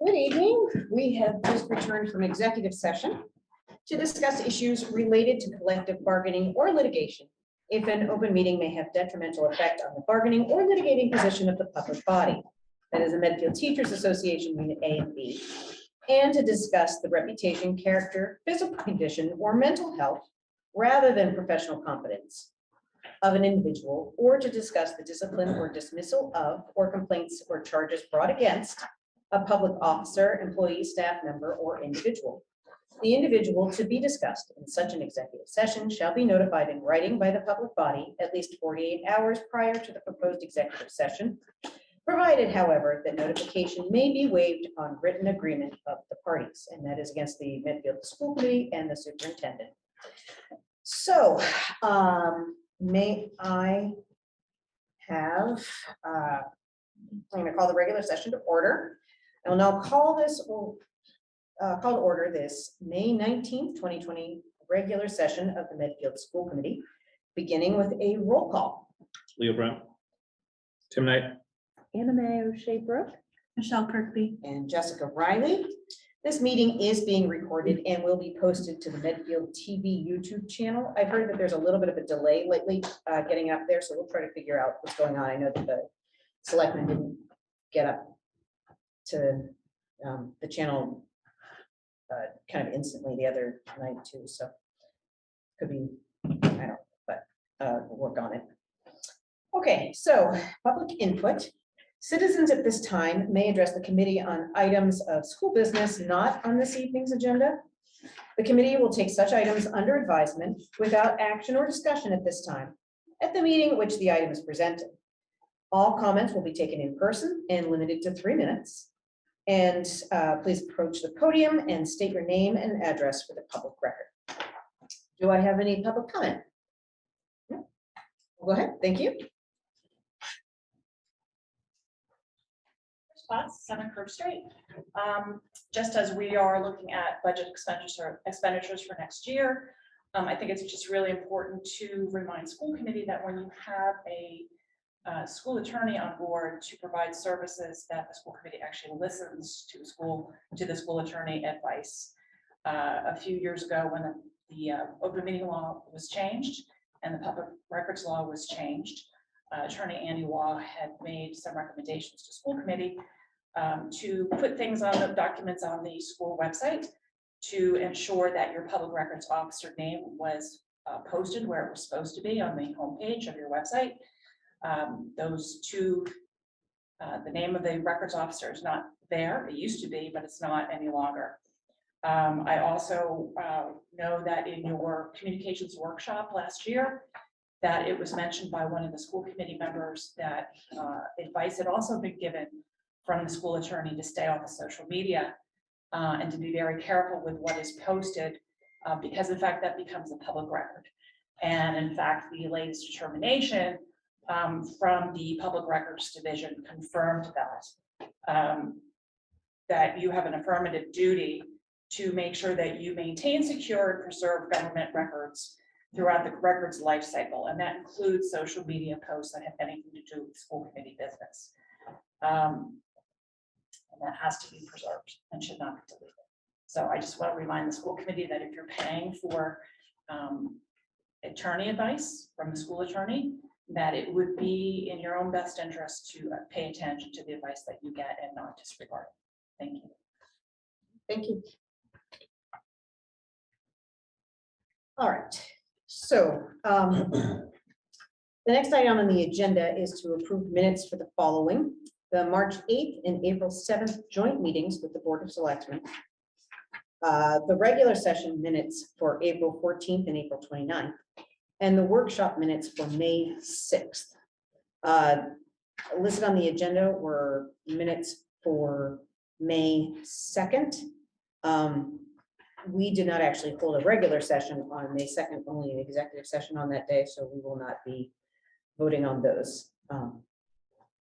Good evening. We have just returned from executive session to discuss issues related to collective bargaining or litigation if an open meeting may have detrimental effect on the bargaining or litigating position of the public body, that is the Medfield Teachers Association Unit A and B, and to discuss the reputation, character, physical condition, or mental health rather than professional competence of an individual, or to discuss the discipline or dismissal of or complaints or charges brought against a public officer, employee, staff member, or individual. The individual to be discussed in such an executive session shall be notified in writing by the public body at least 48 hours prior to the proposed executive session, provided, however, that notification may be waived on written agreement of the parties, and that is against the Medfield School Committee and the superintendent. So, may I have, I'm going to call the regular session to order. I will now call to order this May 19th, 2020 regular session of the Medfield School Committee, beginning with a roll call. Leo Brown, Tim Knight, Anna Mae O'Shea Brooke, Michelle Kirkby. And Jessica Riley. This meeting is being recorded and will be posted to the Medfield TV YouTube channel. I've heard that there's a little bit of a delay lately getting up there, so we'll try to figure out what's going on. I know that the Selectmen didn't get up to the channel kind of instantly the other night too, so could be, I don't know, but we'll work on it. Okay, so public input. Citizens at this time may address the committee on items of school business not on this evening's agenda. The committee will take such items under advisement without action or discussion at this time at the meeting at which the item is presented. All comments will be taken in person and limited to 3 minutes. And please approach the podium and state your name and address for the public record. Do I have any public comment? No? Go ahead, thank you. Spots, 7 Curve Street. Just as we are looking at budget expenditures for next year, I think it's just really important to remind school committee that when you have a school attorney on board to provide services, that the school committee actually listens to the school attorney advice. A few years ago, when the open meeting law was changed and the public records law was changed, Attorney Andy Waugh had made some recommendations to school committee to put things on the documents on the school website to ensure that your public records officer name was posted where it was supposed to be on the homepage of your website. Those two, the name of the records officer is not there. It used to be, but it's not any longer. I also know that in your communications workshop last year, that it was mentioned by one of the school committee members that advice had also been given from the school attorney to stay off of social media and to be very careful with what is posted because in fact that becomes a public record. And in fact, the latest determination from the Public Records Division confirmed that you have an affirmative duty to make sure that you maintain, secure, and preserve government records throughout the records life cycle, and that includes social media posts that have anything to do with school committee business. And that has to be preserved and should not be deleted. So I just want to remind the school committee that if you're paying for attorney advice from the school attorney, that it would be in your own best interest to pay attention to the advice that you get and not disregard it. Thank you. Thank you. All right. So the next item on the agenda is to approve minutes for the following: the March 8th and April 7th joint meetings with the Board of Selectmen, the regular session minutes for April 14th and April 29th, and the workshop minutes for May 6th. Listed on the agenda were minutes for May 2nd. We did not actually hold a regular session on May 2nd, only an executive session on that day, so we will not be voting on those.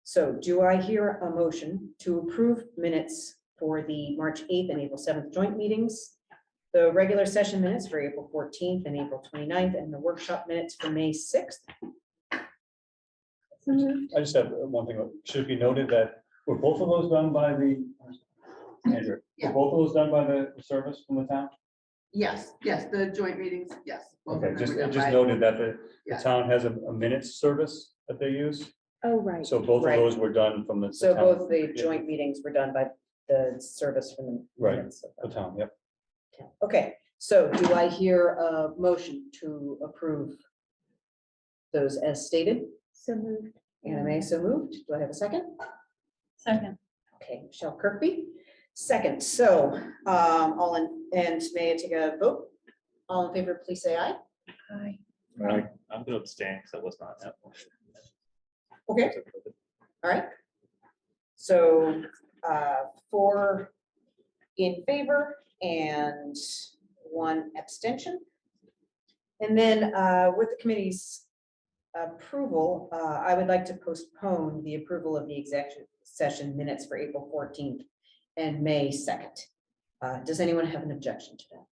So do I hear a motion to approve minutes for the March 8th and April 7th joint meetings, the regular session minutes for April 14th and April 29th, and the workshop minutes for May 6th? I just have one thing. Should it be noted that were both of those done by the both of those done by the service from the town? Yes, the joint meetings, yes. both of Okay, them just, were done just by- noted that the Yeah. town has a minutes service that they use. Oh, right. So both of Right. those were done from the So town. both the joint meetings were done by the service from the. Right. minutes of The town, yep. Okay, so do I hear a motion to approve those as stated? So moved. Anna May, so moved. Do I have a second? Second. Okay, Michelle Kirkby, second. So, all in, and may I take a vote? All in favor, please say aye. Aye. Right. I'm gonna abstain because I was not at that motion. Okay, all right. So, 4 in favor and 1 abstention. And then, with the committee's approval, I would like to postpone the approval of the executive session minutes for April 14th and May 2nd. Does anyone have an objection to that?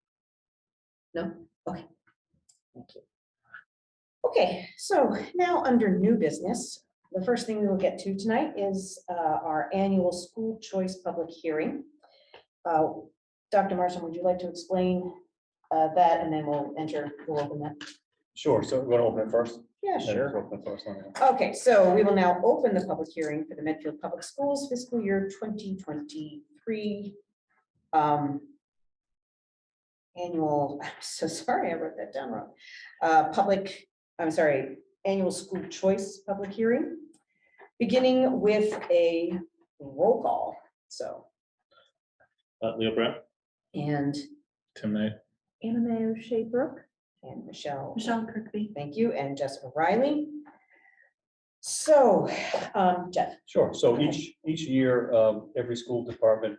No? Okay. Thank you. Okay, so now under new business, the first thing we will get to tonight is our annual school choice public hearing. Dr. Marson, would you like to explain that, and then we'll open that? Sure, so we're gonna open it first? Yeah, Yeah, sure. just open it first, okay. Okay, so we will now open the public hearing for the Medfield Public Schools fiscal year 2023 annual, I'm so sorry, I wrote that down wrong. Annual school choice public hearing, beginning with a roll call. So, Leo Brown, and Tim Knight, Anna Mae O'Shea Brooke. Michelle. Michelle Kirkby. Thank you, and Jessica Riley. So, Jeff. Sure, so each year, every school department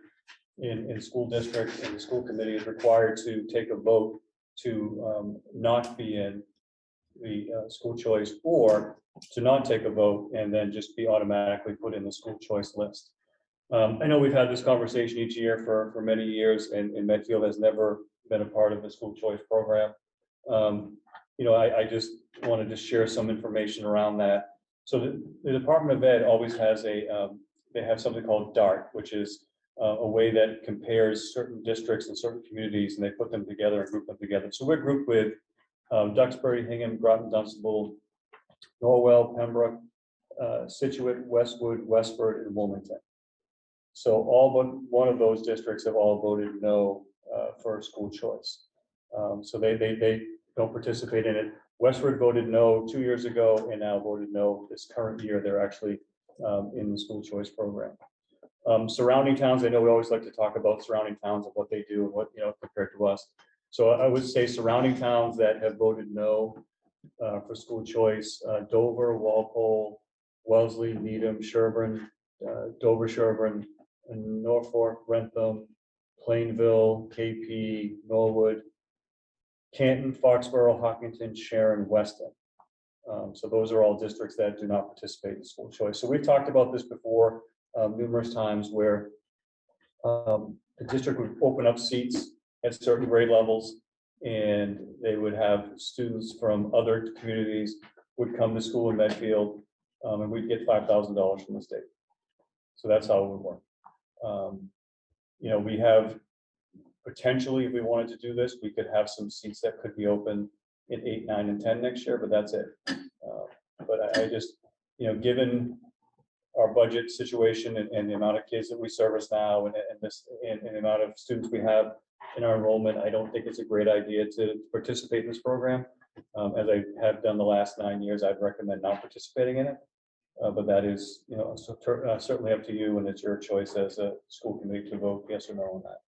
in school district and the school committee is required to take a vote to not be in the school choice, or to not take a vote and then just be automatically put in the school choice list. I know we've had this conversation each year for many years, and Medfield has never been a part of the school choice program. I just wanted to share some information around that. So the Department of Ed always has they have something called DART, which is a way that compares certain districts and certain communities, and they put them together and group them together. So we're grouped with Duxbury, Hingham, Groton, Dunstable, Norwell, Pembroke, Situate, Westwood, Westford, and Wilmington. So all but one of those districts have all voted no for school choice. So they don't participate in it. Westford voted no 2 years ago and now voted no this current year. They're actually in the school choice program. Surrounding towns, I know we always like to talk about surrounding towns and what they do and what, compared to us. So I would say surrounding towns that have voted no for school choice, Dover, Walpole, Wellesley, Needham, Sherburne, Dover, Sherburne, and Norfolk, Rentham, Plainville, KP, Norwood, Canton, Foxborough, Hopkinton, Sharon, Weston. So those are all districts that do not participate in school choice. So we've talked about this before numerous times, where the district would open up seats at certain grade levels, and they would have students from other communities would come to school in Medfield, and we'd get $5,000 from the state. So that's how it would work. We have potentially, if we wanted to do this, we could have some seats that could be open in 8, 9, and 10 next year, but that's it. But I just, given our budget situation and the amount of kids that we service now, and the amount of students we have in our enrollment, I don't think it's a great idea to participate in this program. As I have done the last 9 years, I'd recommend not participating in it. But that is, certainly up to you, and it's your choice as a school committee to vote yes or no on that.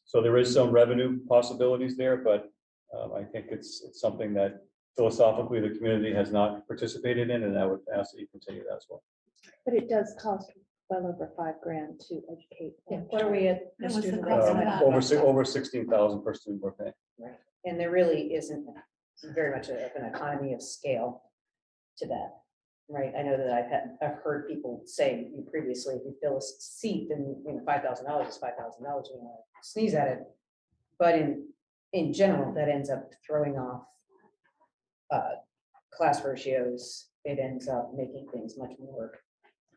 So there is some revenue possibilities there, but I think it's something that philosophically the community has not participated in, and I would ask that you continue that as well. But it does cost well over $5,000 to educate. one What are we child. at? That was the student cost rate? of that. Over 16,000 per student per pay. Right, and there really isn't very much of an economy of scale to that, right? I know that I've heard people say previously, if you fill a seat, then $5,000 is $5,000, sneeze at it. But in general, that ends up throwing off class ratios. It ends up making things much more.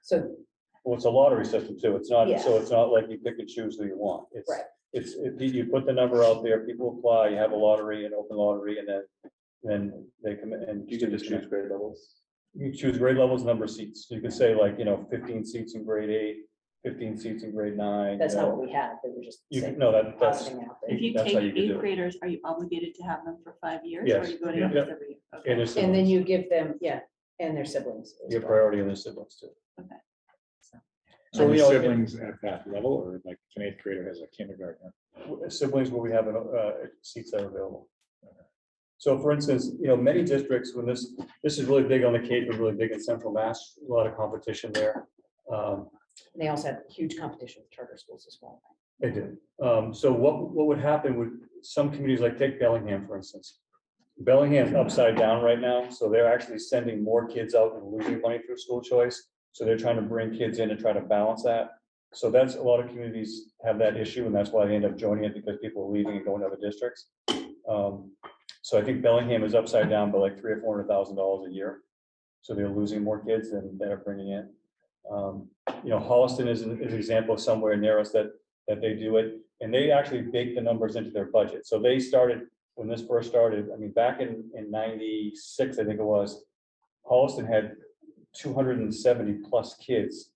So Well, it's a lottery system too. It's not, Yeah. so it's not like you pick and choose who you want. It's, Right. you put the number out there, people apply, you have a lottery, an open lottery, and then they come in and You can just choose grade levels. You choose grade levels, number of seats. So you can say like, 15 seats in grade 8, 15 seats in grade 9. That's not what we have, they were just You saying, can, no, that's, positing out there. If you that's take how you can do eighth it. graders, are you obligated to have them for 5 years? Or Yes. are you going Yeah. to every year? And Okay. there's And then you give them, and their siblings. as Give well. priority on their siblings too. So you know, siblings at that level, or like an eighth grader has a kindergarten? Siblings where we have seats that are available. So for instance, many districts, when this is really big on the Cape, but really big in Central Mass, a lot of competition there. They also have huge competition with charter schools as well. They do. So what would happen with some communities, like take Bellingham, for instance. Bellingham's upside down right now, so they're actually sending more kids out and losing money through school choice. So they're trying to bring kids in to try to balance that. So that's, a lot of communities have that issue, and that's why they end up joining it, because people are leaving and going to other districts. So I think Bellingham is upside down by like $300,000 or $400,000 a year. So they're losing more kids than they're bringing in. Holliston is an example of somewhere near us that they do it, and they actually bake the numbers into their budget. So they started, when this first started, I mean, back in 96, I think it was, Holliston had 270 plus kids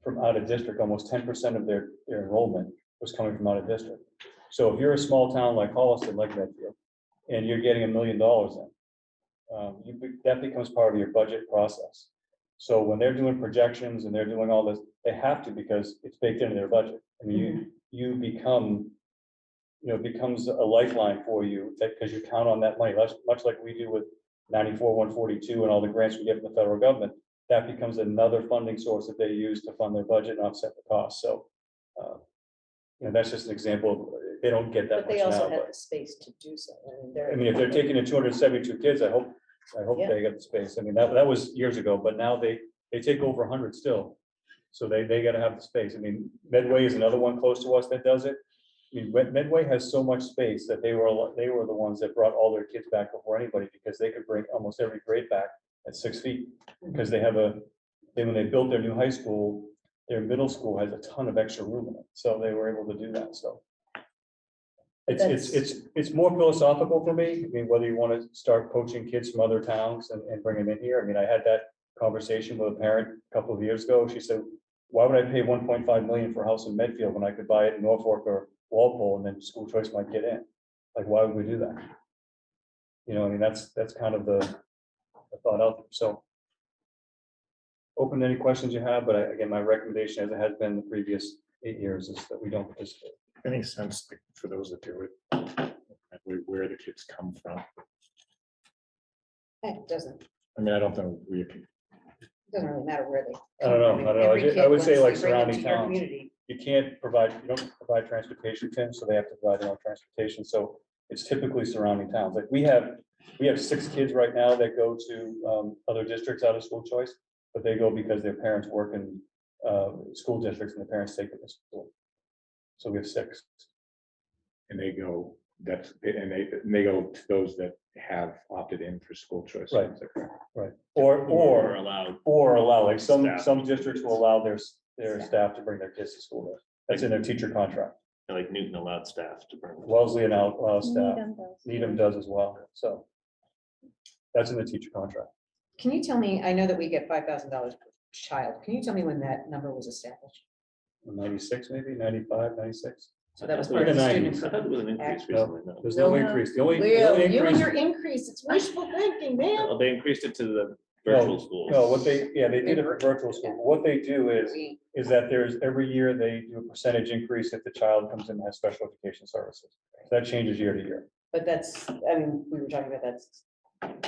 from out of district. Almost 10% of their enrollment was coming from out of district. So if you're a small town like Holliston, like Medfield, and you're getting $1 million in, that becomes part of your budget process. So when they're doing projections and they're doing all this, they have to, because it's baked into their budget. I mean, you become, it becomes a lifeline for you, because you count on that money, much like we do with 94, 142 and all the grants we get from the federal government. That becomes another funding source that they use to fund their budget and offset the cost. So, that's just an example. They don't get that But they much also now, have but the space to do so. I mean, if they're taking in 272 kids, I hope Yeah. they get the space. I mean, that was years ago, but now they take over 100 still. So they gotta have the space. I mean, Medway is another one close to us that does it. I mean, Medway has so much space that they were the ones that brought all their kids back before anybody, because they could bring almost every grade back at 6 feet. Because when they built their new high school, their middle school has a ton of extra room in it, so they were able to do that, so. It's more philosophical for me. I mean, whether you want to start poaching kids from other towns and bring them in here. I mean, I had that conversation with a parent a couple of years ago. She said, why would I pay 1.5 million for a house in Medfield when I could buy it in Norfolk or Walpole, and then school choice might get in? Like, why would we do that? I mean, that's kind of the thought out there. So open to any questions you have, but again, my recommendation, as it has been the previous 8 years, is that we don't participate. Any sense for those that do it, where the kids come from? It doesn't I don't think we, really matter where they. I don't know. come from. I don't know. Every kid, I would say once like you bring them surrounding to your towns. community, You don't provide transportation, Tim, so they have to provide their own transportation. So it's typically surrounding towns. Like we have 6 kids right now that go to other districts out of school choice, but they go because their parents work in school districts and the parents take them to school. So we have 6. and they go, and they go to those that have opted in for school choice. Right. Is that correct? Right. Or Or allowed. like some Staff. districts will allow their staff to bring their kids to school there. That's in their teacher contract. Like Newton allowed staff to bring. Wellesley and staff, Needham does. Needham does as well. So that's in the teacher contract. Can you tell me, I know that we get $5,000 per child. Can you tell me when that number was established? 96, maybe 95, 96. So that was I part of the thought it student. I thought there was an increase Actually, recently. No. There's no No. increase. The only Leo, you and increase. your increase, it's wishful thinking, man. Well, they increased it to the virtual schools. No, they did it for virtual school. What they do is that every year they do a percentage increase if the child comes in and has special education services. That changes year to year. But we were talking about that's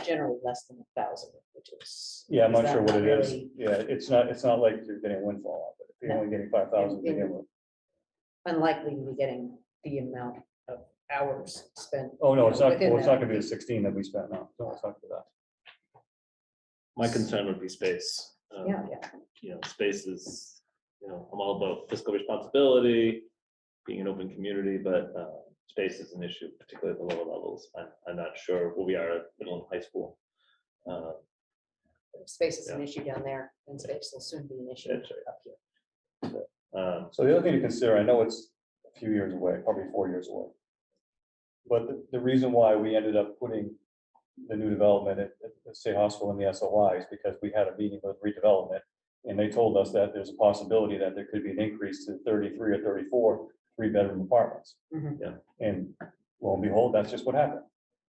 generally less than 1,000, which is. Yeah, I'm is not that sure what it is. really Yeah, it's not like you're getting a windfall, but if you're only getting 5,000 to begin with. Unlikely to be getting the amount of hours spent. Oh, no, it's not within that. gonna be the 16 that we spent now. No, it's not for that. My concern would be space. Yeah, Space is, I'm all about fiscal responsibility, being an open community, but space is an issue, particularly at the lower levels. I'm not sure where we are at middle and high school. Space is an issue down there, and space will soon be an issue That's right. up here. So the other thing to consider, I know it's a few years away, probably 4 years away. But the reason why we ended up putting the new development at State Hospital in the SOI is because we had a meeting with redevelopment. And they told us that there's a possibility that there could be an increase to 33 or 34 3-bedroom apartments. Mhm. Yeah. And lo and behold, that's just what happened.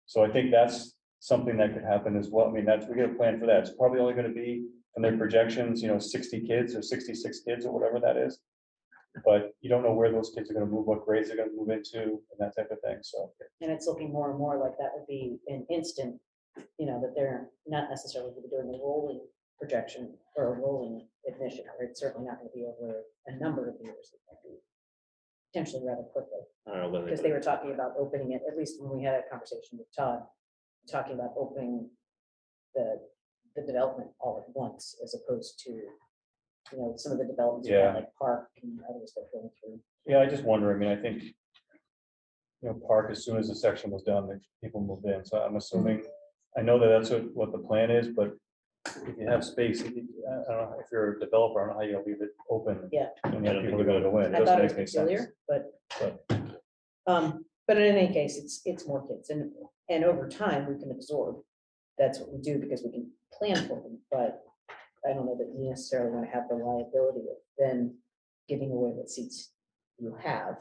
So I think that's something that could happen as well. I mean, we got a plan for that. It's probably only gonna be, from their projections, 60 kids or 66 kids or whatever that is. But you don't know where those kids are gonna move, what grades they're gonna move into, and that type of thing, so. And it's looking more and more like that would be an instant, that they're not necessarily gonna be doing a rolling projection or a rolling admission, or it's certainly not gonna be over a number of years. It might be potentially rather quickly, I don't know whether. because they were talking about opening it, at least when we had a conversation with Todd, talking about opening the development all at once, as opposed to, some of the developments, Yeah. like Park and others that are going through. Yeah, I just wonder, I mean, I think, Park, as soon as the section was done, the people moved in, so I'm assuming, I know that that's what the plan is, but if you have space, I don't know, if you're a developer, I don't know how you're gonna leave it open. Yeah. And let people are gonna go in. It I thought doesn't it was make any sense. peculiar, but in any case, it's more kids, and over time, we can absorb. That's what we do, because we can plan for them, but I don't know that you necessarily want to have the liability of then giving away what seats you have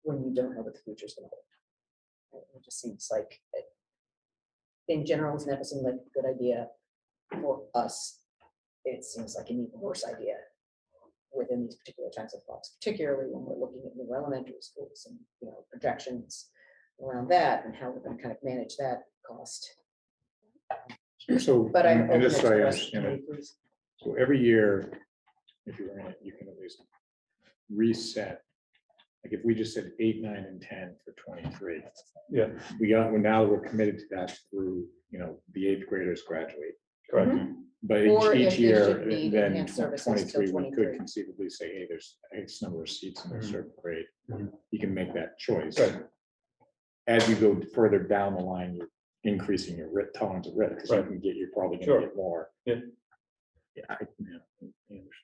when you don't know what the future's gonna hold. It just seems like, in general, it's never seemed like a good idea for us. It seems like an even worse idea within these particular types of blocks, particularly when we're looking at new elementary schools and, projections around that and how we're gonna kind of manage that cost. So, But I'm and open just to so I the rest of the understand it, committee, please. so every year, if you're in it, you can at least reset. Like if we just said 8, 9, and 10 for 23. Yeah. Now we're committed to that through, the 8th graders graduate. Correct. But Or if each they year, should need then enhanced services till 23, we 23. could conceivably say, hey, there's X number of seats in a Mhm. certain grade. Mhm. You can make that choice. Right. As you go further down the line, you're increasing your tolerance of risk, because you Right. can get, you're probably Sure. gonna get more. Yeah. Yeah, I understand.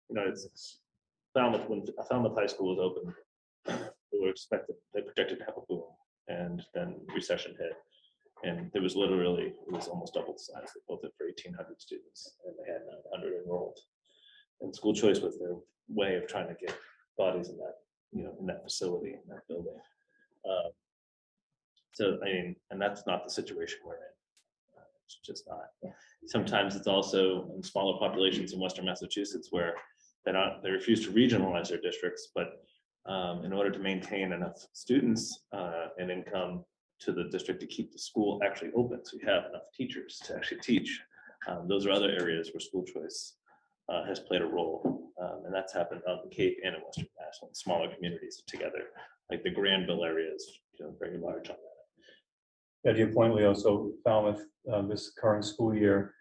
It's Falmouth, when Falmouth High School was open, they projected to have a boom, and then recession hit. And it was almost double the size. They built it for 1,800 students, and they had 900 enrolled. And school choice was their way of trying to get bodies in that, in that facility, in that building. So, I mean, and that's not the situation we're in. It's just not. Sometimes it's also in smaller populations in Western Massachusetts where they refuse to regionalize their districts, but in order to maintain enough students and income to the district to keep the school actually open, so you have enough teachers to actually teach. Those are other areas where school choice has played a role, and that's happened out in the Cape and in Western Mass, in smaller communities together, like the Granville area is very large on that. Yeah, to your point, Leo, so Falmouth, this current school year,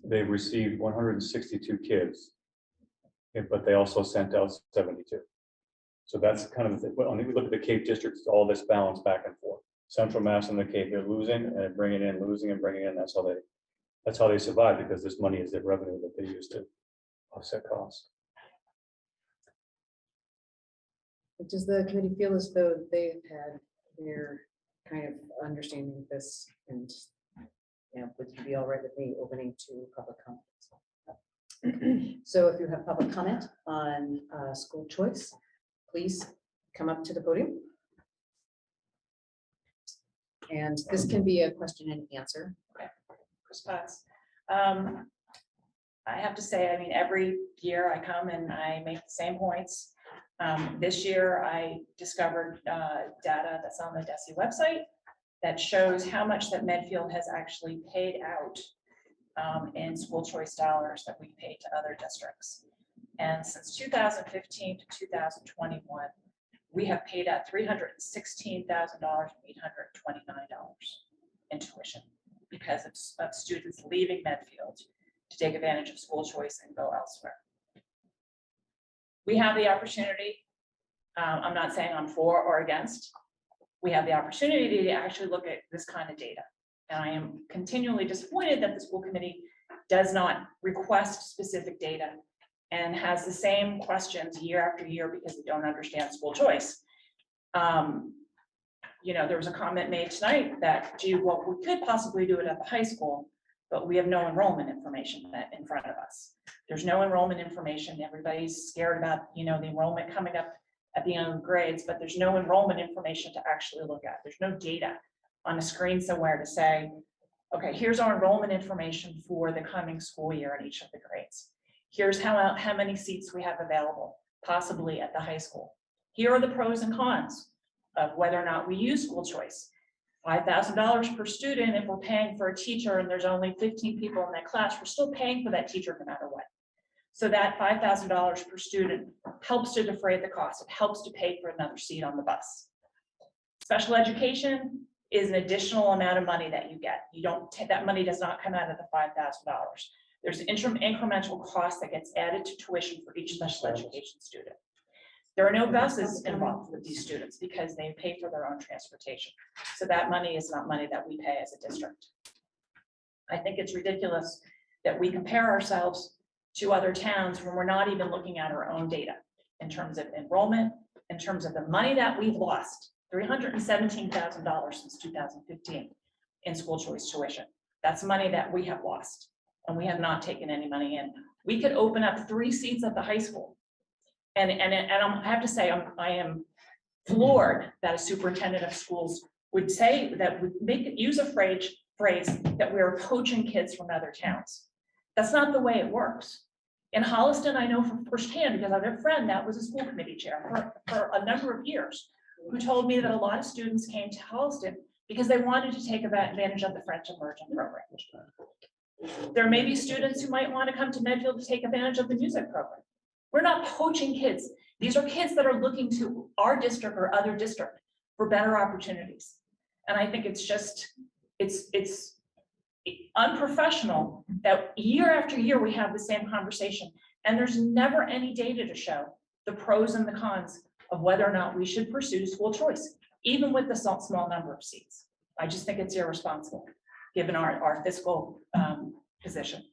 they've received 162 kids. But they also sent out 72. So that's kind of the thing. When we look at the Cape districts, all this balance back and forth. Central Mass and the Cape, they're losing and bringing in, losing and bringing in. That's how they survive, because this money is their revenue that they use to offset costs. Does the committee feel as though they've had their kind of understanding of this, and would you be all right with me opening to public comments? So if you have public comment on school choice, please come up to the podium. And this can be a question and answer. Chris Potts. I have to say, I mean, every year I come and I make the same points. This year I discovered data that's on the DESI website that shows how much that Medfield has actually paid out in school choice dollars that we paid to other districts. And since 2015 to 2021, we have paid out $316,829 in tuition because of students leaving Medfield to take advantage of school choice and go elsewhere. We have the opportunity, I'm not saying I'm for or against, we have the opportunity to actually look at this kind of data. And I am continually disappointed that the school committee does not request specific data and has the same questions year after year because they don't understand school choice. There was a comment made tonight that, gee, well, we could possibly do it at the high school, but we have no enrollment information in front of us. There's no enrollment information. Everybody's scared about, the enrollment coming up at the end of the grades, but there's no enrollment information to actually look at. There's no data on a screen somewhere to say, okay, here's our enrollment information for the coming school year in each of the grades. Here's how many seats we have available, possibly at the high school. Here are the pros and cons of whether or not we use school choice. $5,000 per student, if we're paying for a teacher and there's only 15 people in that class, we're still paying for that teacher no matter what. So that $5,000 per student helps to defray the cost. It helps to pay for another seat on the bus. Special education is an additional amount of money that you get. That money does not come out of the $5,000. There's an incremental cost that gets added to tuition for each special education student. There are no buses involved with these students because they pay for their own transportation. So that money is not money that we pay as a district. I think it's ridiculous that we compare ourselves to other towns when we're not even looking at our own data in terms of enrollment, in terms of the money that we've lost, $317,000 since 2015 in school choice tuition. That's money that we have lost, and we have not taken any money in. We could open up 3 seats at the high school. And I have to say, I am floored that a superintendent of schools would say that, use a phrase that we're poaching kids from other towns. That's not the way it works. In Holliston, I know from firsthand, because I have a friend that was a school committee chair for a number of years, who told me that a lot of students came to Holliston because they wanted to take advantage of the French immersion program. There may be students who might want to come to Medfield to take advantage of the music program. We're not poaching kids. These are kids that are looking to our district or other district for better opportunities. And I think it's just, it's unprofessional that year after year we have the same conversation and there's never any data to show the pros and the cons of whether or not we should pursue school choice, even with the small number of seats. I just think it's irresponsible given our fiscal position.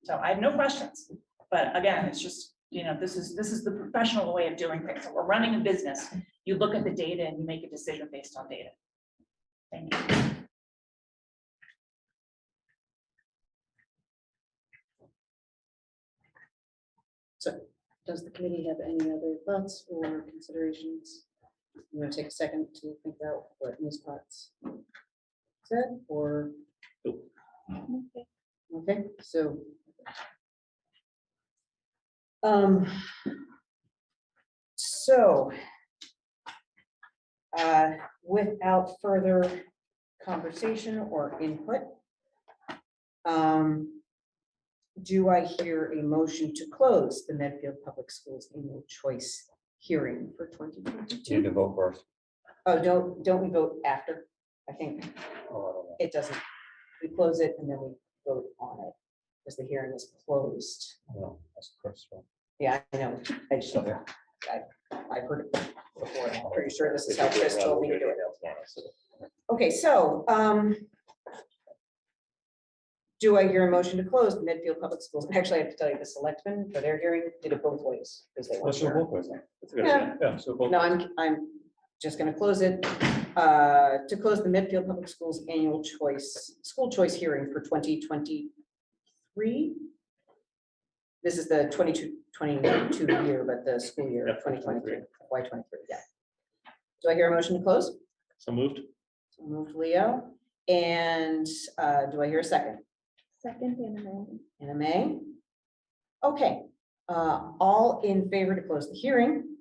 So I have no questions, but again, it's just, this is the professional way of doing things. So we're running a business. You look at the data and you make a decision based on data. Thank you. So does the committee have any other thoughts or considerations? You want to take a second to think about what Ms. Potts said, or? Okay, so. Without further conversation or input, do I hear a motion to close the Medfield Public Schools annual choice hearing for 2022? Need to vote first. Oh, don't we vote after? I think it doesn't. We close it and then we vote on it because the hearing is closed. No, that's the first one. Yeah, I know. I've heard it before. I'm pretty sure this is how Chris told me to do it. Okay, so do I hear a motion to close the Medfield Public Schools? Actually, I have to tell you, the selectmen for their hearing did it both ways because they Let's do weren't sure. both ways then. That's a good Yeah. idea. Yeah, so both. No, I'm just going to close it. To close the Medfield Public Schools annual school choice hearing for 2023. This is the 22 year, but the school year Yep, 2023, FY23. Yeah. Do I hear a motion to close? So moved. So moved, Leo. And do I hear a second? Second, Anna May. Anna May. Okay. All in favor to close the hearing?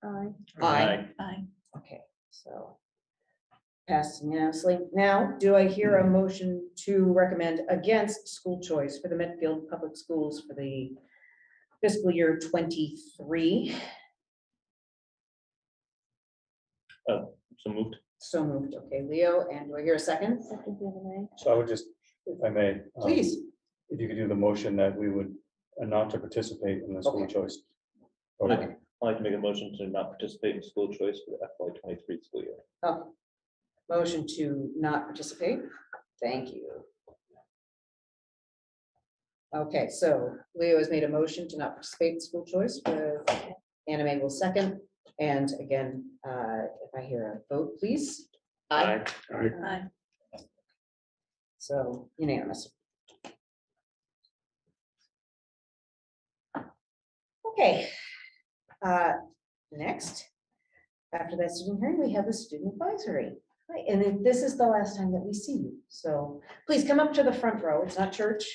Aye. Aye. Aye. Okay, so passed unanimously. Now, do I hear a motion to recommend against school choice for the Medfield Public Schools for the fiscal year 23? So moved. So moved. Okay, Leo, and do I hear a second? Second, Anna May. So I would just, if I may. Please. If you could do the motion that we would not to participate in the school Okay. choice. Okay. I'd like to make a motion to not participate in school choice for the FY23 school year. Oh, motion to not participate. Thank you. Okay, so Leo has made a motion to not participate in school choice with Anime will second. And again, if I hear a vote, please. Aye. Aye. So unanimous. Okay. Next, after that student hearing, we have the student advisory. Right, and then this is the last time that we see you. So please come up to the front row. It's not church.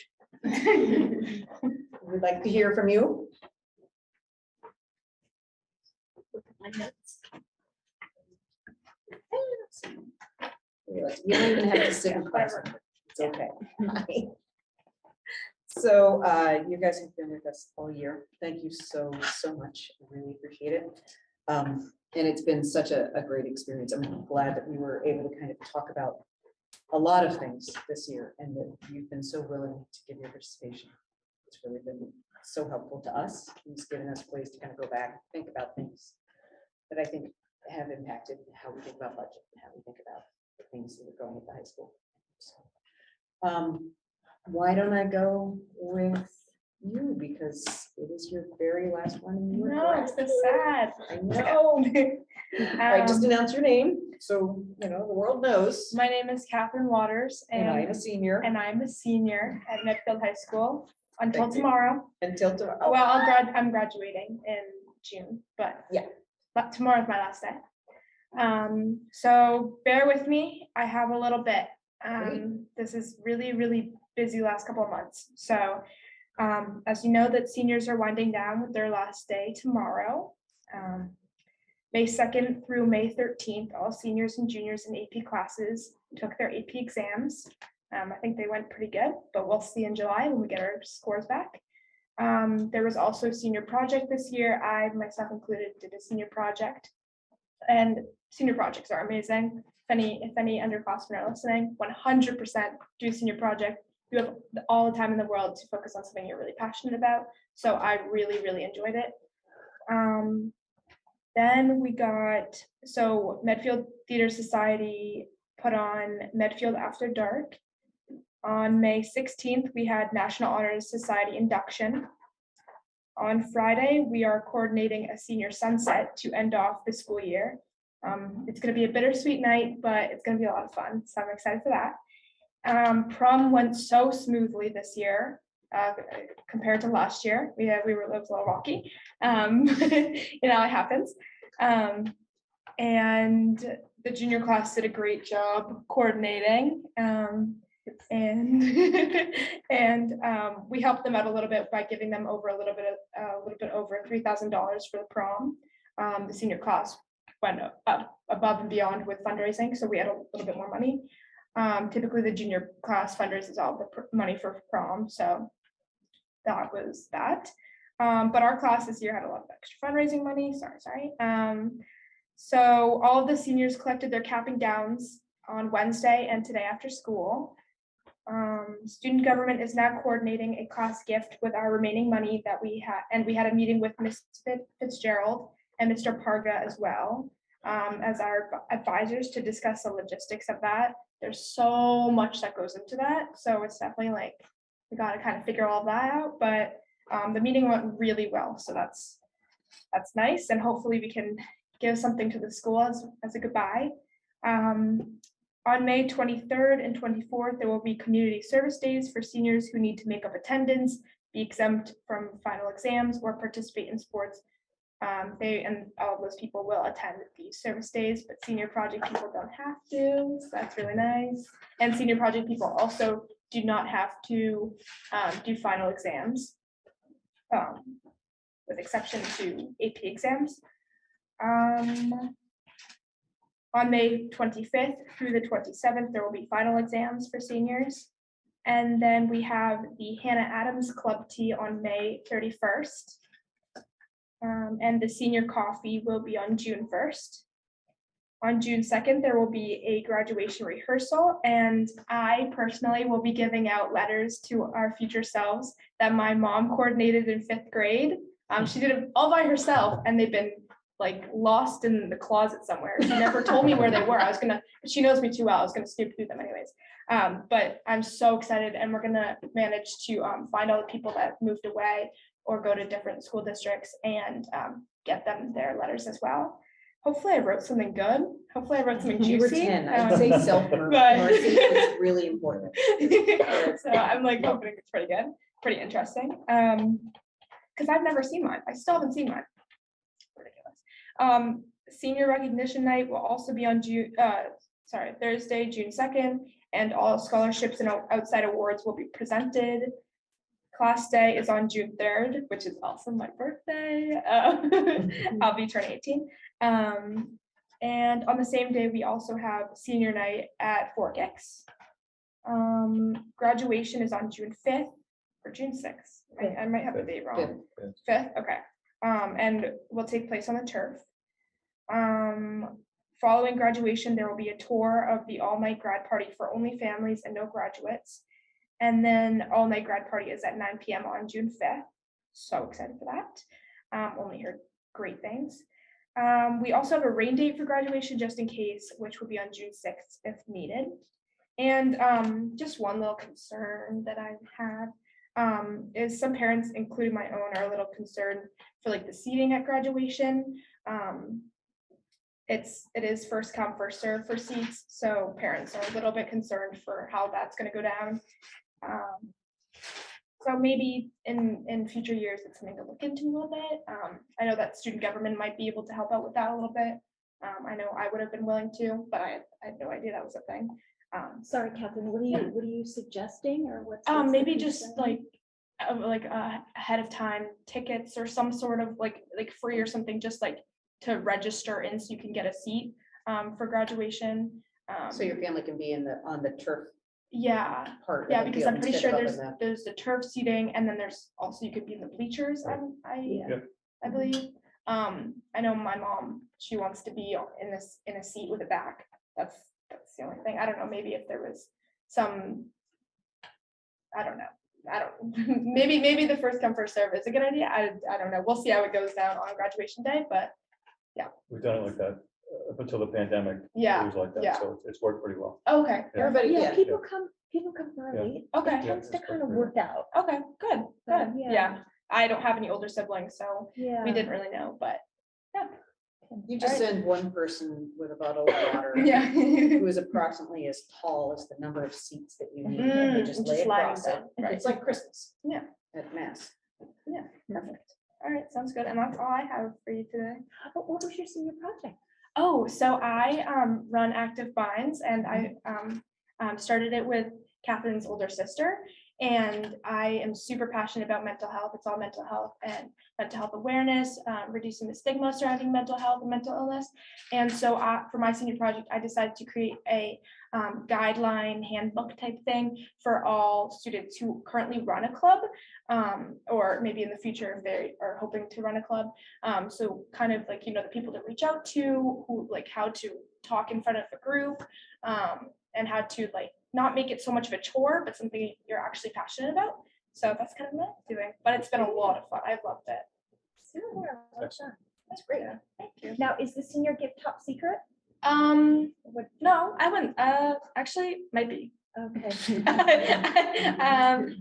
We'd like to hear from you. You don't even have to sit in class. It's okay. So you guys have been with us all year. Thank you so much. I really appreciate it. And it's been such a great experience. I'm glad that we were able to kind of talk about a lot of things this year and that you've been so willing to give your participation. It's really been so helpful to us. It's given us ways to kind of go back, and think about things that I think have impacted how we think about budget and how we think about the things that are going at the high school. So, why don't I go with you, because it is your very last one. And you were No, it's so sad. I know. All right, just announce your name, so you know the world knows. My name is Catherine Waters, And I am and a senior I'm a senior at Medfield High School until Thank you. tomorrow. until tomorrow. Well, I'm graduating in June, but Yeah. But tomorrow's my last day. So bear with me. I have a little bit. This is really busy last couple of months. So as you know, that seniors are winding down with their last day tomorrow. May 2nd through May 13th, all seniors and juniors in AP classes took their AP exams. I think they went pretty good, but we'll see in July when we get our scores back. There was also a senior project this year. I myself included did a senior project, and senior projects are amazing. If any underclassmen are listening, 100% do a senior project. You have all the time in the world to focus on something you're really passionate about. So I really enjoyed it. Then we got, so Medfield Theater Society put on Medfield After Dark. On May 16th, we had National Honor Society induction. On Friday, we are coordinating a senior sunset to end off the school year. It's going to be a bittersweet night, but it's going to be a lot of fun. So I'm excited for that. Prom went so smoothly this year compared to last year. It was a little rocky. You know, it happens. And the junior class did a great job coordinating. And we helped them out a little bit by giving them over a little bit over $3,000 for the prom. The senior class went up above and beyond with fundraising, so we had a little bit more money. Typically, the junior class fundraises all the money for prom, so that was that. But our class this year had a lot of extra fundraising money. Sorry. So all of the seniors collected their capping gowns on Wednesday and today after school. Student government is now coordinating a class gift with our remaining money that we had, and we had a meeting with Ms. Fitzgerald and Mr. Parga as well, as our advisors to discuss the logistics of that. There's so much that goes into that, so it's definitely like we got to kind of figure all that out. But the meeting went really well, so that's nice, and hopefully we can give something to the school as a goodbye. On May 23rd and 24th, there will be community service days for seniors who need to make up attendance, be exempt from final exams, or participate in sports. They and all of those people will attend these service days, but senior project people don't have to, so that's really nice. And senior project people also do not have to do final exams, with exception to AP exams. On May 25th through the 27th, there will be final exams for seniors. And then we have the Hannah Adams Club Tea on May 31st. And the senior coffee will be on June 1st. On June 2nd, there will be a graduation rehearsal, and I personally will be giving out letters to our future selves that my mom coordinated in 5th grade. She did it all by herself, and they've been like lost in the closet somewhere. She never told me where they were. She knows me too well. I was gonna snoop through them anyways. But I'm so excited, and we're gonna manage to find all the people that moved away or go to different school districts and get them their letters as well. Hopefully I wrote something good. Hopefully I wrote something You were juicy. 10, I'd say but- self-mercy is really important. So I'm like hoping it's pretty good, pretty interesting. Because I've never seen mine. I still haven't seen mine. Ridiculous. Senior recognition night will also be on Thursday, June 2nd, and all scholarships and outside awards will be presented. Class day is on June 3rd, which is also my birthday. I'll be turning 18. And on the same day, we also have senior night at Fort Dix. Graduation is on June 5th or June 6th. I might have the date wrong. 5th, okay. And will take place on the turf. Following graduation, there will be a tour of the all-night grad party for only families and no graduates. And then all-night grad party is at 9 p.m. on June 5th. So excited for that. Only heard great things. We also have a rain date for graduation just in case, which will be on June 6th if needed. And just one little concern that I've had is some parents, including my own, are a little concerned for like the seating at graduation. It is first come, first serve for seats, so parents are a little bit concerned for how that's going to go down. So maybe in future years, it's something to look into a little bit. I know that student government might be able to help out with that a little bit. I know I would have been willing to, but I had no idea that was a thing. Sorry, Catherine, what are you suggesting, or what's? Maybe just like ahead of time tickets or some sort of like free or something, just like to register in so you can get a seat for graduation. So your family can be on the turf Yeah, part. of yeah, the because field I'm pretty instead sure of up in the- there's the turf seating, and then there's also you could be in the bleachers. I believe. I know my mom, she wants to be in a seat with a back. That's the only thing. I don't know. Maybe if there was some, I don't know. Maybe the first come first serve is a good idea. I don't know. We'll see how it goes down on graduation day, but We've done it like that up until the pandemic. Yeah, It was like that, yeah. so it's worked pretty well. okay, Yeah. Everybody, Yeah, yeah. people come early. Okay. It tends to Yeah, kind of that's work out. okay, good, good. Yeah. Yeah, I don't have any older siblings, so Yeah. we didn't really know, but You just Alright. send one person with a bottle of water. yeah. Who is approximately as tall as the number of seats that you need, and you Mm, just just lay lying across it. down, right. It's like Christmas. Yeah. At mass. Perfect. All right, sounds good. And that's all I have for you today. What was your senior project? Oh, so I run Active Binds, and I started it with Catherine's older sister. And I am super passionate about mental health. It's all mental health and mental health awareness, reducing the stigma surrounding mental health and mental illness. And so for my senior project, I decided to create a guideline handbook type thing for all students who currently run a club, or maybe in the future if they are hoping to run a club. So kind of like, the people to reach out to, who like how to talk in front of a group, and how to like not make it so much of a chore, but something you're actually passionate about. So that's kind of what I'm doing, but it's been a lot of fun. I've loved it. That's great. Thank you. Now, is the senior gift top secret? No, I wouldn't, actually might be. Okay.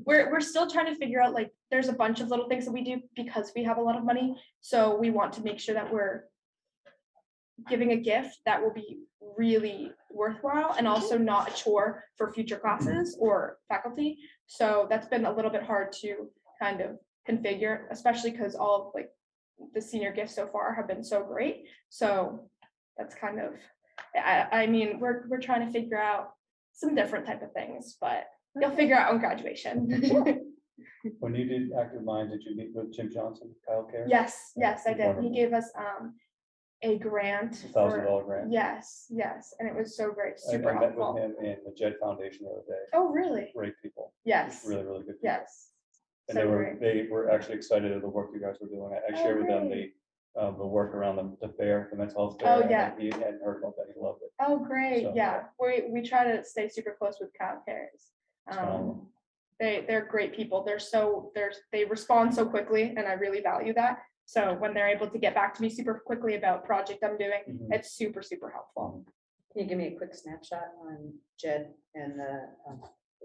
We're still trying to figure out, like, there's a bunch of little things that we do because we have a lot of money. So we want to make sure that we're giving a gift that will be really worthwhile and also not a chore for future classes or faculty. So that's been a little bit hard to kind of configure, especially because all of like the senior gifts so far have been so great. So that's kind of, I mean, we're trying to figure out some different type of things, but you'll figure out on graduation. When you did Active Mind, did you meet with Jim Johnson, Kyle Care? Yes, I did. He Wonderful. gave us a grant. $1,000 grant. Yes, and it was so great, I super met with helpful. him and the Jed Foundation the other day. Oh, really? Great people. Yes, Really, really good. people. yes. And So they great. were actually excited at the work you guys were doing. I Oh, shared with them great. the work around the fair, the mental health Oh, fair. and yeah. He hadn't heard about that. He loved it. Oh, great. So- Yeah, we try to stay super close with Kyle Cares. phenomenal. They're great people. They respond so quickly, and I really value that. So when they're able to get back to me super quickly about project I'm doing, Mhm. it's super, super helpful. Can you give me a quick snapshot on Jed and the,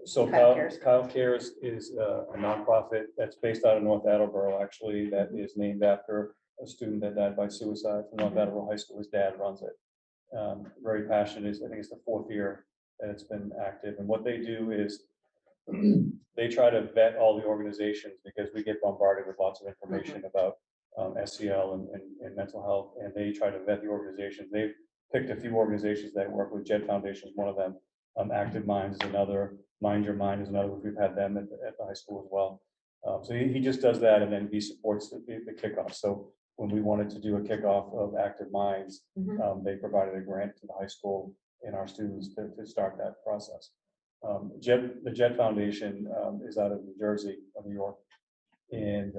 So Kyle Cares. Kyle Cares is a nonprofit that's based out of North Attleboro, actually, that is named after a student that died by suicide from North Attleboro High School. His dad runs it. Very passionate. I think it's the 4th year that it's been active. And what they do is they try to vet all the organizations because we get bombarded with lots of information about SEL and mental health, and they try to vet the organizations. They've picked a few organizations that work with JED Foundation is one of them. Active Minds is another. Mind Your Mind is another. We've had them at the high school as well. So he just does that, and then he supports the kickoff. So when we wanted to do a kickoff of Active Minds, they provided a grant to the high school and our students to start that process. The JED Foundation is out of New Jersey, or New York, and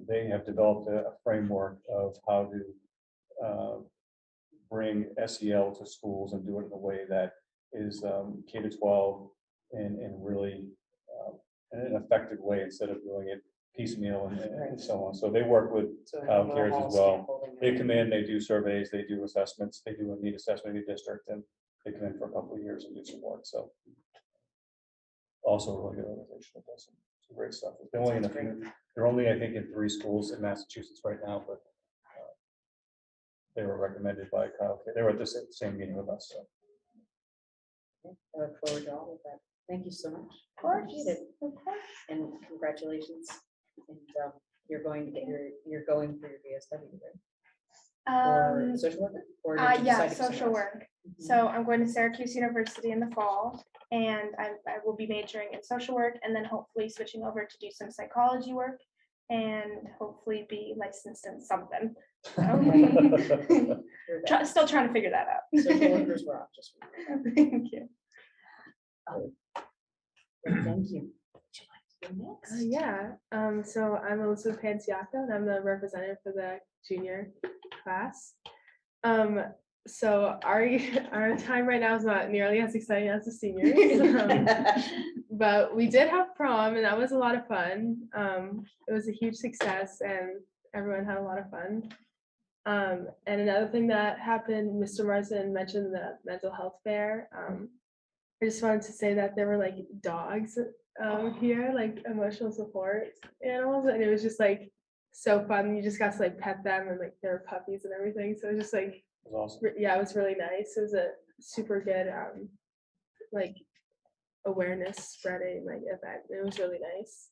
they have developed a framework of how to bring SEL to schools and do it in a way that is K-12 and really in an effective way instead of doing it piecemeal and so on. So they work with Kyle Cares as well. They come in, they do surveys, they do assessments, they do a need assessment in the district, and they come in for a couple of years and do some work. So also a really good organization that does some great stuff. They're only in a few, they're only, I think, in 3 schools in Massachusetts right now, but they were recommended by Kyle. They were at the same meeting with us, so. I look forward to all of that. Thank you so much. Of course. Appreciate it. And congratulations. And you're going to get you're going for your VSW, right? Or social worker? Or did you Yeah, decide to go social somewhere else? work. So I'm going to Syracuse University in the fall, and I will be majoring in social work and then hopefully switching over to do some psychology work and hopefully be licensed in something. So, You're that. still trying to figure that out. Social workers were off just. Thank you. Thank you. Would you like to go next? Yeah, so I'm Elizabeth Pansiaco and I'm the representative for the junior class. So our time right now is not nearly as exciting as the seniors, but we did have prom and that was a lot of fun. It was a huge success and everyone had a lot of fun. And another thing that happened, Mr. Marsden mentioned the mental health fair. I just wanted to say that there were like dogs here, like emotional support animals, and it was just like so fun. You just got to like pet them and like there were puppies and everything. So it was just like, It was awesome. yeah, it was really nice. It was a super good like awareness spreading like event. It was really nice.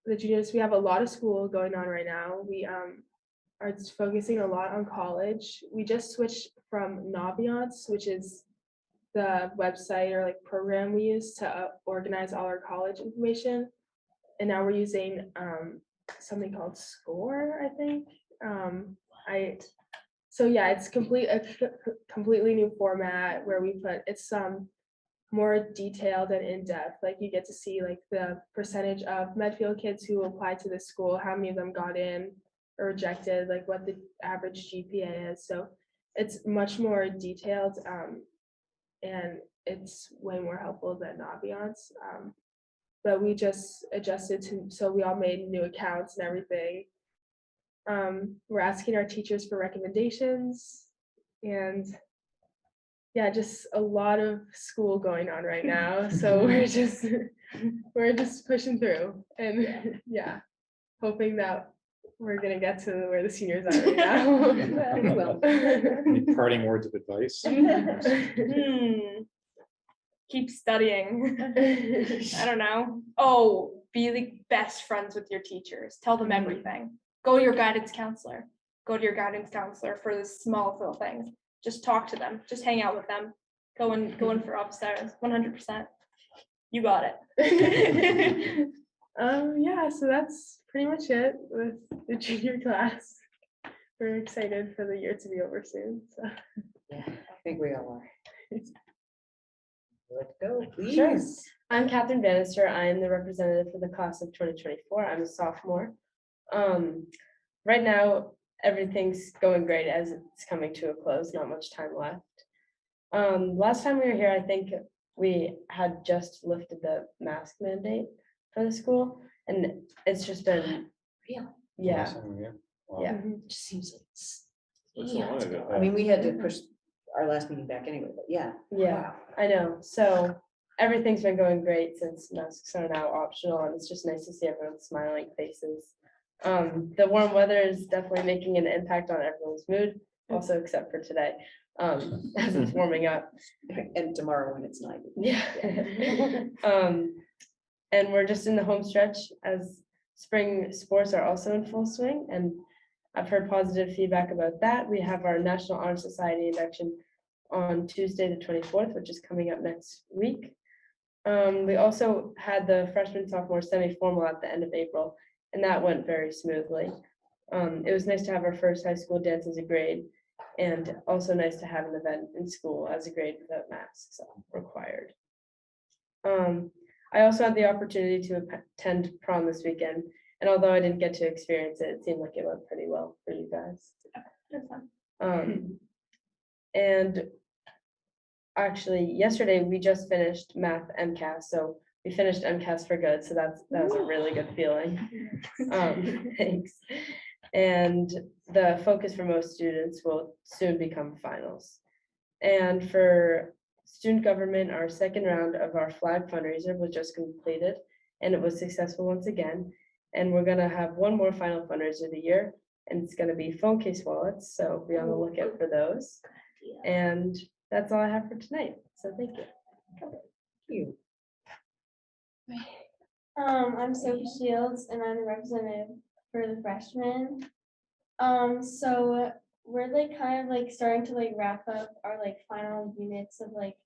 The juniors, we have a lot of school going on right now. We are focusing a lot on college. We just switched from Naviance, which is the website or like program we use to organize all our college information, and now we're using something called Score, I think. So yeah, it's completely new format where we put it's more detailed and in-depth. Like you get to see like the percentage of Medfield kids who applied to this school, how many of them got in or rejected, like what the average GPA is. So it's much more detailed and it's way more helpful than Naviance. But we just adjusted to, so we all made new accounts and everything. We're asking our teachers for recommendations and yeah, just a lot of school going on right now. So we're just pushing through and yeah, hoping that we're gonna get to where the seniors are right now. Well. Any parting words of advice? Keep studying. I don't know. Oh, be the best friends with your teachers. Tell them everything. Go to your guidance counselor. Go to your guidance counselor for the small little things. Just talk to them. Just hang out with them. Go in for upstairs. 100%. You got it. Yeah, so that's pretty much it with the junior class. We're excited for the year to be over soon. So. Yeah, I think we all are. Let's go, please. Sure. I'm Catherine Bannister. I am the representative for the class of 2024. I'm a sophomore. Right now, everything's going great as it's coming to a close, not much time left. Last time we were here, I think we had just lifted the mask mandate for the school, and it's just been Yeah, Last time we were here. Wow. yeah. It just seems like. That's so long ago. I mean, we had to push our last meeting back anyway, but yeah. Yeah, Wow. I know. So everything's been going great since masks are now optional, and it's just nice to see everyone's smiling faces. The warm weather is definitely making an impact on everyone's mood, also except for today, as it's warming up. And tomorrow when it's 90. Yeah. And we're just in the home stretch as spring sports are also in full swing, and I've heard positive feedback about that. We have our National Honor Society induction on Tuesday, the 24th, which is coming up next week. We also had the freshman sophomore semi-formal at the end of April, and that went very smoothly. It was nice to have our first high school dance as a grade, and also nice to have an event in school as a grade without masks required. I also had the opportunity to attend prom this weekend, and although I didn't get to experience it, it seemed like it went pretty well for you guys. And actually, yesterday we just finished math MCAS, so we finished MCAS for good, so that was a really good feeling. Thanks. And the focus for most students will soon become finals. And for student government, our second round of our flag fundraiser was just completed, and it was successful once again. And we're gonna have one more final fundraiser of the year, and it's gonna be phone case wallets, so be on the lookout for those. And that's all I have for tonight, so thank you. I'm Sophie Shields and I'm the representative for the freshmen. So we're like kind of like starting to like wrap up our like final units of like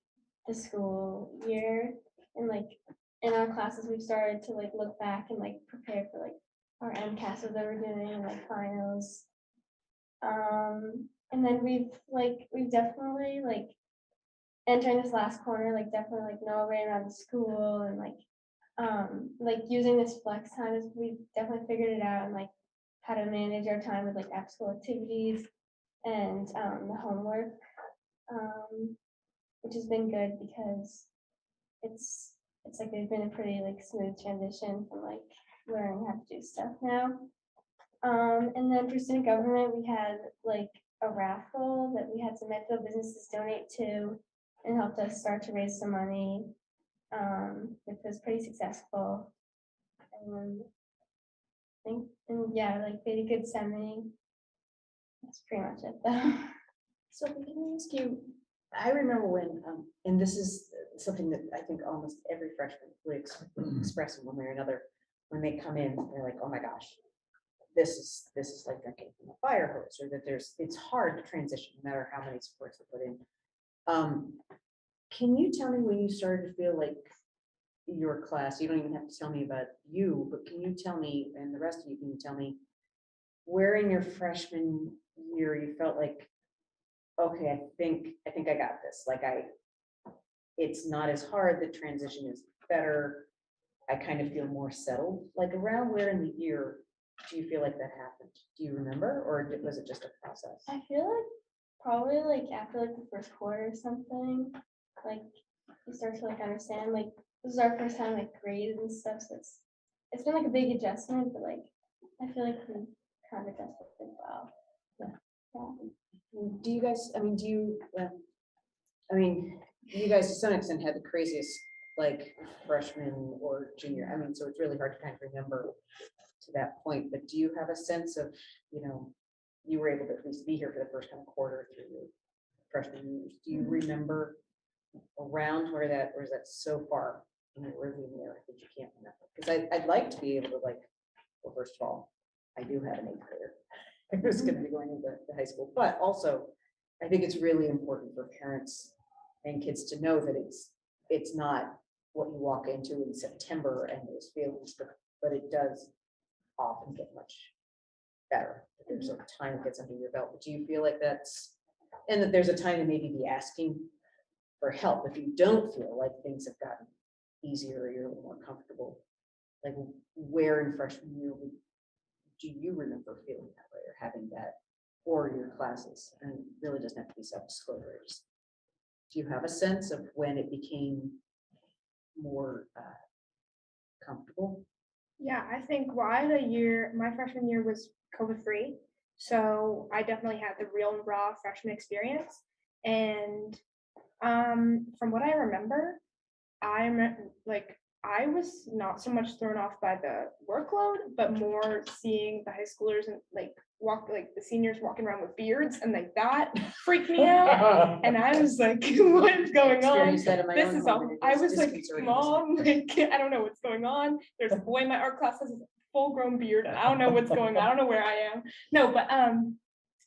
the school year, and like in our classes we've started to like look back and like prepare for like our MCAS that we're doing and like finals. And then we've definitely like entering this last corner, like definitely like know our way around the school, and like using this flex time is we've definitely figured it out, and like how to manage our time with like after school activities and the homework, which has been good because it's like there's been a pretty like smooth transition from like learning how to do stuff now. And then for student government, we had like a raffle that we had some Medfield businesses donate to and helped us start to raise some money, which was pretty successful. And yeah, like they did good sending. That's pretty much it though. So can I ask you, I remember when, and this is something that I think almost every freshman would express in one way or another, when they come in, they're like, oh my gosh, this is like drinking from a fire hose, or that it's hard to transition no matter how many supports they put in. Can you tell me when you started to feel like your class, you don't even have to tell me about you, but can you tell me, and the rest of you, can you tell me where in your freshman year you felt like, okay, I think I got this. Like it's not as hard. The transition is better. I kind of feel more settled. Like around where in the year do you feel like that happened? Do you remember, or was it just a process? I feel like probably like after like the first quarter or something, like you start to like understand, like this is our first time like grades and stuff, so it's been like a big adjustment, but like I feel like we kind of adjusted it well. Do you guys, I mean, you guys to some extent had the craziest like freshman or junior. I mean, so it's really hard to kind of remember to that point, but do you have a sense of, you were able to at least be here for the first kind of quarter through your freshman years? Do you remember around where that, or is that so far in the rearview mirror that you can't remember? Because I'd like to be able to like, well, first of all, I do have an 8th grader who's going to be going into the high school, but also I think it's really important for parents and kids to know that it's not what you walk into in September and those feelings, but it does often get much better. There's a time that gets under your belt. But do you feel like and that there's a time to maybe be asking for help if you don't feel like things have gotten easier or you're a little more comfortable? Like where in freshman year do you remember feeling that way or having that, or your classes? And it really doesn't have to be self-disclosure. Do you have a sense of when it became more comfortable? Yeah, I think I had a year, my freshman year was COVID free. So I definitely had the real and raw freshman experience. And from what I remember, like I was not so much thrown off by the workload, but more seeing the high schoolers and like the seniors walking around with beards and like that freaked me out. And I was like, what is going on? Experienced that in my This own is home, all, and it I is was like, disconcerting. mom, like, I don't know what's going on. There's a boy in my art class has a full grown beard and I don't know what's going on. I don't know where I am. No, but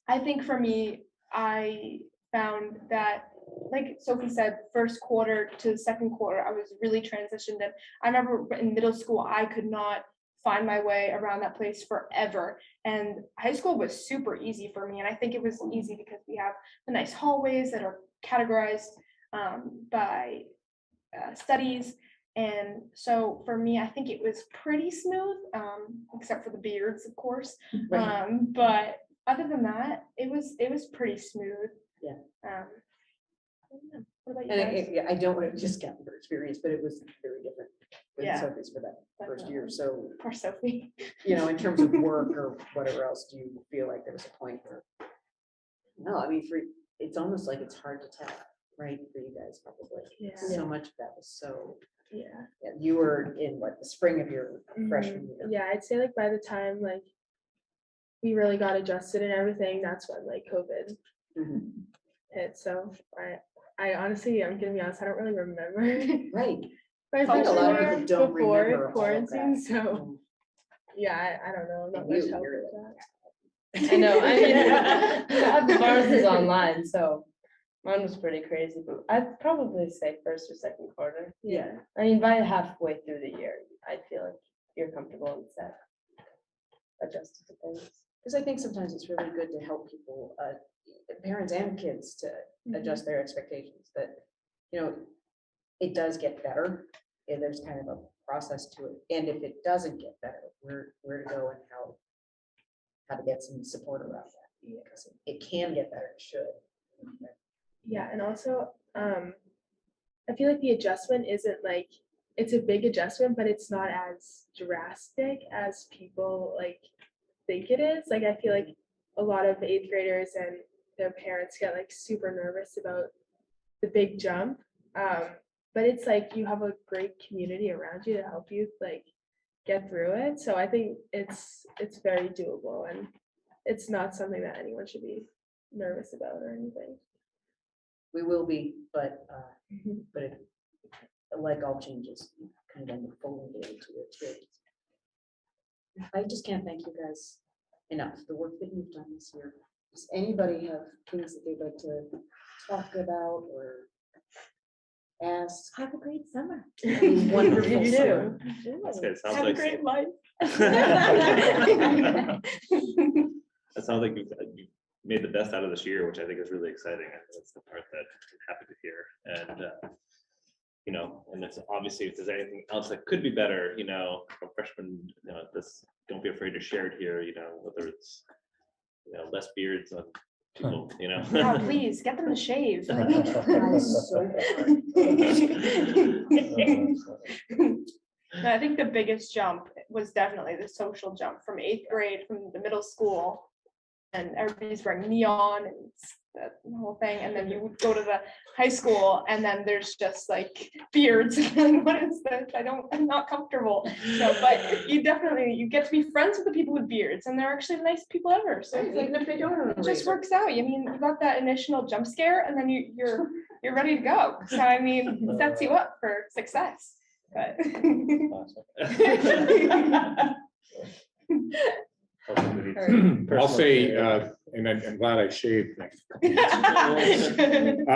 I think for me, I found that, like Sophie said, first quarter to second quarter, I was really transitioned. And I remember in middle school, I could not find my way around that place forever. And high school was super easy for me. And I think it was easy because we have the nice hallways that are categorized by studies. And so for me, I think it was pretty smooth, except for the beards, of course. Right. But other than that, it was pretty smooth. Yeah. What about you And guys? I don't want to discount your experience, but it was very different with Yeah. Sophie's for that first year. So, Poor Sophie. in terms of work or whatever else, do you feel like there was a point where? No, I mean, it's almost like it's hard to tell, right, for you guys probably. Yeah. So much of that was so, Yeah. you were in the spring of your freshman year. Yeah, I'd say like by the time like we really got adjusted and everything, that's when like COVID Mhm. hit. So I honestly, I'm gonna be honest, I don't really remember. Right. My I think a lot of freshman people don't year remember before all of quarantine, that. so yeah, I don't know, not And much you, help you're with that. I know, I mean, ours is online, so mine was pretty crazy, but I'd probably say first or second quarter. Yeah. I mean, by halfway through the year, I feel like you're comfortable and set. Adjusted to things. Because I think sometimes it's really good to help people, parents and kids, to adjust their expectations that, it does get better. And there's kind of a process to it. And if it doesn't get better, where to go and how to get some support around that. Because it can get better, it should. Yeah, and also, I feel like the adjustment isn't like, it's a big adjustment, but it's not as drastic as people like think it is. Like, I feel like a lot of 8th graders and their parents get like super nervous about the big jump. But it's like you have a great community around you to help you like get through it. So I think it's very doable, and it's not something that anyone should be nervous about or anything. We will be, but it, like all changes, you kind of end up falling into it too. I just can't thank you guys enough, the work that you've done this year. Does anybody have things that they'd like to talk about or ask? Have a great summer. Wonderful You summer. That's good. Sounds Have a like great life. It sounds like you made the best out of this year, which I think is really exciting. And that's the part that I'm happy to hear. And and it's obviously if there's anything else that could be better, from freshmen, this don't be afraid to share it here. Whether it's less beards on people, Yeah, please get them to shave. No, I think the biggest jump was definitely the social jump from 8th grade, from the middle school. And everybody's wearing neon and the whole thing. And then you would go to the high school and then there's just like beards. And what is this? I'm not comfortable. So, but you get to be friends with the people with beards, and they're actually the nicest people ever. So it's like, Even if they don't have a it just razor. works out. I mean, you got that initial jump scare and then you're ready to go. So I mean, it sets you up for success. But I'll say, and I'm glad I shaved. Next couple weeks.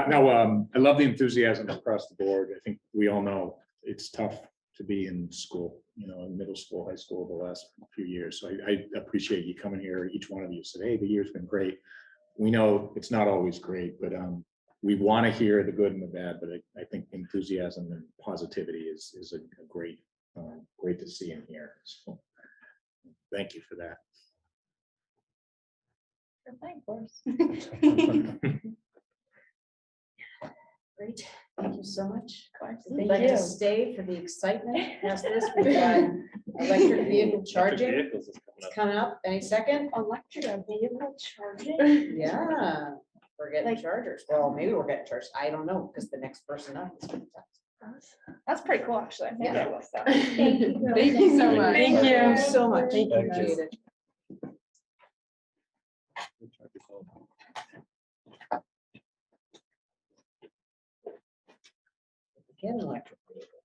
No, I love the enthusiasm across the board. I think we all know it's tough to be in school, in middle school, high school the last few years. So I appreciate you coming here. Each one of you said, hey, the year's been great. We know it's not always great, but we want to hear the good and the bad, but I think enthusiasm and positivity is a great to see and hear. So thank you for that. of course. Great, thank you so much. Thank We'd like to you. stay for the excitement past this. We've got electric vehicle Electric charging. vehicles is coming It's up. coming up any second. Electric vehicle charging? Yeah, we're getting chargers. Well, maybe we're getting charged. I don't know, because the next person up is. That's pretty cool, actually. I think I will stop. Thank you. Thank you so much. Thank you so much. Thank you. Appreciate it. Get an electric vehicle.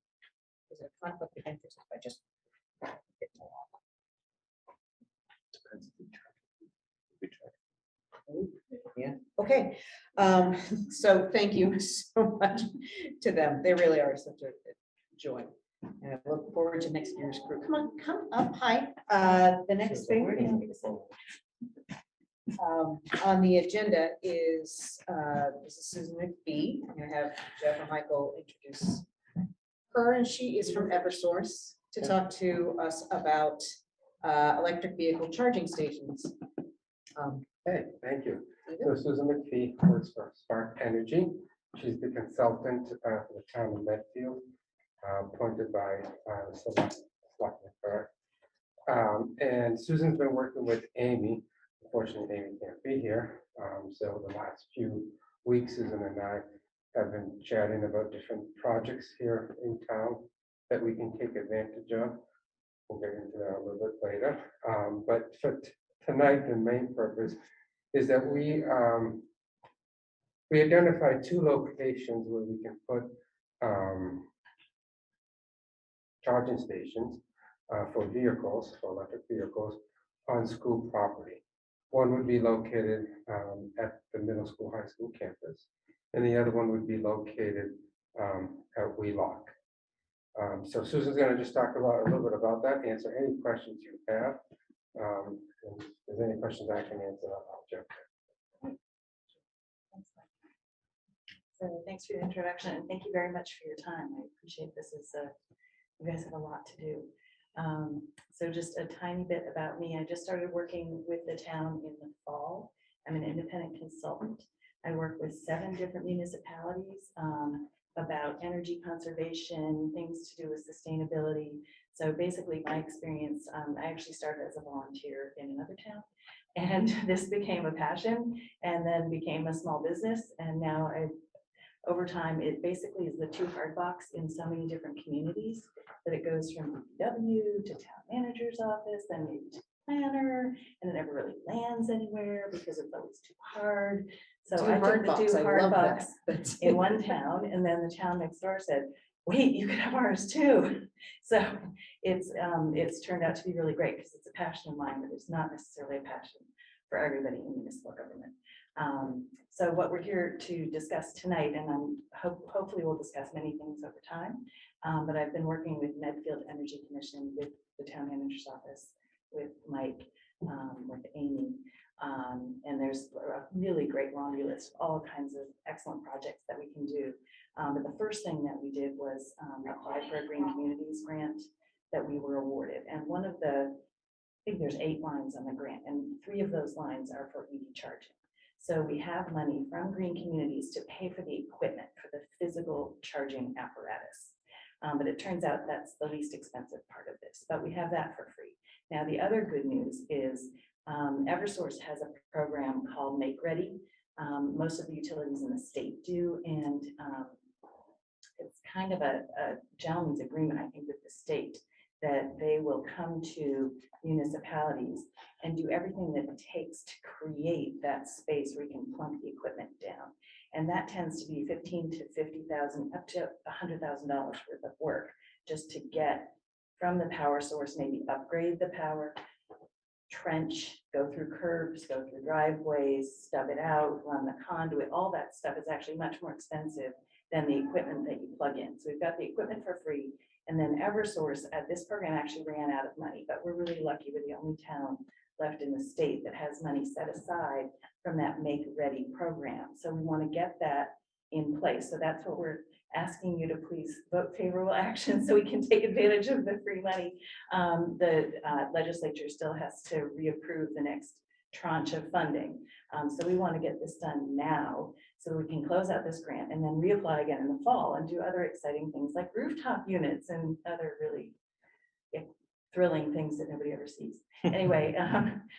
Is it a conflict of interest if I just? Yeah, okay. So thank you so much to them. They really are such a joy. And I look forward to next year's group. Come on, come up. Hi. The next thing on the agenda is this is Susan McPhee. I'm gonna have Jeff and Michael introduce her, and she is from Eversource to talk to us about electric vehicle charging stations. Hey, thank you. So Susan McPhee works for Spark Energy. She's the consultant for the town of Medfield, appointed by Selectmen. And Susan's been working with Amy. Unfortunately, Amy can't be here. So the last few weeks, Susan and I have been chatting about different projects here in town that we can take advantage of. We'll get into that a little bit later. But for tonight, the main purpose is that we identified 2 locations where we can put charging stations for vehicles, for electric vehicles on school property. One would be located at the middle school, high school campus, and the other one would be located at Wheelock. So Susan's going to just talk about a little bit about that, answer any questions you have. And if there's any questions I can answer, I'll jump in. So thanks for the introduction, and thank you very much for your time. I appreciate this. You guys have a lot to do. So just a tiny bit about me. I just started working with the town in the fall. I'm an independent consultant. I work with 7 different municipalities about energy conservation, things to do with sustainability. So basically my experience, I actually started as a volunteer in another town, and this became a passion and then became a small business. And now over time, it basically is the 2 hard box in so many different communities that it goes from DPW to town manager's office, then maybe to planner, and it never really lands anywhere because it's always too hard. So I took the 2 hard box in one town, and then the town next door said, wait, you could have ours too. So it's turned out to be really great because it's a passion of mine, but it's not necessarily a passion for everybody in municipal government. So what we're here to discuss tonight, and hopefully we'll discuss many things over time, but I've been working with Medfield Energy Commission, with the town manager's office, with Mike, with Amy, and there's a really great laundry list of all kinds of excellent projects that we can do. But the first thing that we did was apply for a Green Communities grant that we were awarded. And one of the, I think there's 8 lines on the grant, and 3 of those lines are for EV charging. So we have money from Green Communities to pay for the equipment for the physical charging apparatus. But it turns out that's the least expensive part of this, but we have that for free. Now, the other good news is Eversource has a program called Make Ready. Most of the utilities in the state do, and it's kind of a gentleman's agreement, I think, with the state, that they will come to municipalities and do everything that it takes to create that space where you can plunk the equipment down. And that tends to be $15,000 to $50,000 up to $100,000 worth of work just to get from the power source, maybe upgrade the power, trench, go through curbs, go through driveways, stub it out, run the conduit. All that stuff is actually much more expensive than the equipment that you plug in. So we've got the equipment for free. And then Eversource, this program actually ran out of money, but we're really lucky. We're the only town left in the state that has money set aside from that Make Ready program. So we want to get that in place. So that's what we're asking you to please vote favorable action so we can take advantage of the free money. The legislature still has to reapprove the next tranche of funding. So we want to get this done now so we can close out this grant and then reapply again in the fall and do other exciting things like rooftop units and other really thrilling things that nobody ever sees. Anyway,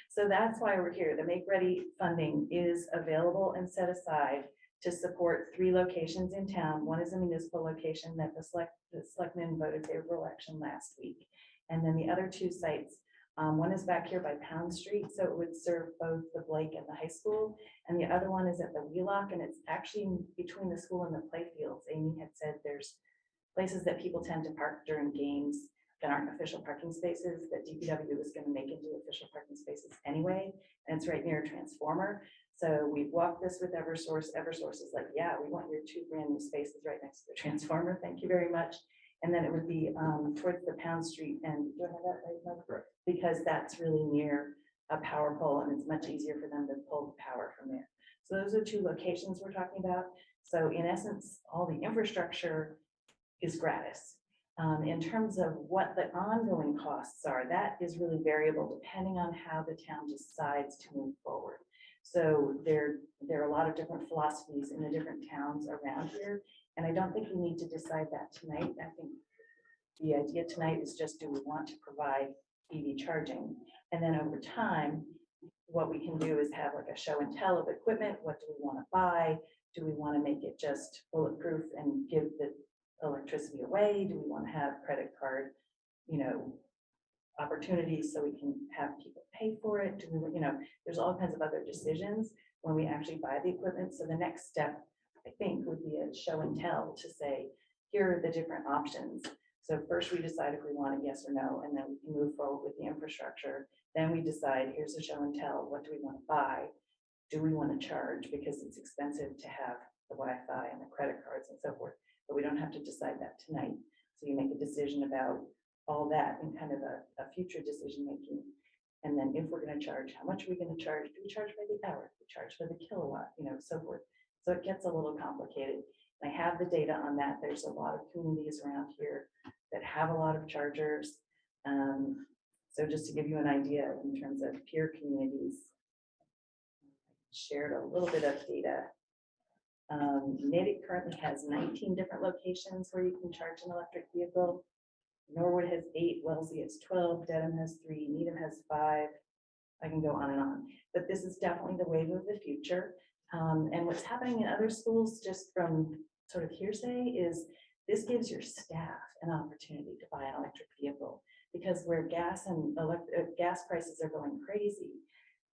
so that's why we're here. The Make Ready funding is available and set aside to support 3 locations in town. One is a municipal location that the selectmen voted favorable action last week. And then the other 2 sites, one is back here by Pound Street, so it would serve both the Blake and the high school. And the other one is at the Wheelock, and it's actually between the school and the playfields. Amy had said there's places that people tend to park during games that aren't official parking spaces that DPW was going to make into official parking spaces anyway. And it's right near a transformer. So we walked this with Eversource. Eversource is like, yeah, we want your 2 brand new spaces right next to the transformer. Thank you very much. And then it would be towards the Pound Street and do I have that right? No? Correct. Because that's really near a power pole and it's much easier for them to pull the power from there. So those are 2 locations we're talking about. So in essence, all the infrastructure is gratis. In terms of what the ongoing costs are, that is really variable depending on how the town decides to move forward. So there are a lot of different philosophies in the different towns around here. And I don't think we need to decide that tonight. I think the idea tonight is just, do we want to provide EV charging? And then over time, what we can do is have like a show and tell of equipment. What do we want to buy? Do we want to make it just bulletproof and give the electricity away? Do we want to have credit card, opportunities so we can have people pay for it? Do we, there's all kinds of other decisions when we actually buy the equipment. So the next step, I think, would be a show and tell to say, here are the different options. So first we decide if we want a yes or no, and then we can move forward with the infrastructure. Then we decide, here's a show and tell. What do we want to buy? Do we want to charge? Because it's expensive to have the Wi-Fi and the credit cards and so forth. But we don't have to decide that tonight. So you make a decision about all that in kind of a future decision making. And then if we're going to charge, how much are we going to charge? Do we charge by the hour? Do we charge by the kilowatt? So forth. So it gets a little complicated. I have the data on that. There's a lot of communities around here that have a lot of chargers. So just to give you an idea in terms of peer communities, shared a little bit of data. Natick currently has 19 different locations where you can charge an electric vehicle. Norwood has 8, Wellesley has 12, Dedham has 3, Needham has 5. I can go on and on, but this is definitely the wave of the future. And what's happening in other schools, just from sort of hearsay, is this gives your staff an opportunity to buy an electric vehicle, because where gas and gas prices are going crazy,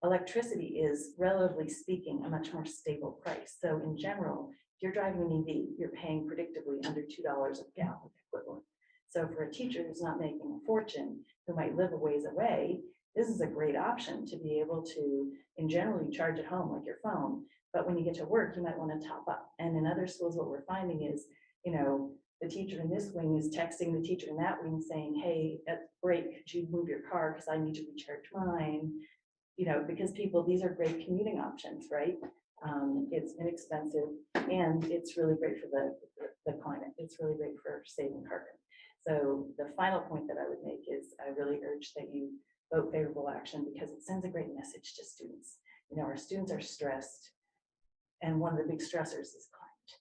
electricity is, relatively speaking, a much more stable price. So in general, if you're driving an EV, you're paying predictably under $2 a gallon equivalent. So for a teacher who's not making a fortune, who might live a ways away, this is a great option to be able to, in general, you charge at home like your phone, but when you get to work, you might want to top up. And in other schools, what we're finding is, the teacher in this wing is texting the teacher in that wing saying, hey, at break, could you move your car because I need to recharge mine? Because these are great commuting options, right? It's inexpensive and it's really great for the climate. It's really great for saving carbon. So the final point that I would make is I really urge that you vote favorable action, because it sends a great message to students. Our students are stressed, and one of the big stressors is climate.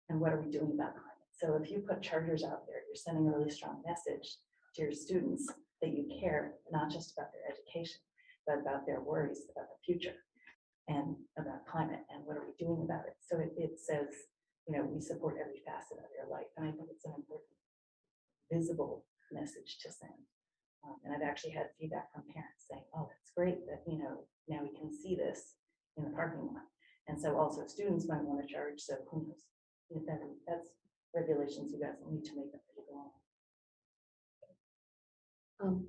And what are we doing about climate? So if you put chargers out there, you're sending a really strong message to your students that you care not just about their education, but about their worries about the future and about climate and what are we doing about it. So it says, we support every facet of your life. And I think it's an important visible message to send. And I've actually had feedback from parents saying, oh, that's great that, now we can see this in the parking lot. And so also students might want to charge. So who knows? If that's regulations you guys will need to make up as you go on.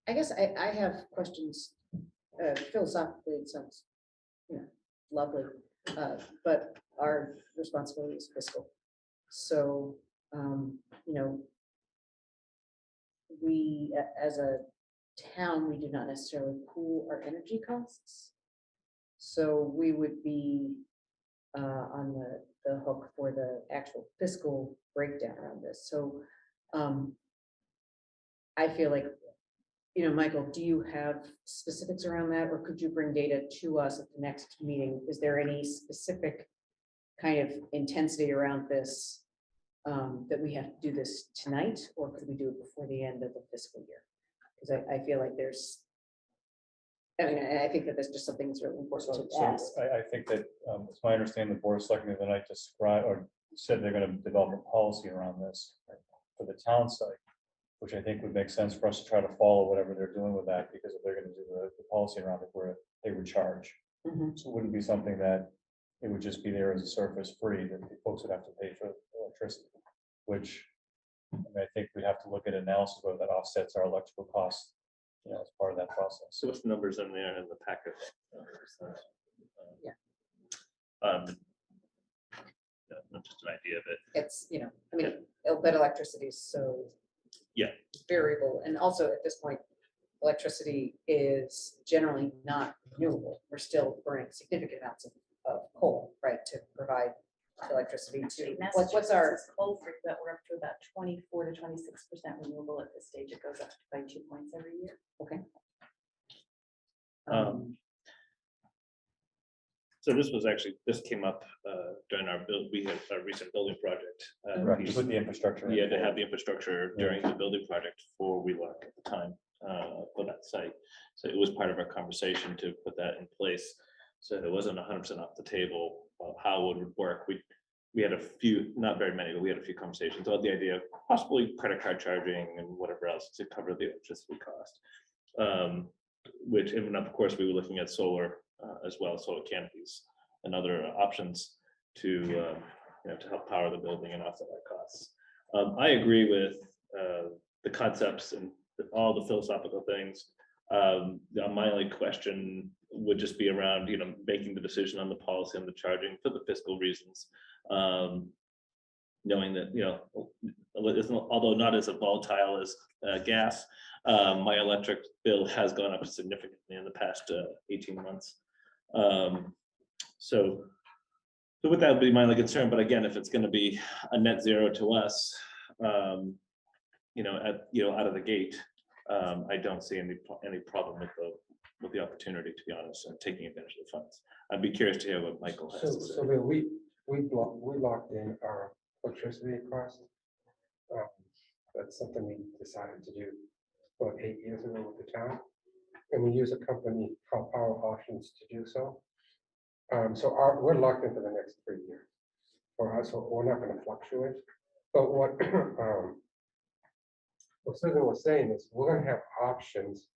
I guess I have questions. Philosophically, it sounds, lovely, but our responsibility is fiscal. So, we, as a town, we do not necessarily pool our energy costs. So we would be on the hook for the actual fiscal breakdown around this. So I feel like Michael, do you have specifics around that, or could you bring data to us at the next meeting? Is there any specific kind of intensity around this? That we have to do this tonight, or could we do it before the end of the fiscal year? Because I feel like there's, I think that that's just something that's really important to ask. I think that, it's my understanding the board of selectmen that I described or said they're gonna develop a policy around this for the town site, which I think would make sense for us to try to follow whatever they're doing with that, because if they're gonna do the policy around it where they would charge. Mhm. So it wouldn't be something that it would just be there as a service free, that the folks would have to pay for electricity, which I think we'd have to look at analysis whether that offsets our electrical costs, as part of that process. So what's the numbers in there in the packet? Yeah. Not just an idea of it. It's, but electricity is so. Yeah. Variable, and also at this point, electricity is generally not renewable. We're still burning significant amounts of coal, right, to provide electricity to, what's our, Massachusetts coal free, but we're up to about 24 to 26% renewable at this stage. It goes up by 2 points every year. okay. So this came up during our build, we had a recent building project. Right, to put the infrastructure. in We had to for- have the infrastructure during the building project for Wheelock at the time, for that site. So it was part of our conversation to put that in place. So it wasn't 100% off the table of how it would work. We had a few, not very many, but we had a few conversations about the idea of possibly credit card charging and whatever else to cover the electricity cost. Which, and of course, we were looking at solar as well, solar canopies and other options to help power the building and offset our costs. I agree with the concepts and all the philosophical things. My only question would just be around, making the decision on the policy and the charging for the fiscal reasons. Knowing that, although not as volatile as gas, my electric bill has gone up significantly in the past 18 months. So with that would be my only concern, but again, if it's going to be a net zero to us, out of the gate, I don't see any problem with the opportunity, to be honest, and taking advantage of the funds. I'd be curious to hear what Michael has to say. So Bill, we locked in our electricity cost. That's something we decided to do about 8 years ago with the town. And we use a company called Power Options to do so. We're locked in for the next 3 years. For us, we're not going to fluctuate. But what Susan was saying is we're going to have options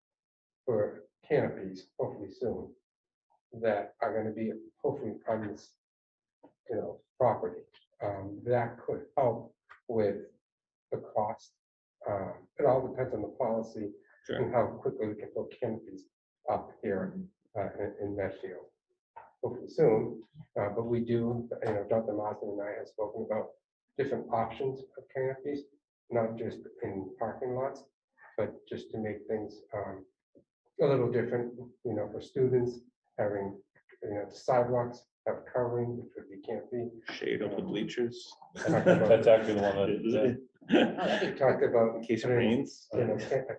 for canopies, hopefully soon, that are going to be hopefully on this, property. That could help with the cost. It all depends on the policy and how quickly we can put canopies up here in Medfield. Hopefully soon, but we do, Dr. Marsden and I have spoken about different options of canopies, not just in parking lots, but just to make things a little different, for students having, sidewalks have covering, which would be canopy. Shade of the bleachers. That's actually the one that. We talked about In case it putting, rains. a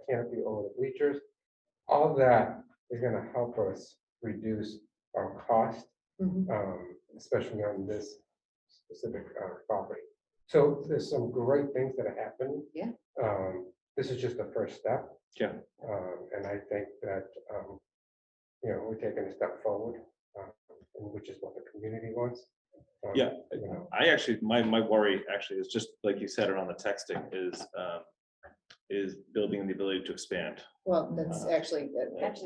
canopy over the bleachers. All that is going to help us reduce our cost, especially on this specific property. So there's some great things that are happening. Yeah. This is just the first step. Yeah. And I think that, we're taking a step forward, which is what the community wants. Yeah, I actually, my worry actually is just like you said around the texting is building the ability to expand. Well, that's actually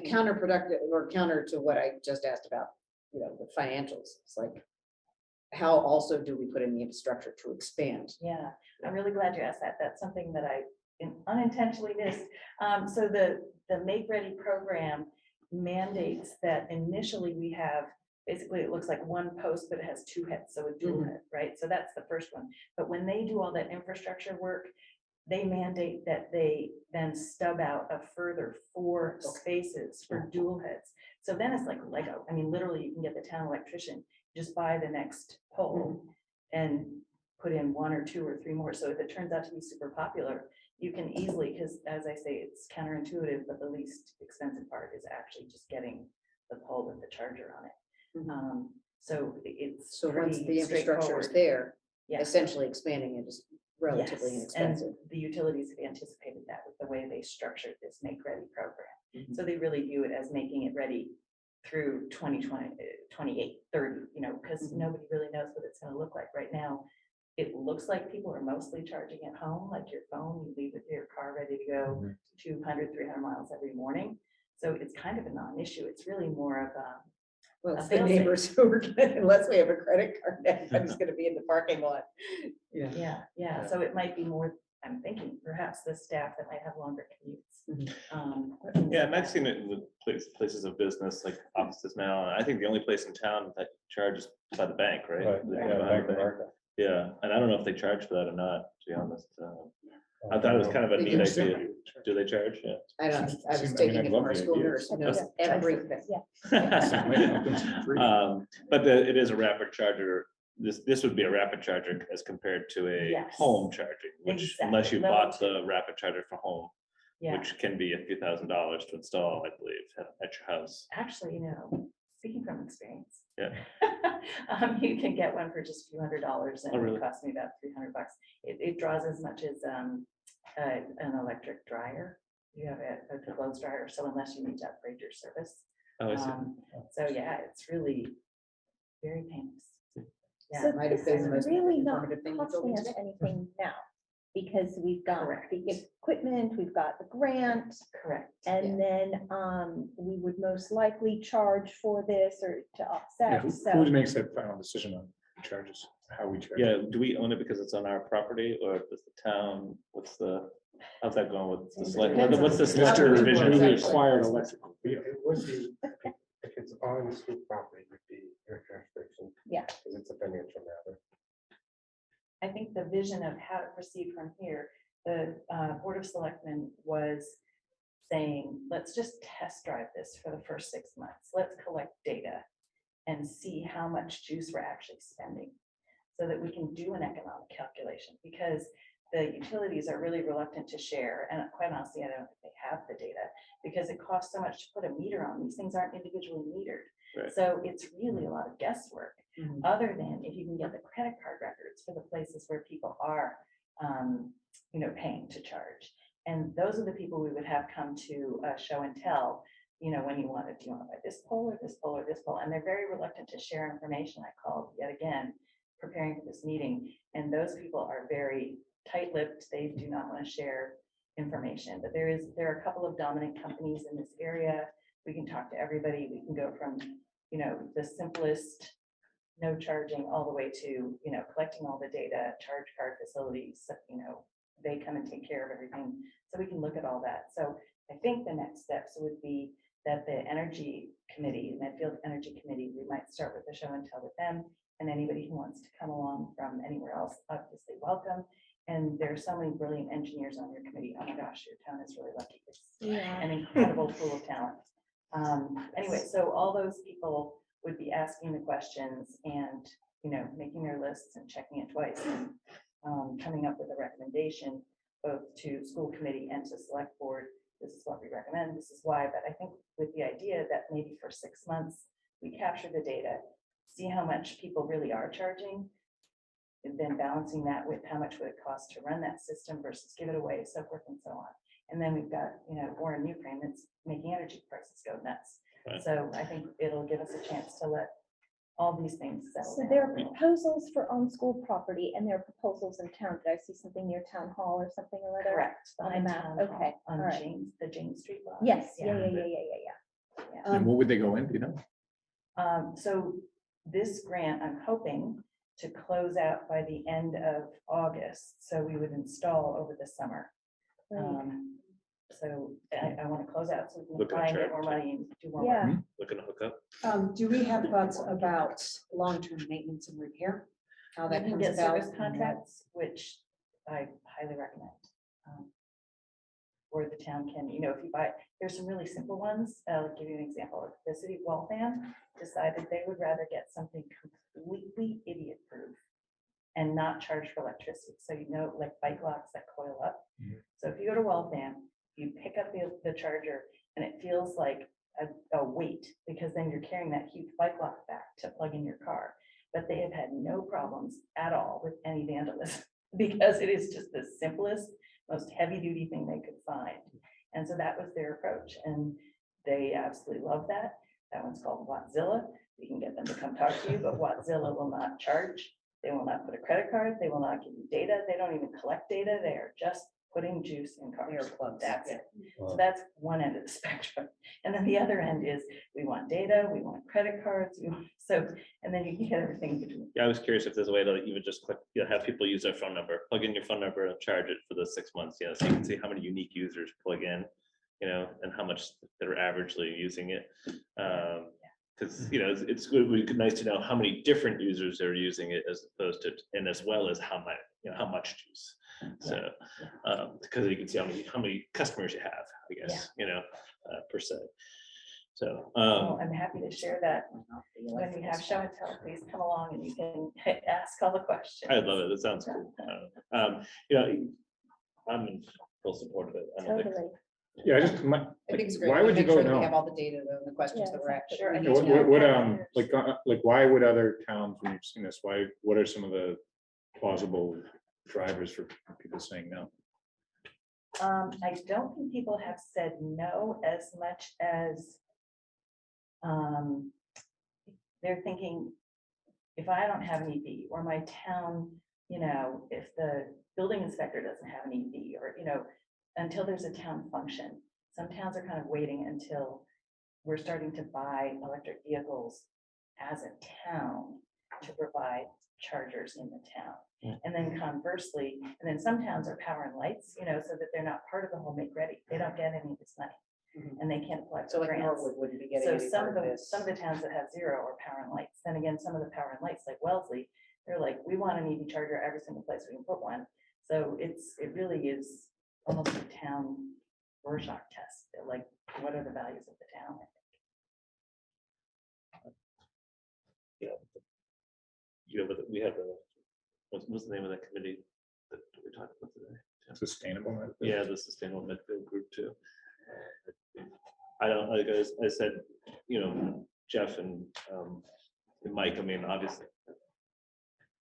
counterproductive or counter to what I just asked about, the financials. It's like, how also do we put in the infrastructure to expand? Yeah, I'm really glad you asked that. That's something that I unintentionally missed. So the Make Ready program mandates that initially we have, basically it looks like one post, but it has two heads, so a dual head, right? So that's the first one. But when they do all that infrastructure work, they mandate that they then stub out a further 4 spaces for dual heads. So then it's like Lego. I mean, literally, you can get the town electrician, just buy the next pole and put in 1 or 2 or 3 more. So if it turns out to be super popular, you can easily, because as I say, it's counterintuitive, but the least expensive part is actually just getting the pole with the charger on it. So it's So once pretty the infrastructure is straightforward. there, Yeah. essentially expanding it is relatively Yes, inexpensive. and the utilities have anticipated that with the way they structured this Make Ready program. Mhm. So they really view it as making it ready through 2020, 28, 30, because nobody really knows what it's gonna look like right now. It looks like people are mostly charging at home, like your phone, you leave it your car ready to go 200, 300 miles every morning. So it's kind of a non-issue. It's really more of Well, a it's the fail-safe. neighbors who are, unless we have a credit card, everybody's gonna be in the parking lot. Yeah. Yeah, so it might be more, I'm thinking perhaps the staff that might have longer commutes. Yeah, and I've seen it in the places of business like offices now. And I think the only place in town that charges by the bank, right? Right, The yeah, behind the Bank of bank. America. Yeah, and I don't know if they charge for that or not, to be honest. I thought it was kind of a They neat used to. idea. Do they charge? Yeah. I don't, I was I mean, taking I it from love our the school idea. nurse, who knows Yeah. everything. But it is a rapid charger. This would be a rapid charger as compared to a Yes. home charging, which unless you Exactly. bought Level the rapid charger for home, Yeah, which can be a few $1,000s to install, I believe, at your house. actually, speaking from experience. Yeah. You can get one for just a few $100s and Oh, really? it cost me about $300. It draws as much as an electric dryer. You have a clothes dryer, so unless you need to upgrade your service. Oh, I see. So yeah, it's really very painless. Yeah. That might have been the most really not informative thing you told costing me us today. anything now, because we've got Correct. the equipment, we've got the grant, Correct. and then we would most likely charge for this or to Yeah, offset, who so. makes that final decision on charges, how we charge? Yeah, do we own it because it's on our property or does the town, how's that going with the select? Depends on What's the the select property. division? Newly Exactly. acquired electrical vehicle. It would be, if it's on school property, it would be your jurisdiction. Yeah. Because it's a financial matter. I think the vision of how to proceed from here, the Board of Selectmen was saying, let's just test drive this for the first 6 months. Let's collect data and see how much juice we're actually spending so that we can do an economic calculation, because the utilities are really reluctant to share. And quite honestly, I don't think they have the data because it costs so much to put a meter on. These things aren't individually metered. Right. So it's really a lot of guesswork. Mhm. Other than if you can get the credit card records for the places where people are, paying to charge. And those are the people we would have come to show and tell, when you want to, do you want to buy this pole or this pole or this pole? And they're very reluctant to share information. I called yet again, preparing for this meeting, and those people are very tight-lipped. They do not want to share information, but there are a couple of dominant companies in this area. We can talk to everybody. We can go from, the simplest no charging all the way to, collecting all the data, charge card facilities, they come and take care of everything. So we can look at all that. So I think the next steps would be that the Energy Committee, Medfield Energy Committee, we might start with the show and tell with them, and anybody who wants to come along from anywhere else, obviously welcome. And there are so many brilliant engineers on your committee. Oh my gosh, your town is really lucky. It's an incredible pool of talent. Anyway, so all those people would be asking the questions and, making their lists and checking it twice and coming up with a recommendation both to school committee and to select board. This is what we recommend. This is why. But I think with the idea that maybe for 6 months, we capture the data, see how much people really are charging, and then balancing that with how much would it cost to run that system versus give it away, so forth and so on. And then we've got, war in Ukraine that's making energy prices go nuts. Right. So I think it'll give us a chance to let all these things settle So down. there are proposals for on school property and there are proposals in town. Did I see something near town hall or something or other? Correct. On the behind map. Town Hall, Okay, On all right. the James Street lot. Yes, yeah. And what would they go in, do you know? So this grant, I'm hoping to close out by the end of August, so we would install over the summer. So I want to close out so we Looking can at find get charge. more money and do more Yeah. work. Looking to hook up? Do we have thoughts about long-term maintenance and repair? How You that can comes get about? service contracts, which I highly recommend. Or the town can, if you buy, there's some really simple ones. I'll give you an example. The city of Waltham decided they would rather get something completely idiot-proof and not charge for electricity. So, like bike locks that coil up. So if you go to Waltham, you pick up the charger and it feels like a weight, because then you're carrying that huge bike lock back to plug in your car. But they have had no problems at all with any vandalism because it is just the simplest, most heavy duty thing they could find. And so that was their approach, and they absolutely love that. That one's called Watzilla. You can get them to come talk to you, but Watzilla will not charge. They will not put a credit card. They will not give you data. They don't even collect data. They are just putting juice in cars. That's it. So that's one end of the spectrum. And then the other end is we want data, we want credit cards, and then you can get everything in between. Yeah, I was curious if there's a way to even just click, have people use their phone number, plug in your phone number and charge it for the 6 months, so you can see how many unique users plug in, and how much they're averagely using it. Because it's good, would be nice to know how many different users are using it as opposed to, and as well as how much juice. So because you can see how many customers you have, I guess, per se. So I'm happy to share that when we have show and tell. Please come along and you can ask all the questions. I love it. That sounds cool. I'm in full support of it. I don't think. Yeah, I think it's great. why We would you make go sure that we no? have all the data, though, and the questions that we're actually. Sure. we need What, to know. like, why would other towns, when you've seen this, what are some of the plausible drivers for people saying no? I don't think people have said no as much as they're thinking, if I don't have an EV, or my town, if the building inspector doesn't have an EV, or, until there's a town function. Some towns are kind of waiting until we're starting to buy electric vehicles as a town to provide chargers in the town. And then conversely, and then some towns are power and lights, so that they're not part of the whole make ready. They don't get any of this money. And they can't apply So for like grants. Norwood wouldn't be getting So any some part of of the, this. some of the towns that have zero are power and lights. Then again, some of the power and lights like Wellesley, they're like, we want an EV charger every single place we can put one. So it really is almost a town Rorschach test. They're like, what are the values of the town? But we have what's the name of that committee that we talked about today? Sustainable. Yeah, the Sustainable Medfield group too. I don't, like I said, Jeff and Mike, I mean, obviously,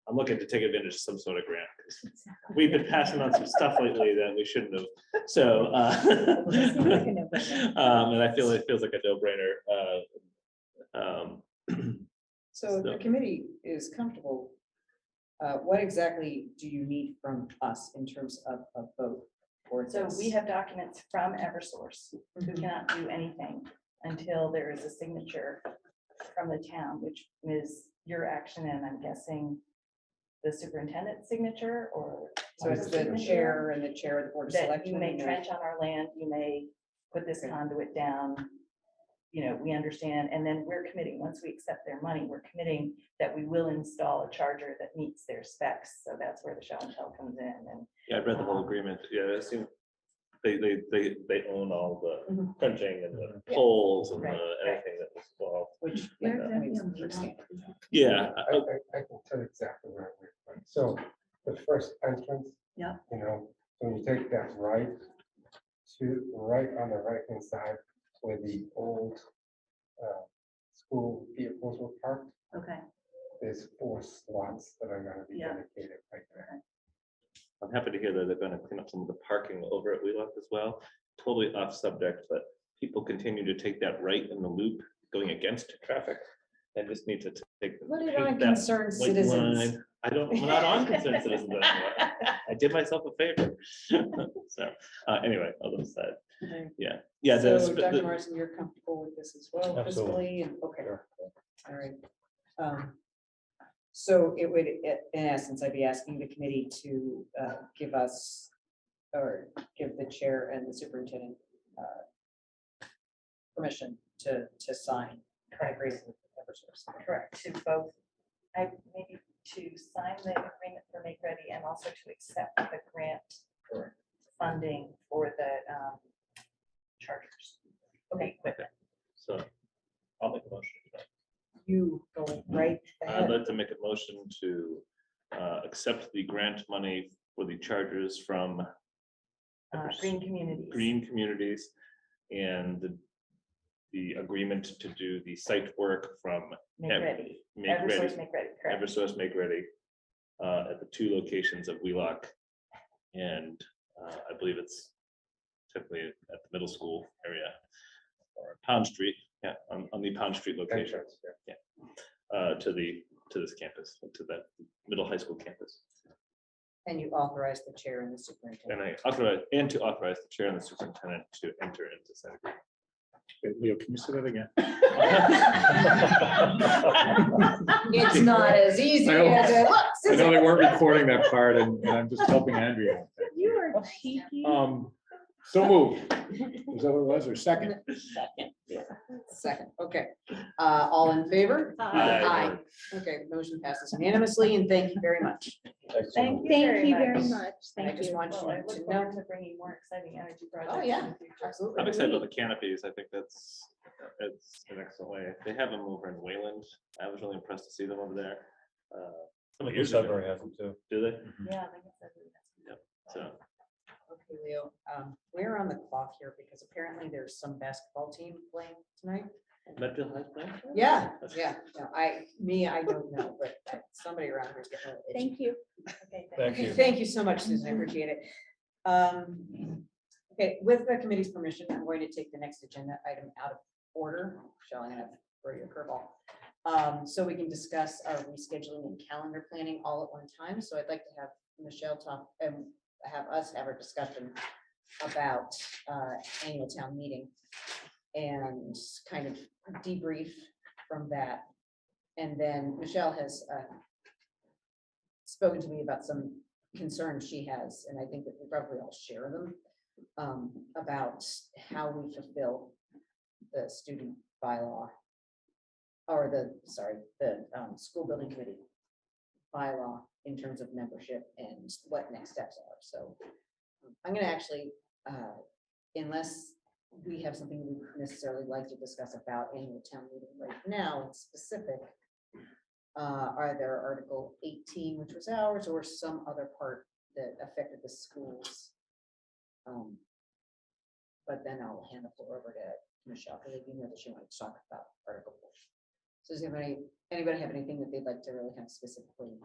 I'm looking to take advantage of some sort of grant. We've been passing on some stuff lately that we shouldn't have. So, and I feel it feels like a no-brainer. So if the committee is comfortable, what exactly do you need from us in terms of vote for So this? we have documents from Eversource who cannot do anything until there is a signature from the town, which is your action, and I'm guessing the superintendent's signature, or So it's the chair and the chair of the board of that selectmen. you may and trench on our land, you may put this conduit down. We understand, and then we're committing, once we accept their money, we're committing that we will install a charger that meets their specs. So that's where the show and tell comes in. And Yeah, I've read the whole agreement. Yeah, it seems they own all the crunching and the poles and anything that was involved. Which, Yeah. I can tell exactly where we're going. So the first entrance. Yeah. When you take that right on the right hand side where the old school vehicles were parked. okay. There's 4 slots that are going to be dedicated right there. I'm happy to hear that they're going to clean up some of the parking over at Wheelock as well. Totally off subject, but people continue to take that right in the loop going against traffic. I just need to take. Put it take on that concerned white citizens. line. I'm not on concerned citizens anymore. I did myself a favor. So anyway, other side. Yeah. Yeah. So Dr. Morrison, you're comfortable with this as well Absolutely. fiscally? And okay. All right. So it would, in essence, I'd be asking the committee to give us, or give the chair and the superintendent permission to sign. Agreement with Eversource. Correct, to both, maybe to sign the agreement for Make Ready and also to accept the grant funding for the chargers. Okay, equipment. So I'll make a motion. You go right I'd ahead. like to make a motion to accept the grant money for the chargers from Green communities. Green communities, and the agreement to do the site work from Make ready. Make Eversource Ready, Make Ready, correct. Eversource Make Ready, at the 2 locations of Wheelock, and I believe it's typically at the middle school area, or Pound Street, on the Pound Street location, to this campus, to that middle high school campus. And you authorize the chair and the superintendent. And to authorize the chair and the superintendent to enter into said agreement. Wait, Leo, can you say that again? It's not as easy I know- as it looks. I is know they it? weren't recording that part, and I'm just helping Andrea. You are cheeky. So moved. Is that what it was, or second? Second, okay. All in favor? Aye. Okay, the motion passes unanimously, and thank you very much. Thank you Thank you very much. much. And I Thank just you. want Well, I you look to forward know. to bringing more exciting energy projects. Oh, in yeah, the future. absolutely. I'm excited about the canopies. I think it's an excellent way. They have them over in Wayland. I was really impressed to see them over there. Some years ago. Sudbury has them too. Do they? Yeah, I think it's every- Yep. So, Okay, Leo, we're on the clock here because apparently there's some basketball team playing tonight. Medfield High School? Yeah, no, I don't know, but somebody around here is getting. a little itchy. Thank you. Okay, Thank you. Thank you so much, Susan, I appreciate it. Okay, with the committee's permission, I'm going to take the next agenda item out of order. Michelle, I'm gonna throw you a curveball. So we can discuss our rescheduling and calendar planning all at one time. So I'd like to have Michelle talk and have us have our discussion about annual town meeting and kind of debrief from that. And then Michelle has spoken to me about some concerns she has, and I think that we probably all share them, about how we fulfill the student bylaw, or the school building committee bylaw in terms of membership and what next steps are. So I'm gonna actually, unless we have something we would necessarily like to discuss about annual town meeting right now in specific, either Article 18, which was ours, or some other part that affected the schools. But then I'll hand the floor over to Michelle, because I do know that she wanted to talk about Article 4. So does anybody have anything that they'd like to really kind of specifically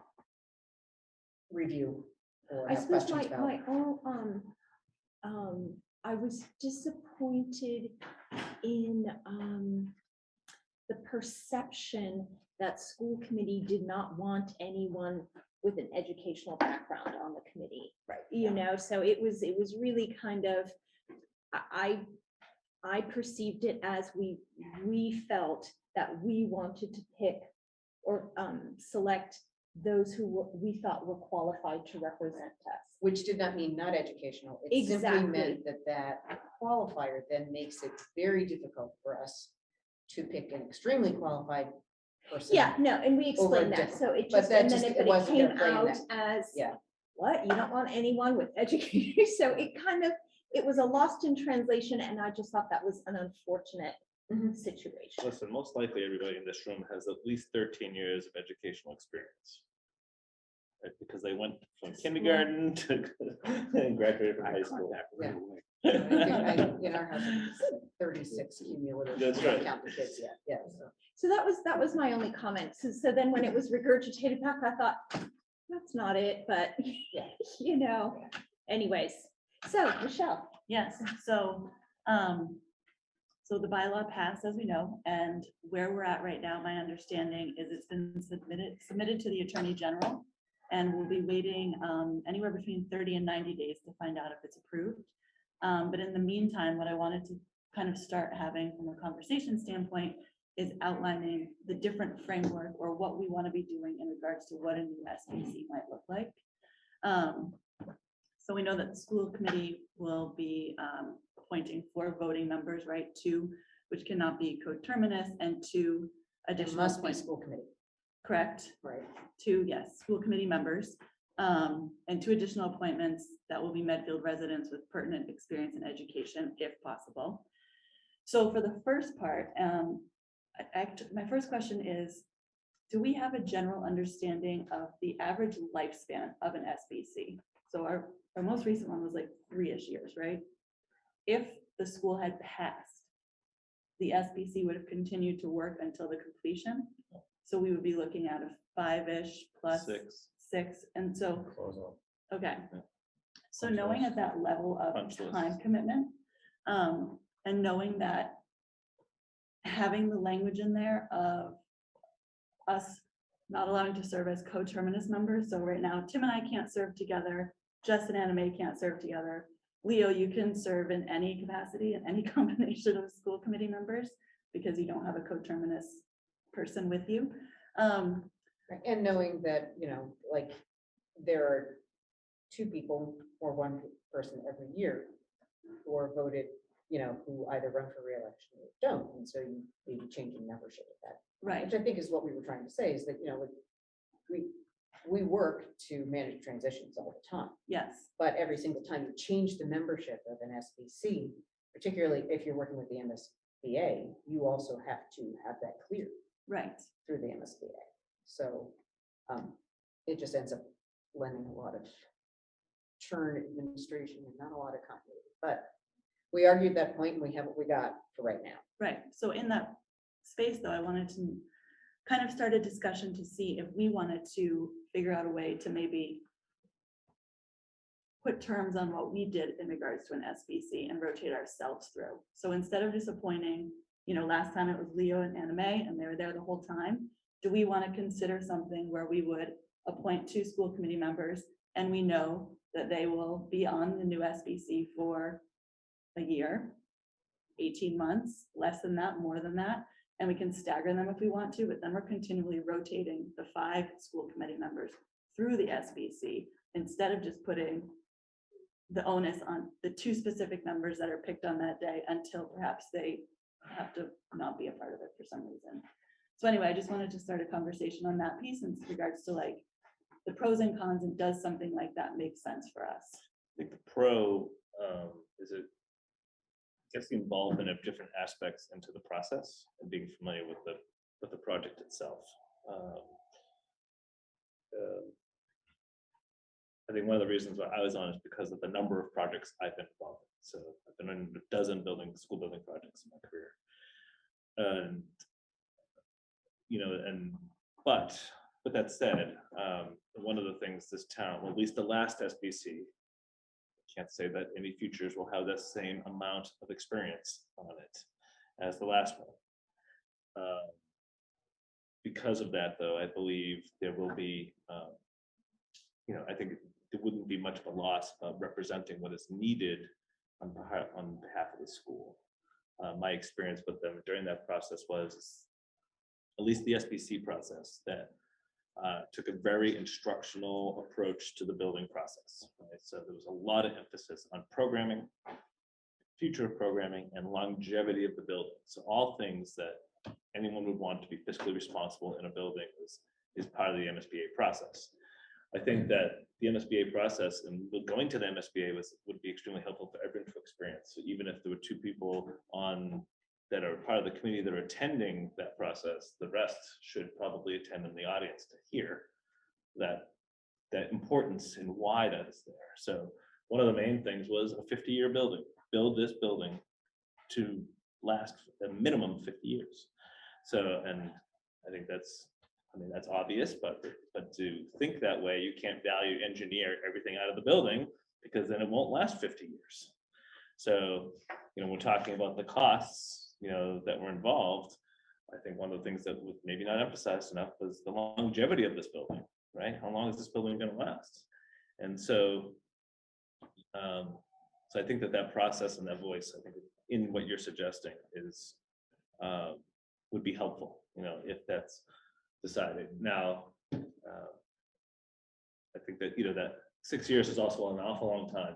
review or I have suppose questions about? my own, I was disappointed in the perception that school committee did not want anyone with an educational background on the committee. Right. You know, so it was really kind of, I perceived it as we felt that we wanted to pick or select those who we thought were qualified to represent us. Which did not mean not educational. It simply Exactly. meant that qualifier then makes it very difficult for us to pick an extremely qualified person. Yeah, no, and we Over explained that, different- so it but just, that and then just- if it it wasn't came their plan out that- as, Yeah. what, you don't want anyone with education, so it kind of, it was a lost in translation, and I just thought that was an unfortunate Mhm. situation. listen, most likely everybody in this room has at least 13 years of educational experience. Right, because they went from kindergarten to and graduated from high school. Yeah. I think in our house, it's 36 cumulative. That's We don't right. Count the kids yet, yeah. So. So that was my only comment, so then when it was regurgitated back, I thought, that's not it, but, you know, anyways. So, Michelle. Yes, so, so the bylaw passed, as we know, and where we're at right now, my understanding is it's been submitted to the Attorney General. And we'll be waiting anywhere between 30 and 90 days to find out if it's approved. But in the meantime, what I wanted to kind of start having from a conversation standpoint is outlining the different framework or what we want to be doing in regards to what a new SBC might look like. So we know that the school committee will be appointing 4 voting members, right? 2, which cannot be coterminous, and 2 It additional. must be school committee. Correct. Right. 2, yes, school committee members, and 2 additional appointments that will be Medfield residents with pertinent experience in education, if possible. So for the first part, my first question is, do we have a general understanding of the average lifespan of an SBC? So our most recent one was like 3-ish years, right? If the school had passed, the SBC would have continued to work until the completion. So we would be looking at a 5-ish plus 6. And so, Close out. okay. So Punch knowing list. at that level of Punch list. time commitment, and knowing that having the language in there of us not allowing to serve as coterminous members. So right now, Tim and I can't serve together. Justin and Anime can't serve together. Leo, you can serve in any capacity, in any combination of school committee members, because you don't have a coterminous person with you. And knowing that, like, there are 2 people or 1 person every year who are voted, who either run for reelection or don't. And so you may be changing membership of that. Right. Which I think is what we were trying to say is that, we work to manage transitions all the time. Yes. But every single time you change the membership of an SBC, particularly if you're working with the MSBA, you also have to have that clear Right. through the MSBA. So it just ends up lending a lot of churn administration and not a lot of continuity. But we argued that point and we have what we got for right now. Right. So in that space, though, I wanted to kind of start a discussion to see if we wanted to figure out a way to maybe put terms on what we did in regards to an SBC and rotate ourselves through. So instead of just appointing, last time it was Leo and Anime and they were there the whole time, do we want to consider something where we would appoint 2 school committee members and we know that they will be on the new SBC for a year, 18 months, less than that, more than that, and we can stagger them if we want to, but then we're continually rotating the 5 school committee members through the SBC instead of just putting the onus on the 2 specific members that are picked on that day until perhaps they have to not be a part of it for some reason. So anyway, I just wanted to start a conversation on that piece in regards to like the pros and cons, and does something like that make sense for us? I think the pro is it gets you involved in different aspects into the process and being familiar with the project itself. I think one of the reasons why I was on is because of the number of projects I've been involved in. So I've been in a dozen school building projects in my career. And but with that said, one of the things this town, well, at least the last SBC, can't say that any futures will have the same amount of experience on it as the last one. Because of that, though, I believe there will be, I think there wouldn't be much of a loss of representing what is needed on behalf of the school. My experience with them during that process was, at least the SBC process, that took a very instructional approach to the building process. Right? So there was a lot of emphasis on programming, future programming, and longevity of the building. So all things that anyone would want to be fiscally responsible in a building is part of the MSBA process. I think that the MSBA process and going to the MSBA would be extremely helpful for everyone to experience. So even if there were 2 people that are part of the community that are attending that process, the rest should probably attend in the audience to hear that importance and why that is there. So one of the main things was a 50-year building. Build this building to last a minimum 50 years. So, and I think that's obvious, but to think that way, you can't value engineer everything out of the building because then it won't last 50 years. So, we're talking about the costs, that were involved. I think one of the things that was maybe not emphasized enough was the longevity of this building, right? How long is this building going to last? And so, so I think that process and that voice, I think in what you're suggesting is, would be helpful, if that's decided. Now, I think that, that 6 years is also an awful long time.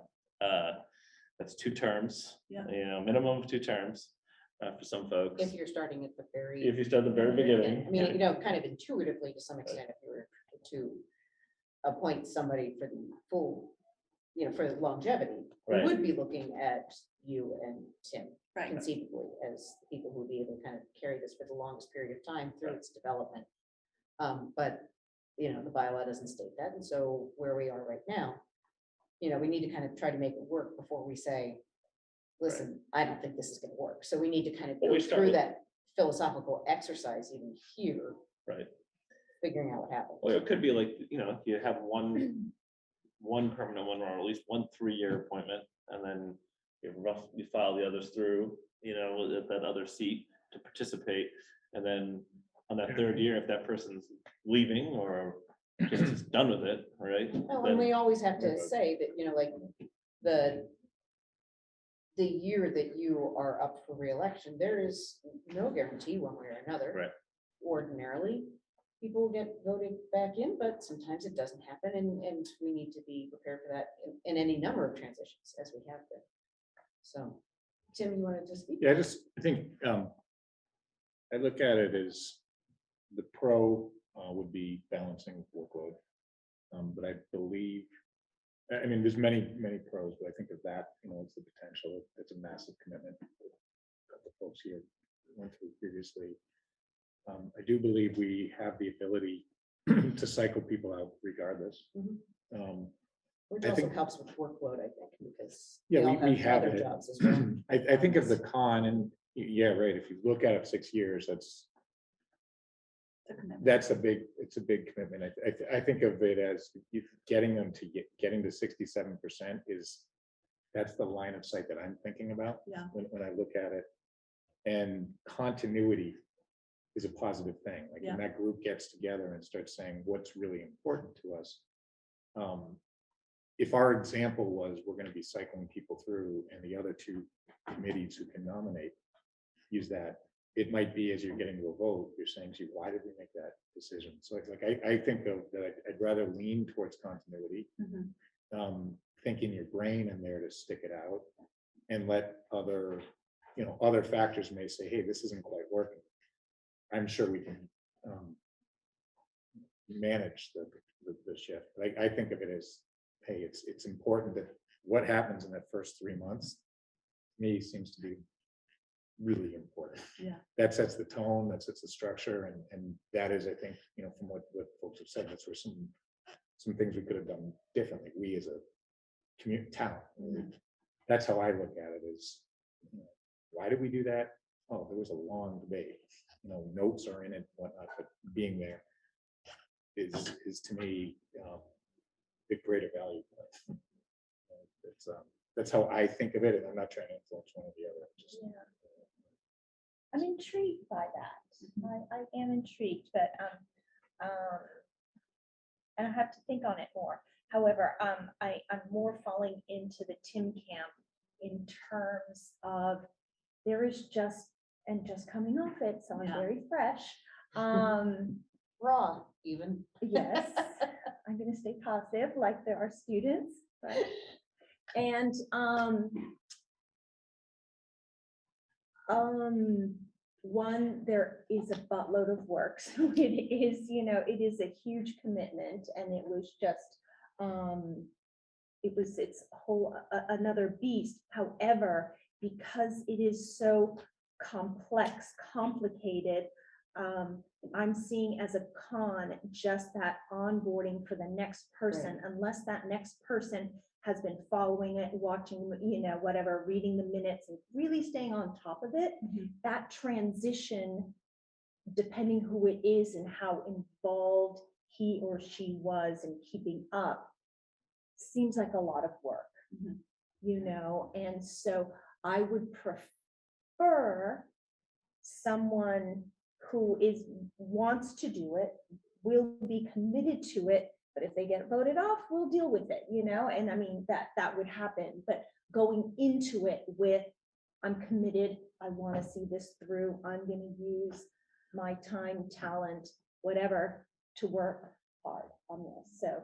That's 2 terms, minimum of 2 terms. For some folks, If you're starting at the very. if you start at the very beginning. I mean, kind of intuitively to some extent, if you were to appoint somebody for the full, for the longevity, we Right. would be looking at you and Tim Right. conceivably as the people who would be able to kind of carry this for the longest period of time through Right. its development. But, the bylaw doesn't state that. And so where we are right now, we need to kind of try to make it work before we say, listen, I don't think this is gonna work. So we need to kind of Well, go we start through with- that philosophical exercise even here, Right. figuring out what happened. Well, it could be like, you have one permanent one, or at least 1 3-year appointment, and then you file the others through, at that other seat to participate. And then on that 3rd year, if that person's leaving or just is done with it, right? Oh, then- and we always have to say that, like, the year that you are up for reelection, there is no guarantee one way or another. Right. Ordinarily, people get voted back in, but sometimes it doesn't happen, and we need to be prepared for that in any number of transitions as we have been. So, Tim, you wanted to speak? Yeah, I think, I look at it as the pro would be balancing workload. But I believe, I mean, there's many pros, but I think of that, it's the potential, it's a massive commitment. A couple of folks here went through previously. I do believe we have the ability to cycle people out regardless. Which I also think- helps with workload, I think, because Yeah, all we have other it. jobs as well. I think of the con, and yeah, right, if you look at it 6 years, it's a big commitment. I think of it as getting them to getting to 67% that's the line of sight that I'm thinking about. Yeah. When I look at it. And continuity is a positive thing. Like when that group gets together and starts saying what's really important to us. If our example was we're going to be cycling people through and the other 2 committees who can nominate use that, it might be as you're getting to a vote, you're saying, gee, why did we make that decision? So I think of that, I'd rather lean towards continuity. Thinking your brain in there to stick it out and let other factors may say, hey, this isn't quite working. I'm sure we can manage the shift. I think of it as, hey, it's important that what happens in that first 3 months, to me, seems to be really important. Yeah. That sets the tone, that sets the structure, and that is, I think, from what folks have said, that's where some things we could have done differently. We as a community town, that's how I look at it is, why did we do that? Oh, there was a long debate, notes are in it, whatnot, but being there is to me the greater value. That's how I think of it, and I'm not trying to influence one or the other. Just, I'm intrigued by that. I am intrigued, but and I have to think on it more. However, I'm more falling into the Tim camp in terms of there is just coming off it, so I'm very fresh. Raw, even. Yes, I'm going to stay positive, like there are students, right? And one, there is a buttload of work, so it is a huge commitment, and it was just it's a whole another beast. However, because it is so complex, complicated, I'm seeing as a con just that onboarding for the next person, unless that next person has been following it, watching, whatever, reading the minutes and really staying on top of it. That transition, depending who it is and how involved he or she was in keeping up, seems like a lot of work, and so I would prefer someone who wants to do it, will be committed to it, but if they get voted off, we'll deal with it, and I mean, that would happen, but going into it with, I'm committed, I want to see this through, I'm going to use my time, talent, whatever, to work hard on this, so,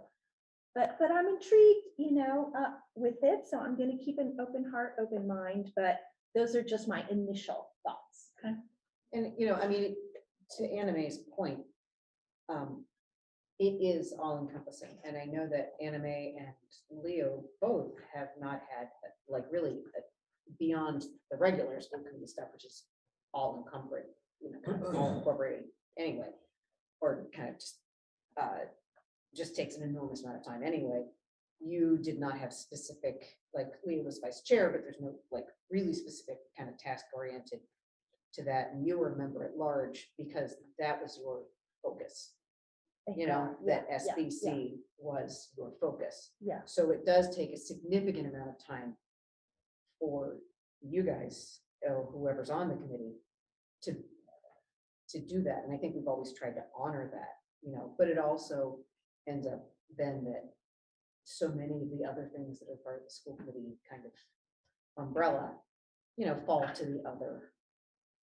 but I'm intrigued, with it, so I'm going to keep an open heart, open mind, but those are just my initial thoughts. Okay. And, I mean, to Anna Mae's point, it is all encompassing. And I know that Anna Mae and Leo both have not had, really beyond the regular school committee stuff, which is all encompassing, kind of all incorporated anyway, or kind of just takes an enormous amount of time anyway. you did not have specific, like Leah was vice chair, but there's no like really specific kind of task oriented to that. And you were a member at large because that was your focus. You know, that SBC was your focus. Yeah. So it does take a significant amount of time for you guys, or whoever's on the committee, to do that. And I think we've always tried to honor that, you know, but it also ends up then that so many of the other things that are part of the school committee kind of umbrella, you know, fall to the other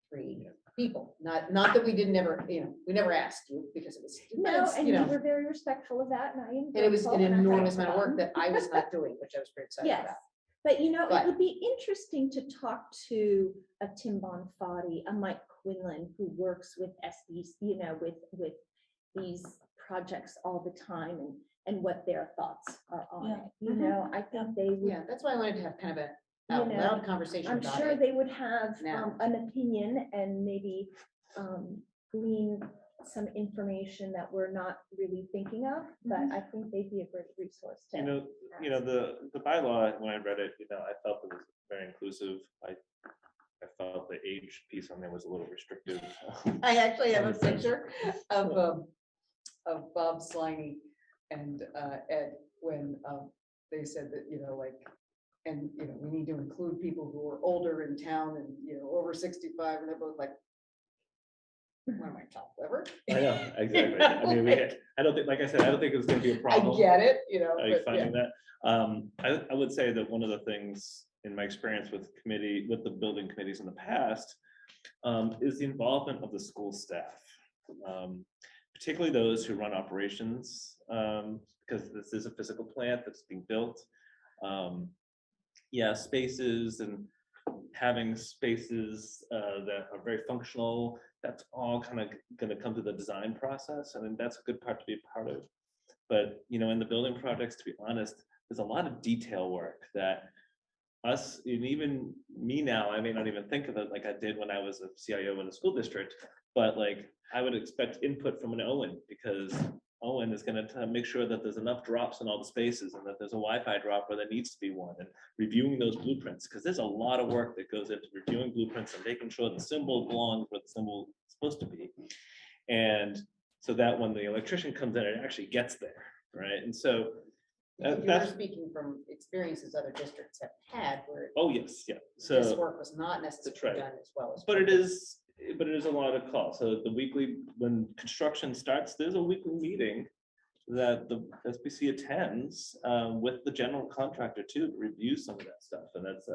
three people. Not that we didn't ever, you know, we never asked you because it was, No, and you you know, were very respectful of that, and I am. and it was an grateful, and I had enormous amount of work fun. that I was not doing, which I was pretty excited Yes, about. but you know, it But- would be interesting to talk to a Tim Bonfati, a Mike Quinlan, who works with SBs, you know, with these projects all the time, and what their thoughts are on it. You know, I think they would. Yeah, that's why I wanted to have kind of a You out know, loud conversation I'm about sure it. they would have now. an opinion and maybe glean some information that we're not really thinking of, but I think they'd be a great resource to. You know, the bylaw, when I read it, you know, I felt it was very inclusive. I felt the age piece on there was a little restrictive. I actually have a picture of Bob Sliney and Ed when they said that, you know, like, and, you know, we need to include people who are older in town and, you know, over 65, and they're both like, what am I, top liver? I know, exactly. I mean, I don't think, like I said, I don't think it was gonna be a problem. I get it, you know, Are you but yeah. finding that? I would say that one of the things in my experience with the building committees in the past, is the involvement of the school staff. Particularly those who run operations, because this is a physical plant that's being built. Yeah, spaces and having spaces that are very functional, that's all kind of going to come to the design process. I mean, that's a good part to be a part of. But, you know, in the building projects, to be honest, there's a lot of detail work that us, and even me now, I may not even think of it like I did when I was a CIO in a school district, but like I would expect input from an Owen, because Owen is going to make sure that there's enough drops in all the spaces and that there's a Wi-Fi drop where there needs to be one, and reviewing those blueprints, because there's a lot of work that goes into reviewing blueprints and making sure the symbol belongs where the symbol is supposed to be. And so that when the electrician comes in, it actually gets there, right? And so You're that's, speaking from experiences other districts have had where oh yes, yeah. this So, work was not necessarily right. done as well as. but it is a lot of calls. So the weekly, when construction starts, there's a weekly meeting that the SBC attends with the general contractor too, to review some of that stuff. And that's,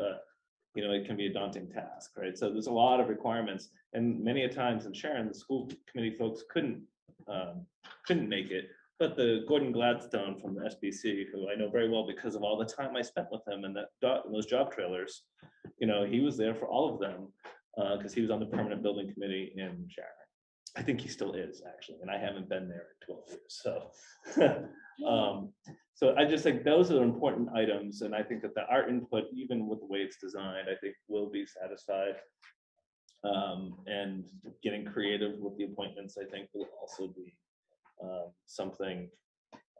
you know, it can be a daunting task, right? So there's a lot of requirements, and many a times in Sharon, the school committee folks couldn't make it. But the Gordon Gladstone from the SBC, who I know very well because of all the time I spent with him and those job trailers, you know, he was there for all of them because he was on the permanent building committee in Sharon. I think he still is, actually, and I haven't been there in 12 years. So, so I just think those are important items, and I think that our input, even with the way it's designed, I think will be satisfied. And getting creative with the appointments, I think, will also be something.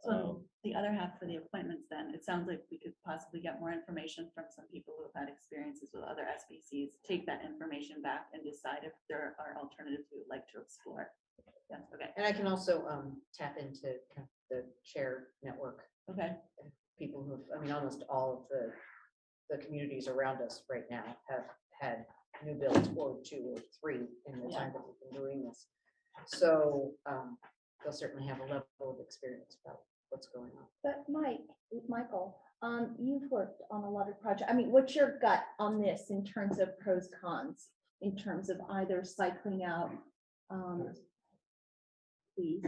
So the other half for the appointments, then, it sounds like we could possibly get more information from some people who have had experiences with other SBCs, take that information back and decide if there are alternatives we would like to explore. Yeah, okay. And I can also tap into kind of the chair network. Okay. People who, I mean, almost all of the communities around us right now have had new builds, or 2 or 3 in the time that we've been doing this. So they'll certainly have a level of experience about what's going on. But Michael, you've worked on a lot of projects. I mean, what's your gut on this in terms of pros, cons, in terms of either cycling out, please?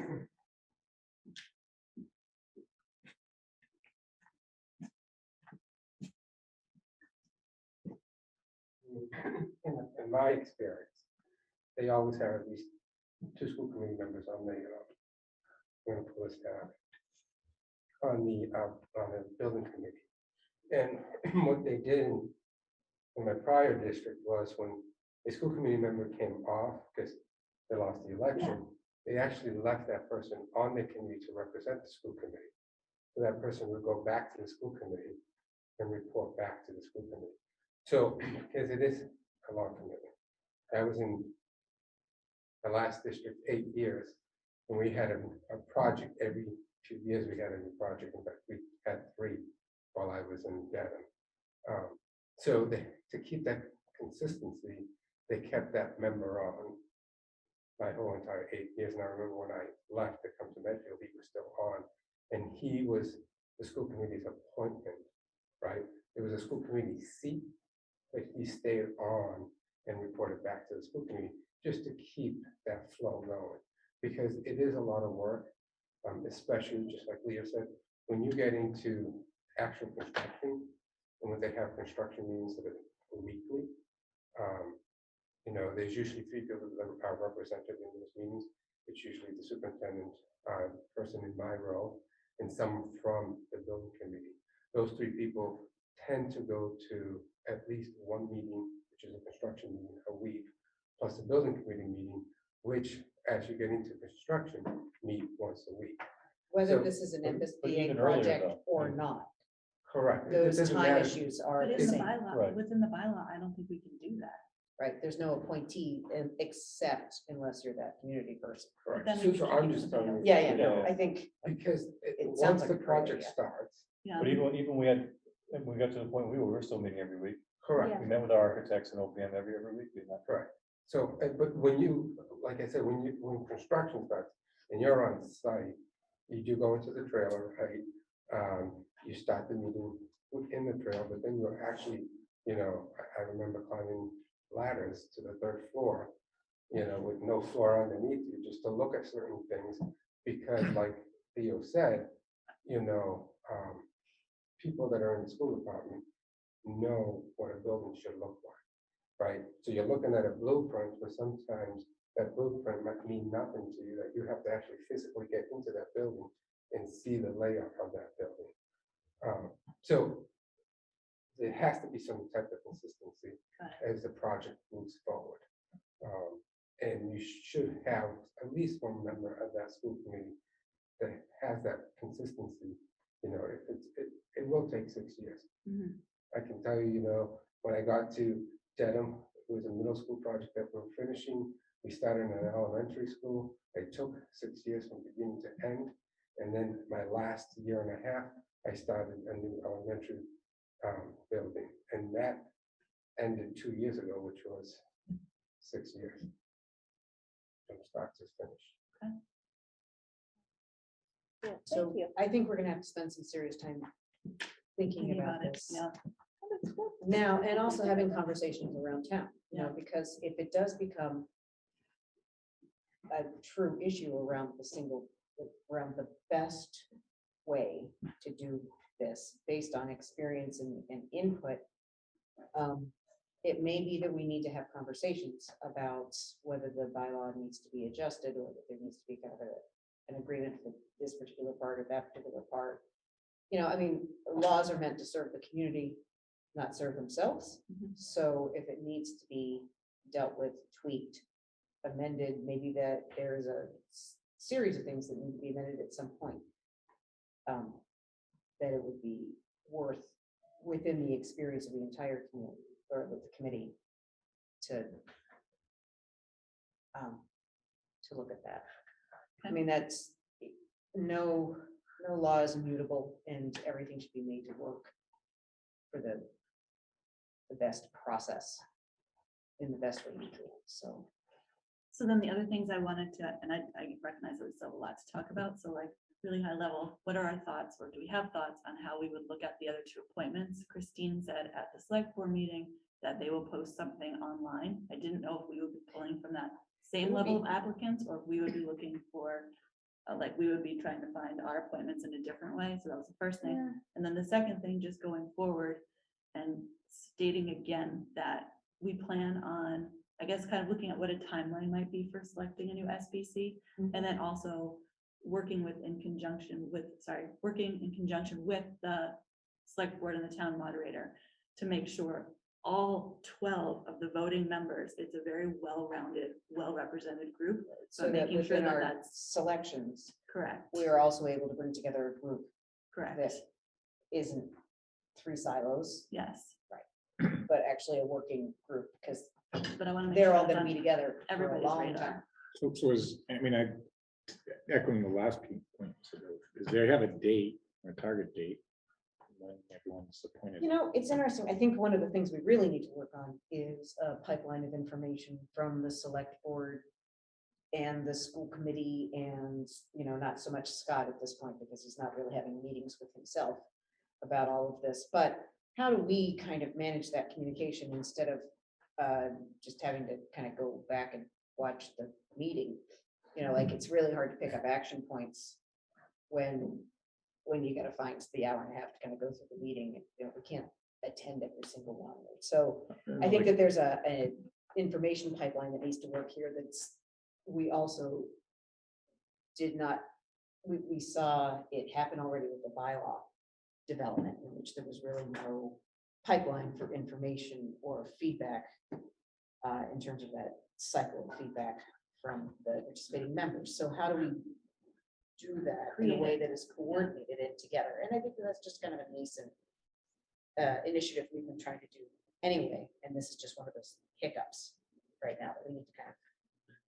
In my experience, they always have at least 2 school committee members on the, I'm going to pull this down, on the building committee. And what they did in my prior district was, when a school committee member came off because they lost the election, they actually left that person on the committee to represent the school committee. that person would go back to the school committee and report back to the school committee. So, because it is a long commitment. I was in the last district 8 years, and we had a project every 2 years. We had a new project. In fact, we had 3 while I was in Dedham. So to keep that consistency, they kept that member on my whole entire 8 years. And I remember when I left to come to Medfield, he was still on, and he was the school committee's appointment, right? It was a school committee seat, but he stayed on and reported back to the school committee just to keep that flow going, because it is a lot of work, especially just like Leah said, when you get into actual construction, and when they have construction meetings that are weekly, there's usually 3 people that are represented in those meetings. It's usually the superintendent, person in my role, and someone from the building committee. Those 3 people tend to go to at least 1 meeting, which is a construction meeting a week, plus a building committee meeting, which, as you get into construction, meet once a week. Whether So- this is an but MSBA even earlier, project though. or not, Correct. It those doesn't time matter. issues are But the in the same, bylaw, Right. within the bylaw, I don't think we can do that. right? There's no appointee except unless you're that community person. Correct. then So we so should I'm keep just somebody telling else. you. Yeah, no, I think, Because It sounds once like the a great project idea. starts, Yeah. But even we got to the point we were still meeting every week. correct. We met with our architects and OPM every week. We met. Correct. So, but when you, like I said, when construction starts and you're on site, you do go into the trailer, right? You start the meeting in the trailer, but then you're actually, I remember climbing ladders to the 3rd floor, with no floor underneath you, just to look at certain things, because like Theo said, people that are in the school department know what a building should look like, right? So you're looking at a blueprint, but sometimes that blueprint might mean nothing to you, that you have to actually physically get into that building and see the layout of that building. So there has to be some type of consistency as the project moves forward. And you should have at least one member of that school committee that has that consistency. It will take 6 years. I can tell you, when I got to Dedham, it was a middle school project that we're finishing. We started in an elementary school. It took 6 years from beginning to end. And then my last year and a half, I started a new elementary building. And that ended 2 years ago, which was 6 years from start to finish. so I think we're gonna have to spend some serious time thinking about this. Yeah. Now, and also having conversations around town, because if it does become a true issue around around the best way to do this, based on experience and input, it may be that we need to have conversations about whether the bylaw needs to be adjusted, or that there needs to be kind of an agreement for this particular part or that particular part. Laws are meant to serve the community, not serve themselves. So if it needs to be dealt with, tweaked, amended, maybe that there's a series of things that need to be amended at some point, that it would be worth, within the experience of the entire community or the committee, to look at that. That's no law is immutable, and everything should be made to work for the best process in the best way you can. So then the other things I wanted to, and I recognize there's still a lot to talk about, so like really high level, what are our thoughts, or do we have thoughts on how we would look at the other 2 appointments? Christine said at the select board meeting that they will post something online. I didn't know if we would be pulling from that same level of applicants, or if we would be looking for, we would be trying to find our appointments in a different way. So that was the first thing. Yeah. And then the second thing, just going forward and stating again that we plan on, I guess, kind of looking at what a timeline might be for selecting a new SBC, and then also working in conjunction with the select board and the town moderator to make sure all 12 of the voting members, it's a very well-rounded, well-represented group. So that making sure within that our that's selections, correct. we are also able to bring together a group Correct. that isn't three silos, Yes, but actually a working group, because but I want to make they're sure all it's gonna on be together for a everybody's long radar. time. So is, I mean, I echoing the last point, so is there have a date or a target date when everyone's appointed? You know, it's interesting. I think one of the things we really need to work on is a pipeline of information from the select board and the school committee and, you know, not so much Scott at this point because he's not really having meetings with himself about all of this, but how do we kind of manage that communication instead of just having to kind of go back and watch the meeting? You know, like it's really hard to pick up action points when you gotta find the hour and a half to kind of go through the meeting. You know, we can't attend every single one. So I think that there's a information pipeline that needs to work here. We also did not, we saw it happen already with the bylaw development, in which there was really no pipeline for information or feedback in terms of that cycle of feedback from the participating members. So how do we do that in a way that is coordinated and together? And I think that's just kind of a nascent initiative we've been trying to do anyway. And this is just one of those hiccups right now that we need to kind of.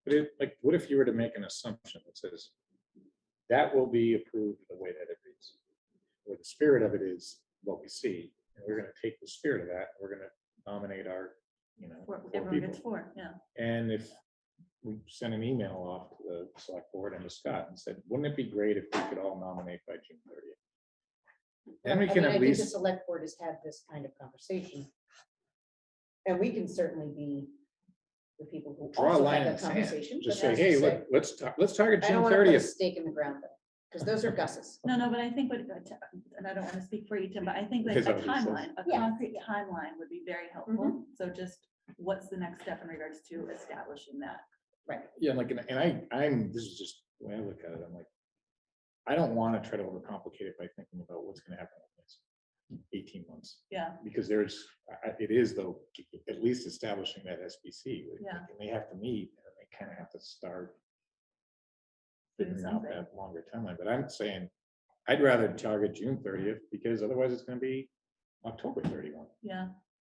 But like, what if you were to make an assumption that says that will be approved the way that it reads, or the spirit of it is what we see, and we're going to take the spirit of that, we're going to nominate our, you know, four Everyone gets people. 4, yeah. And if we sent an email off to the select board and to Scott and said, wouldn't it be great if we could all nominate by June 30th? Then we I can mean, at I think the least select board has had this kind of conversation. And we can certainly be the people who draw a also line have in that the sand. conversation. Just but say, as hey, you look, let's target I don't June want to put a 30th. stake in the ground though, because those are Gus's. No, but I think what, and I don't want to speak for you, Tim, but I think like Because a of what he says. timeline, a Yeah, concrete timeline would be very helpful. So just what's the next step in regards to establishing that? Yeah, like, I'm, this is just the way I look at it. I'm like, I don't want to try to overcomplicate it by thinking about what's going to happen in the next 18 months. Yeah, Because it is though, at least establishing that SBC. Yeah. And they have to meet, and they kind of have to start Doing figuring out something. that longer timeline. But I'm saying, I'd rather target June 30th, because otherwise it's going to be October 31, yeah.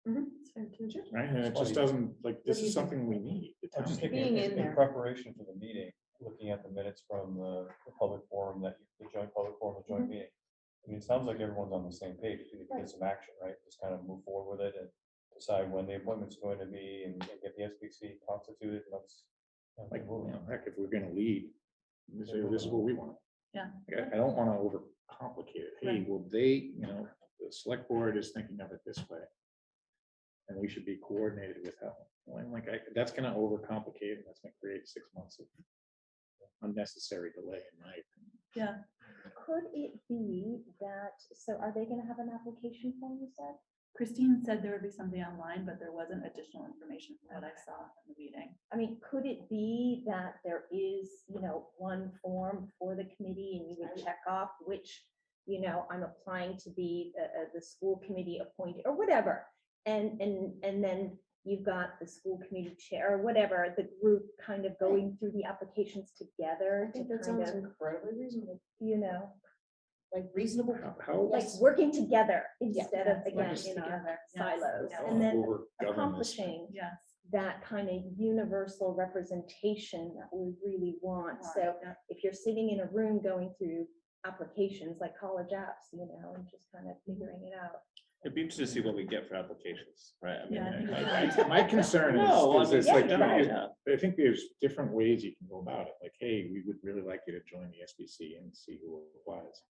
It's fair too. right? And it just doesn't, like, this is something we need. the I'm just town thinking Being in in there. preparation for the meeting, looking at the minutes from the public forum, the joint public forum, the joint meeting. I mean, it sounds like everyone's on the same page, we need to get some action, right? Just kind of move forward with it and decide when the appointment's going to be and get the SBC constituted. Let's Like, you know, heck, if we're gonna lead, this is what we want. Yeah. Like, I don't wanna overcomplicate it. Hey, Right. well, the select board is thinking of it this way. And we should be coordinated with how, well, I'm like, that's gonna overcomplicate, and that's gonna create 6 months of unnecessary delay, in my opinion. Yeah, Could it be that, so are they gonna have an application form, you said? Christine said there would be something online, but there wasn't additional information from what I saw in the meeting. I mean, could it be that there is, one form for the committee and you would check off which, I'm applying to be the school committee appointed or whatever? And then you've got the school committee chair or whatever, the group kind of going through the applications together I think to that kind sounds of, incredibly reasonable, like reasonable. How, working together instead of, again, just in our together, yes. silos. Yeah. And then over govern this? accomplishing Yes. that kind of universal representation that we really want. So Yeah. if you're sitting in a room going through applications like college apps, and just kind of figuring it out. It'd be interesting to see what we get for applications, right? I mean, Yeah, I think My concern No, is, I it's mean, like, yeah. I think there's different ways you can go about it. Like, hey, we would really like you to join the SBC and see who applies.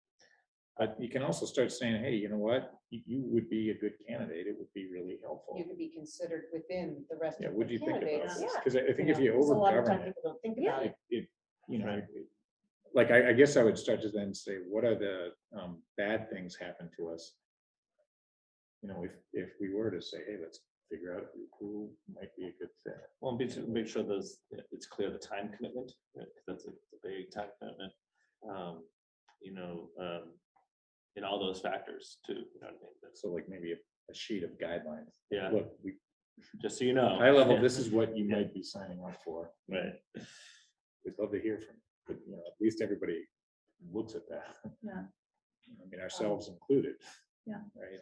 But you can also start saying, hey, you know what? You would be a good candidate. It would be really helpful. You could be considered within the rest Yeah, of what the do you think about candidates. this? Because I think if you Because a lot of overgovern time it, people don't think about it. like, I guess I would start to then say, what are the bad things happen to us? If we were to say, hey, let's figure out who might be a good fit. Well, make sure it's clear the time commitment, right? 'Cause that's a big time commitment. In all those factors too, you know what I mean? So like maybe a sheet of guidelines. Yeah. Look, Just so you know. high level, this is what you might be signing up for. Right. We'd love to hear from you, but at least everybody looks at that. Yeah. I mean, ourselves included. Yeah. Right.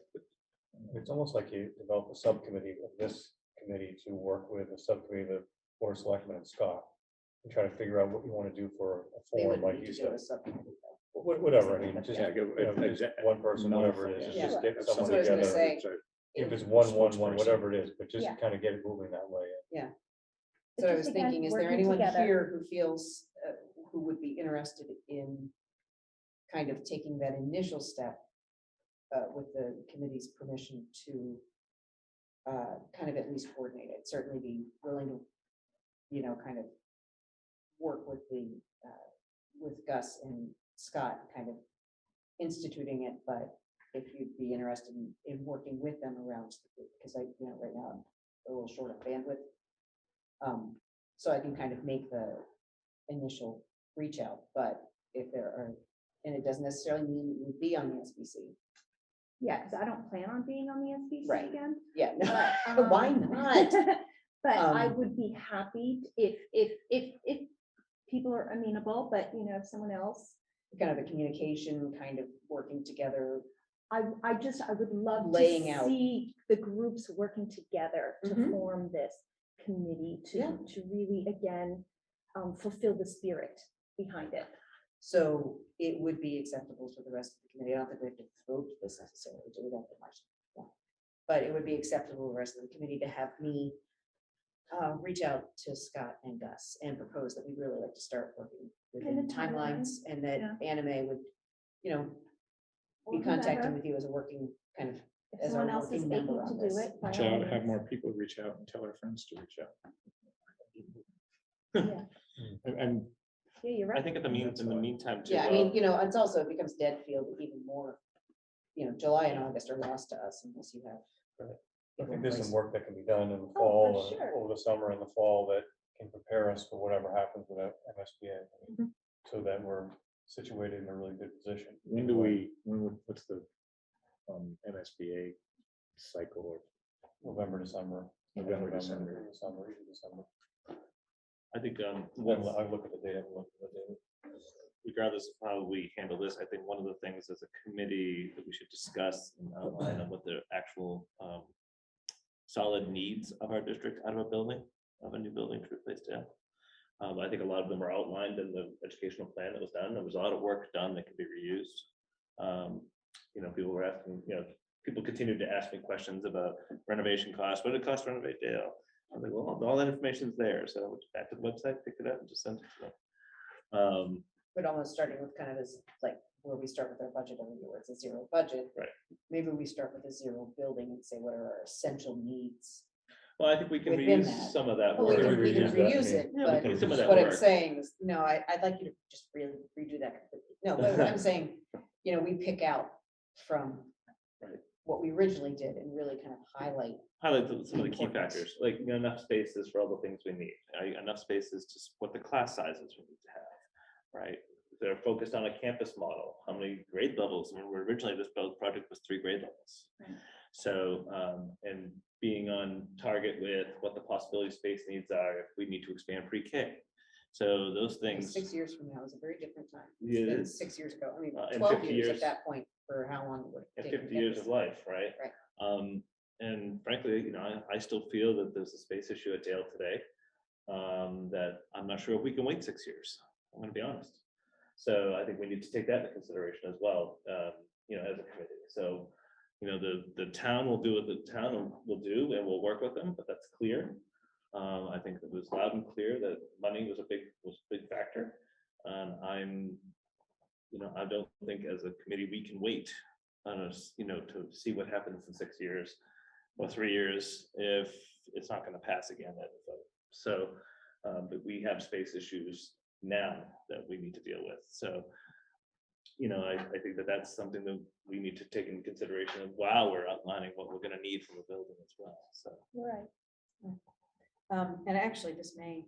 It's almost like you develop a subcommittee of this committee to work with a subcommittee of the Board of Selectmen and Scott. And try to figure out what you want to do for a They forum, would like need you to go said. to subcommittee. Whatever, I mean, just, Yeah, go- one person, whatever it is, Yeah. just get That's someone what I was gonna together. say. If it's one, Spokesperson. whatever it is, but just Yeah. kind of get it moving that way. So I Just was again, thinking, is there working anyone together. here who feels, who would be interested in kind of taking that initial step with the committee's permission to kind of at least coordinate it, certainly be willing to, kind of work with with Gus and Scott, kind of instituting it, but if you'd be interested in working with them around, because right now I'm a little short of bandwidth. So I can kind of make the initial reach out, but if there are, and it doesn't necessarily mean it would be on the SBC. Yeah, because I don't plan on being on the SBC Right. again. Yeah, But, no, why not? But I would be happy if people are amenable, but if someone else, Kind of a communication, kind of working together. I would love Laying to out. see the groups working together to Mhm. form this committee Yeah. to really, again, fulfill the spirit behind it. So it would be acceptable to the rest of the committee. I don't think we have to vote this necessarily, do we have to march? Yeah. But it would be acceptable to the rest of the committee to have me reach out to Scott and Gus and propose that we'd really like to start working within And the timelines, and that Yeah. Anime would, Or be contacting whomever. with you as a working kind of, If as someone our else is working able member to on do this. it. by Reach all out, have means. more people reach out and tell our friends to reach out. Yeah. And Yeah, you're I right. think in the meantime too. Yeah, I mean, it's also, it becomes dead field even more, July and August are lost to us unless you have. Right. I people think in there's place. some work that can be done in the Oh, fall, for sure. over the summer and the fall, that can prepare us for whatever happens with MSBA. Mhm. So that we're situated in a really good position. what's the MSBA cycle or November, December. November, December. Usually December. I think, I look at the data, regardless of how we handle this, I think one of the things as a committee that we should discuss and outline of what the actual solid needs of our district out of a building, of a new building to replace jail. I think a lot of them are outlined in the educational plan that was done. There was a lot of work done that could be reused. People were asking, people continued to ask me questions about renovation costs. What did it cost to renovate jail? I was like, well, all that information's there. So I went back to the website, picked it up and just sent it to them. But almost starting with kind of as like where we start with our budget every year, where it's a zero budget. Right. Maybe we start with a zero building and say, what are our essential needs? Well, I think we can Within reuse that. some of that Well, we work. can reuse it, Yeah, we but can do some of that what I'm work. saying is, no, I'd like you to just really redo that completely. No, but what I'm saying, we pick out from Right. what we originally did and really kind of highlight. Some of the key Importance. factors, like enough spaces for all the things we need, right? Enough spaces to support the class sizes we need to have, right? They're focused on a campus model. How many grade levels? I mean, originally this project was 3 grade levels. Right. So, and being on target with what the possibility space needs are, if we need to expand pre-K. So those things. 6 years from now is a very different time Yeah, it than is. 6 years ago. I mean, And 12 50 years at years. that point for how long it would And take. to 50 get years this. of life, right? Right. And frankly, I still feel that there's a space issue at Dale today that I'm not sure if we can wait 6 years. I'm going to be honest. So I think we need to take that into consideration as well, as a committee. So, the town will do what the town will do, and we'll work with them, but that's clear. I think it was loud and clear that money was a big factor. I don't think as a committee we can wait on us, to see what happens in 6 years or 3 years if it's not going to pass again. So, but we have space issues now that we need to deal with. So, I think that that's something that we need to take into consideration while we're outlining what we're going to need from the building as well. So, Right. And actually, this may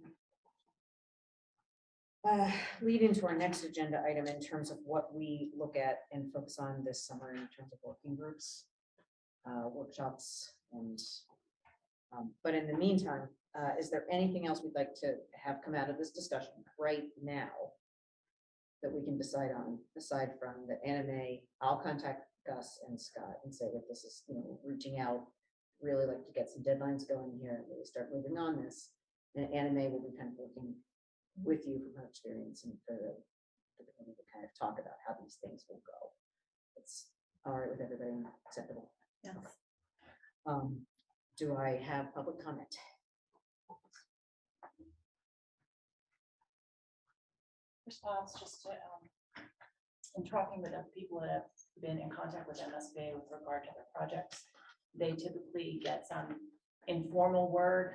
lead into our next agenda item in terms of what we look at and focus on this summer in terms of working groups, workshops, and but in the meantime, is there anything else we'd like to have come out of this discussion right now that we can decide on, aside from the anime. I'll contact Gus and Scott and say that this is, reaching out, really like to get some deadlines going here and really start moving on this. And anime will be kind of working with you from her experience and for the committee to kind of talk about how these things will go. It's all right with everybody, acceptable. Yes. Do I have public comment? Response, just to, in talking with the people that have been in contact with MSBA with regard to their projects, they typically get some informal word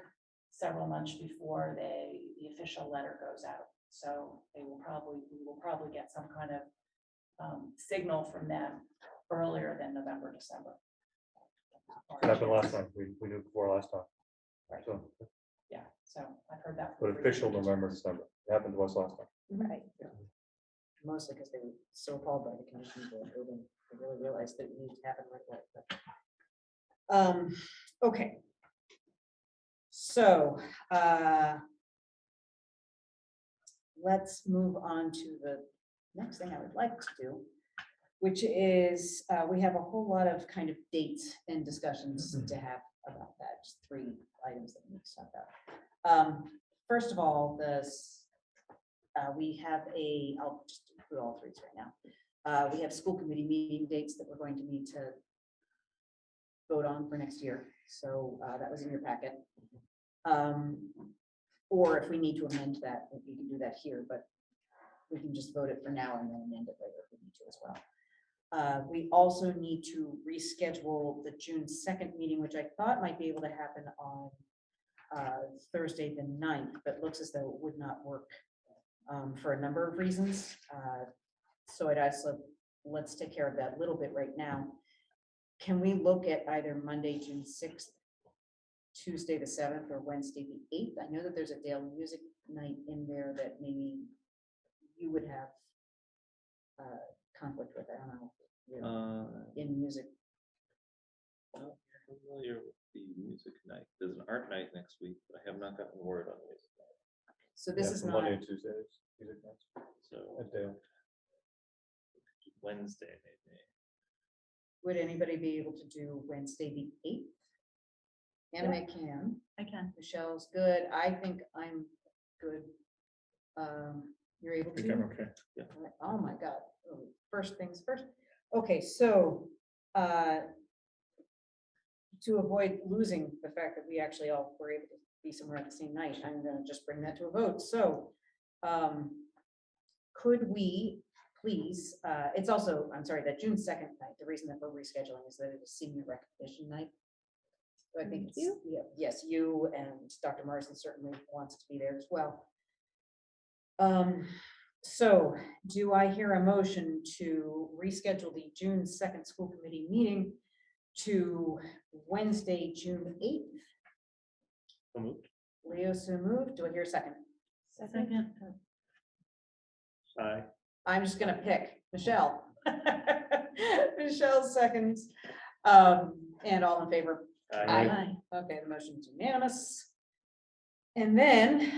several months before the official letter goes out. So we will probably get some kind of signal from them earlier than November, December. It happened last time. We knew before last time. Right. So, Yeah, so I've heard that. but official November, December. It happened to us last time. Right. Mostly because they were so appalled by the conditions of the building, they really realized that it needed to happen right away. But, okay. So, let's move on to the next thing I would like to do, which is, we have a whole lot of kind of dates and discussions to have about that, just 3 items that we need to talk about. First of all, we have I'll just include all 3 right now. We have school committee meeting dates that we're going to need to vote on for next year. So that was in your packet. Or if we need to amend that, we can do that here, but we can just vote it for now and then amend it later if we need to as well. We also need to reschedule the June 2nd meeting, which I thought might be able to happen on Thursday the 9th, but looks as though it would not work for a number of reasons. So I'd ask, let's take care of that a little bit right now. Can we look at either Monday, June 6th, Tuesday the 7th, or Wednesday the 8th? I know that there's a Dale music night in there that maybe you would have conflict with. I don't know. In music. Not familiar with the music night. There's an art night next week, but I have not gotten word on the music night. So this is not Monday and Tuesdays. Music nights. So At Dale. Wednesday maybe. Would anybody be able to do Wednesday the 8th? Anime can. I can. Michelle's good. I think I'm good. You're able I think I'm to? okay. Yeah. Oh my God. Oh, first things first. Okay, so to avoid losing the fact that we actually all were able to be somewhere at the same night, I'm gonna just bring that to a vote. So could we please, it's also, I'm sorry, that June 2nd night, the reason that we're rescheduling is that it is senior recognition night. So I think it's, yeah, yes, you and Dr. Morrison certainly wants to be there as well. So do I hear a motion to reschedule the June 2nd school committee meeting to Wednesday, June 8th? So moved. Leo, so moved. Do I hear a second? Second. Aye. I'm just gonna pick Michelle. Michelle seconds. And all in favor? Aye. Okay, the motion's unanimous. And then,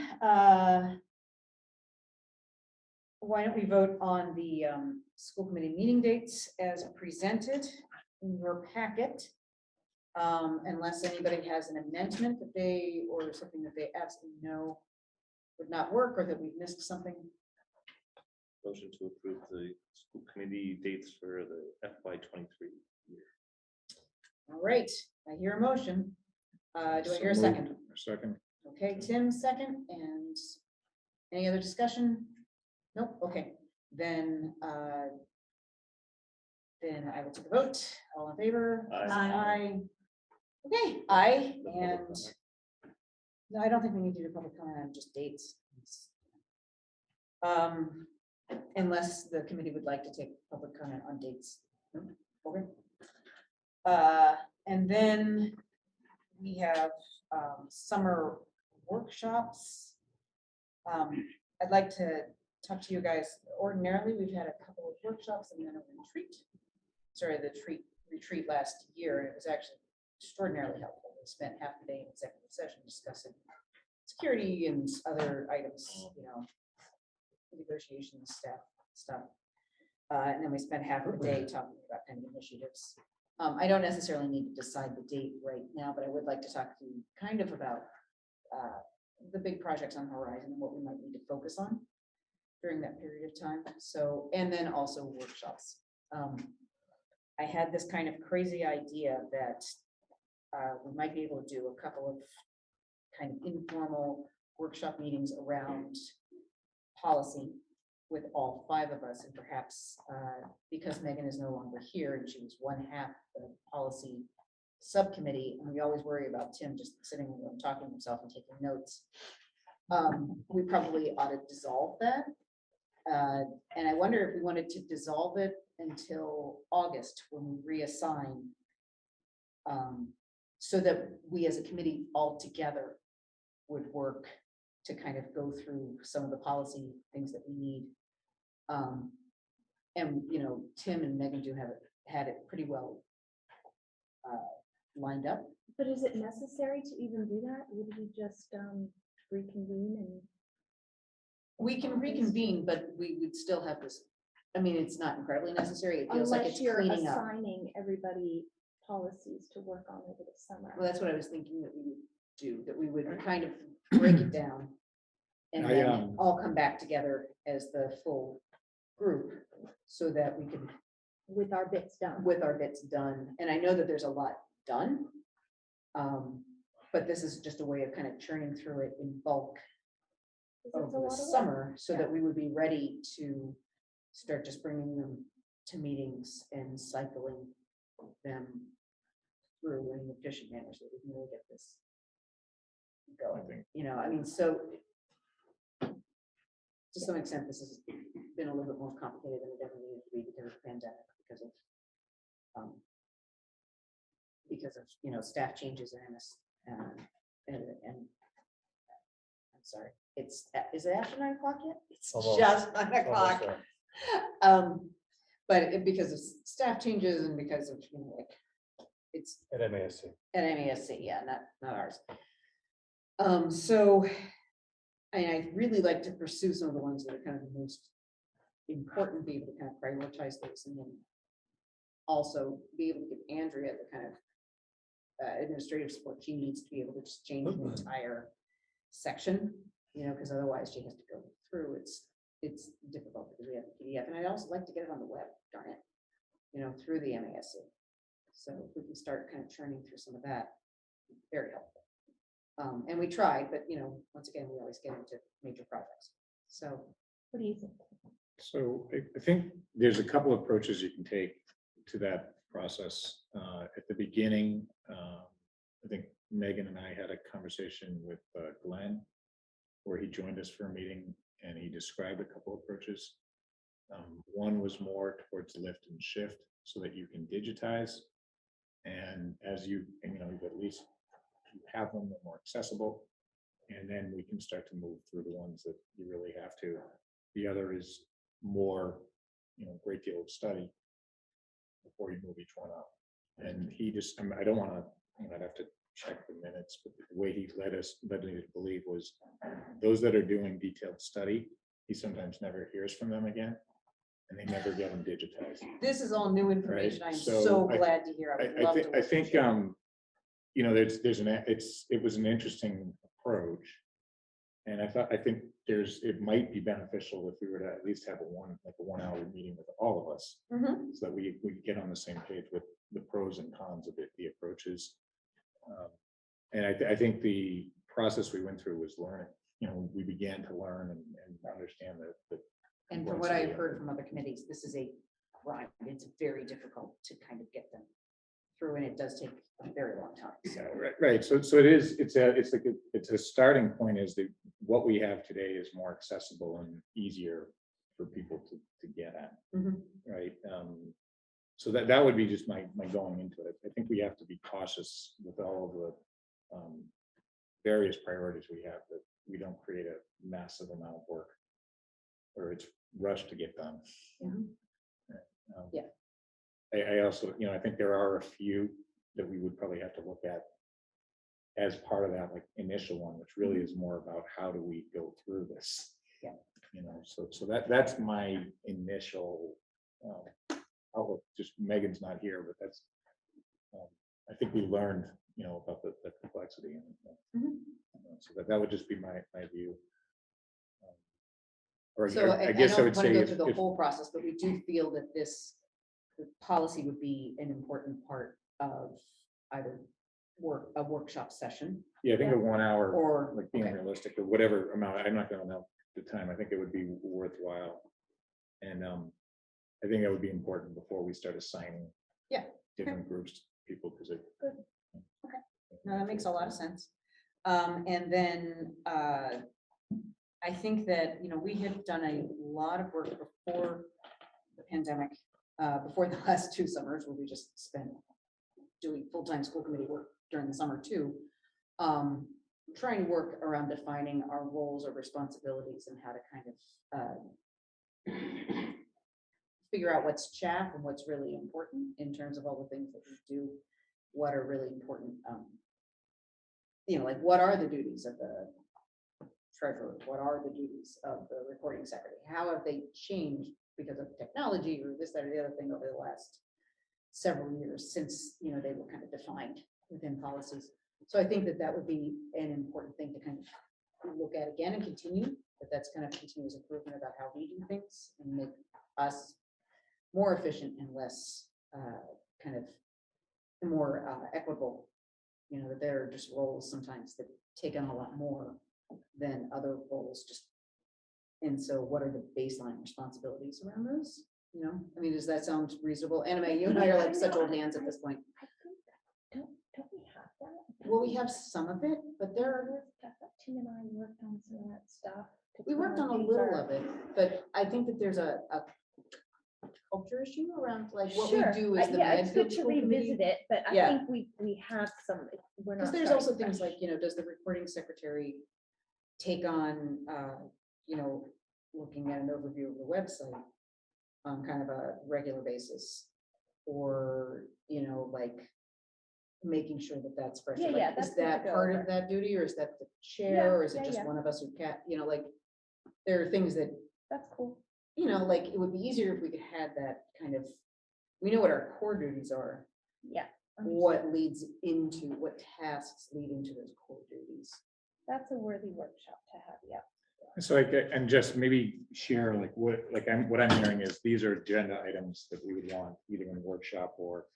why don't we vote on the school committee meeting dates as presented in your packet? Unless anybody has an amendment that they, or something that they absolutely know would not work, or that we've missed something. Motion to approve the school committee dates for the FY23 year. All right, I hear a motion. Do I So hear a moved. second? Second. Okay, Tim, second, and any other discussion? Nope, okay, then I will take a vote. All in favor? Aye. Aye. Okay, aye, and no, I don't think we need to do public comment on just dates. Unless the committee would like to take public comment on dates. No? Okay. And then we have summer workshops. I'd like to talk to you guys. Ordinarily, we've had a couple of workshops and then a retreat. Sorry, the retreat last year, and it was actually extraordinarily helpful. We spent half the day in executive session discussing security and other items, negotiations, staff stuff. And then we spent half of the day talking about kind of initiatives. I don't necessarily need to decide the date right now, but I would like to talk to you kind of about the big projects on the horizon and what we might need to focus on during that period of time. So, and then also workshops. I had this kind of crazy idea that we might be able to do a couple of kind of informal workshop meetings around policy with all 5 of us, and perhaps because Megan is no longer here and she was one half of the policy subcommittee, and we always worry about Tim just sitting there and talking to himself and taking notes. We probably ought to dissolve that. And I wonder if we wanted to dissolve it until August when we reassign, so that we as a committee all together would work to kind of go through some of the policy things that we need. And, you know, Tim and Megan do have had it pretty well lined up. But is it necessary to even do that? Would we just reconvene and? We can reconvene, but we would still have this, I mean, it's not incredibly necessary. It feels like Unless it's you're cleaning up. assigning everybody policies to work on over the summer. Well, that's what I was thinking that we would do, that we would kind of break it down and I, then all come back together as the full group so that we can, With our bits done. with our bits done. And I know that there's a lot done. But this is just a way of kind of churning through it in bulk 'Cause it's a over lot the of work. summer so that we would be ready to start just bringing them to meetings and cycling them through in an efficient manner so that we can really get this going. You know, I mean, so to some extent, this has been a little bit more complicated than it ever needed to be because of the pandemic, because of, you know, staff changes and I'm sorry, is it after 9 o'clock yet? It's Almost. just 9 o'clock. Almost there. But because of staff changes and because of, you know, like, it's At MASC. at MASC, yeah, not ours. So I'd really like to pursue some of the ones that are kind of the most important, be able to kind of prioritize those, and then also be able to give Andrea the kind of administrative support she needs to be able to just change the entire section, you know, because otherwise she has to go through. It's difficult because we have the PDF, and I'd also like to get it on the web, darn it, you know, through the MASC. So if we can start kind of churning through some of that, very helpful. And we tried, but, you know, once again, we always get into major projects. So What do you think? So I think there's a couple of approaches you can take to that process. At the beginning, I think Megan and I had a conversation with Glenn, where he joined us for a meeting and he described a couple of approaches. One was more towards lift and shift so that you can digitize. And as you know, at least you have them, they're more accessible. And then we can start to move through the ones that you really have to. The other is more, you know, great deal of study before you move each one up. And he just, I don't want to, I'd have to check the minutes, but the way he led me to believe was those that are doing detailed study, he sometimes never hears from them again, and they never get them digitized. this is all new information. Right, I'm so so glad to hear. I would love to I listen think, to it. you know, it was an interesting approach. And I think it might be beneficial if we were to at least have a 1 hour meeting with all of us. Mhm. So that we get on the same page with the pros and cons of the approaches. And I think the process we went through was learning. You know, we began to learn and understand that. And from what I've heard from other committees, this is a grind. It's very difficult to kind of get them through, and it does take a very long time. So Right. So it's a starting point is that what we have today is more accessible and easier for people to get at. Mhm. Right. So that would be just my going into it. I think we have to be cautious with all of the various priorities we have, that we don't create a massive amount of work or it's rushed to get done. Yeah. I also, you know, I think there are a few that we would probably have to look at as part of that, like initial one, which really is more about how do we go through this. Yeah. You know, so that's my initial outlook. Just Megan's not here, but that's, I think we learned, you know, about the complexity. And so that would just be my view. Or So I guess I don't would wanna say go if, through the whole process, but we do feel that this the policy would be an important part of either a workshop session. yeah, I think a 1 hour, Or, like being okay. realistic, or whatever amount, I'm not gonna know the time, I think it would be worthwhile. And I think that would be important before we start assigning Yeah. different groups, people, because it. No, that makes a lot of sense. And then I think that, you know, we had done a lot of work before the pandemic, before the last 2 summers, where we just spent doing full-time school committee work during the summer too. Trying to work around defining our roles or responsibilities and how to kind of figure out what's chaff and what's really important in terms of all the things that we do, what are really important. You know, like what are the duties of the treasurer? What are the duties of the recording secretary? How have they changed because of technology or this, that, or the other thing over the last several years since, you know, they were kind of defined within policies. So I think that that would be an important thing to kind of look at again and continue, but that's kind of continuous improvement about how we do things and make us more efficient and less kind of more equitable. You know, that there are just roles sometimes that take on a lot more than other roles just. And so what are the baseline responsibilities around those? You know, I mean, does that sound reasonable? Anime, you and I are like such old hands at this point. Don't we have that? Well, we have some of it, but there are, Tim and I worked on some of that stuff. we worked on a little of it, but I think that there's a culture issue around like what we do as the Yeah, it's good Medfield to school committee. revisit it, but I Yeah. think we have some, we're not. Because there's starting also things fresh. like, you know, does the recording secretary take on, you know, looking at an overview of the website on kind of a regular basis? Or, you know, like making sure that that's fresh. Yeah, Like, yeah, is that's good to that go part over. of that duty, or is that the chair, Yeah, or is it yeah, just yeah. one of us who can't, you know, like, there are things that, That's cool. you know, like, it would be easier if we could have that kind of, we know what our core duties are, Yeah. what leads into, what tasks lead into those core duties. That's a worthy workshop to have, yeah. So and just maybe share like what I'm hearing is these are agenda items that we would want either in a workshop or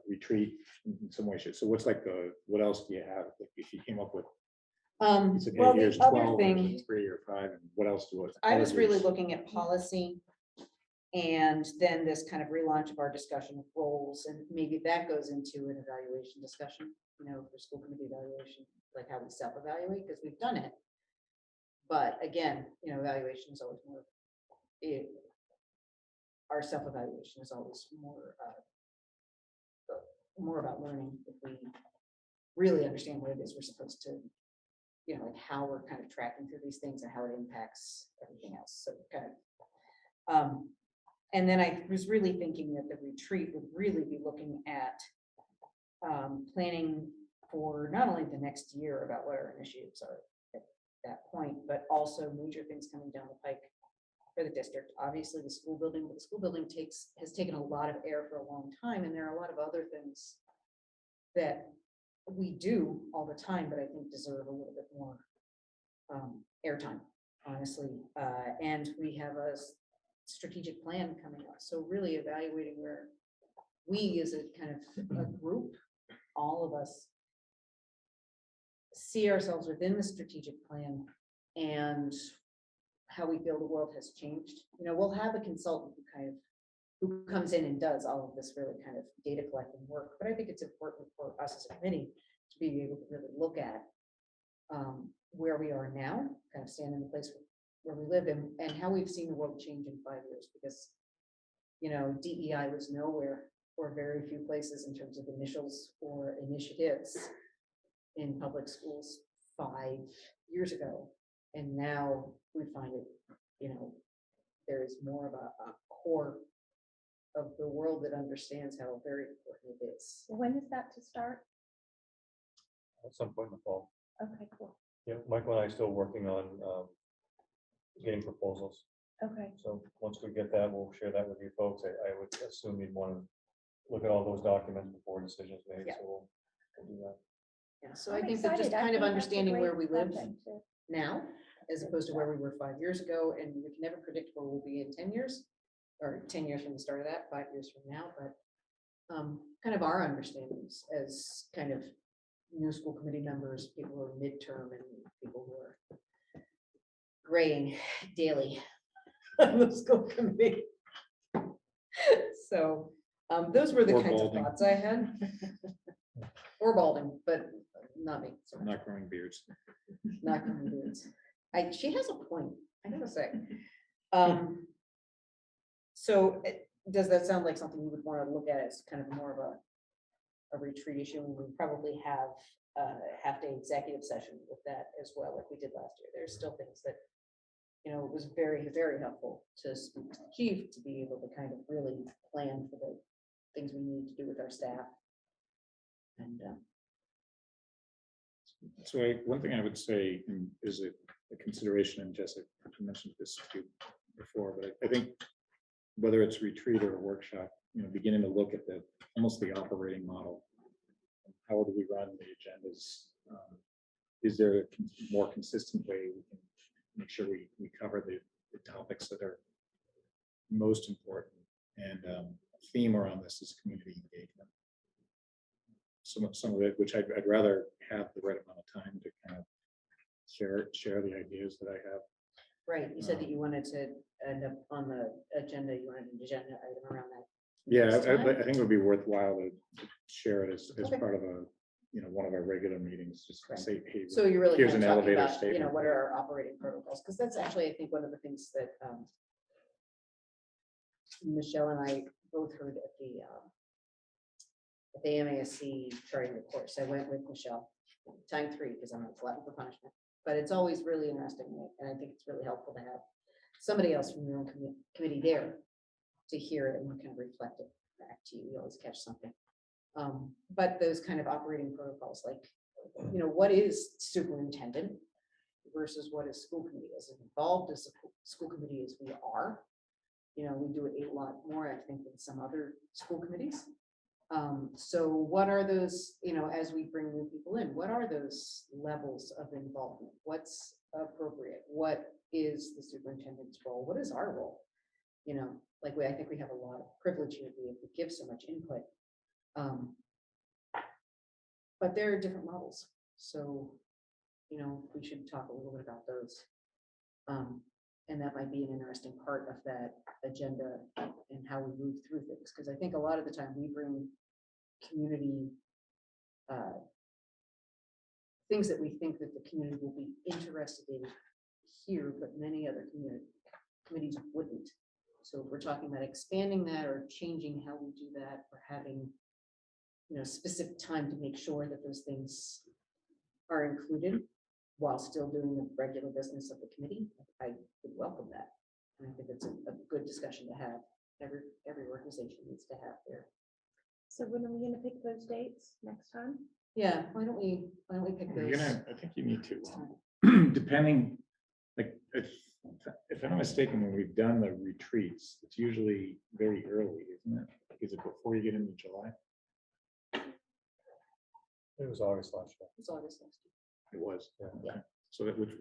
retreat in some way. So what's like what else do you have? Like if you came up with, it's okay, Well, here's the other 12 or thing, 3 or 5, and what else do it? I was really looking at policy and then this kind of relaunch of our discussion of roles, and maybe that goes into an evaluation discussion, you know, for school committee evaluation, like how we self-evaluate, because we've done it. But again, you know, evaluation is always more, our self-evaluation is always more about learning if we really understand what it is we're supposed to, you know, like how we're kind of tracking through these things and how it impacts everything else. So kind of, and then I was really thinking that the retreat would really be looking at planning for not only the next year about what our initiatives are at that point, but also major things coming down the pike for the district. Obviously, the school building, but the school building has taken a lot of air for a long time, and there are a lot of other things that we do all the time, but I think deserve a little bit more airtime, honestly. And we have a strategic plan coming up, so really evaluating where we as a kind of a group, all of us, see ourselves within the strategic plan and how we feel the world has changed. You know, we'll have a consultant who comes in and does all of this really kind of data collecting work, but I think it's important for us as a committee to be able to really look at where we are now, kind of stand in the place where we live and how we've seen the world change in 5 years, because, you know, DEI was nowhere or very few places in terms of initials or initiatives in public schools 5 years ago. And now we find it, you know, there is more of a core of the world that understands how very important it is. When is that to start? At some point in the fall. Okay, cool. Yeah, Michael and I are still working on getting proposals. Okay. So once we get that, we'll share that with you folks. I would assume you'd want to look at all those documents before decisions made, Yeah. so we'll do that. Yeah, so I think that just kind of understanding where we live now, as opposed to where we were 5 years ago, and we can never predict where we'll be in 10 years, or 10 years from the start of that, 5 years from now, but kind of our understandings as kind of new school committee members, people who are midterm and people who are graying daily on the school committee. So those were the Or kinds balding. of thoughts I had. Or balding, but not me. so much. Not growing beards. Not growing beards. She has a point, I gotta say. So does that sound like something you would want to look at as kind of more of a retreat issue? We would probably have a half-day executive session with that as well, like we did last year. There's still things that, you know, it was very, very helpful to speak to the chief, to be able to kind of really plan for the things we need to do with our staff. And So one thing I would say is a consideration, and Jessica mentioned this to you before, but I think whether it's retreat or a workshop, you know, beginning to look at almost the operating model. How do we run the agendas? Is there a more consistent way we can make sure we cover the topics that are most important? And a theme around this is community engagement. Some of it, which I'd rather have the right amount of time to kind of share the ideas that I have. right, you said that you wanted to end up on the agenda, you wanted an agenda item around that. Yeah, next time? I think it would be worthwhile to share it as Okay. part of one of our regular meetings, just to Right. say, hey, So you're really here's kind an of talking elevator about, you know, statement. what are our operating protocols? Because that's actually, I think, one of the things that Michelle and I both heard at the MASC charting the course. I went with Michelle, time 3, because I'm a glutton for punishment. But it's always really interesting, and I think it's really helpful to have somebody else from your own committee there to hear it and kind of reflect it back to you. You always catch something. But those kind of operating protocols, like, you know, what is superintendent versus what is school committee? As involved as a school committee as we are, you know, we do it a lot more, I think, than some other school committees. So what are those, you know, as we bring new people in, what are those levels of involvement? What's appropriate? What is the superintendent's role? What is our role? You know, like I think we have a lot of privilege here. We give so much input. But there are different models. So, you know, we should talk a little bit about those. And that might be an interesting part of that agenda and how we move through things. Because I think a lot of the time we bring community things that we think that the community will be interested in here, but many other committees wouldn't. So if we're talking about expanding that or changing how we do that, or having, you know, specific time to make sure that those things are included while still doing the regular business of the committee, I would welcome that. And I think it's a good discussion to have. Every organization needs to have there. So when are we gonna pick those dates next time? Yeah, why don't we pick those? I think you need to, depending, like, if I'm not mistaken, when we've done the retreats, it's usually very early, isn't it? Is it before you get into July? It was August last year. It's August last year. It was. Yeah. So that, which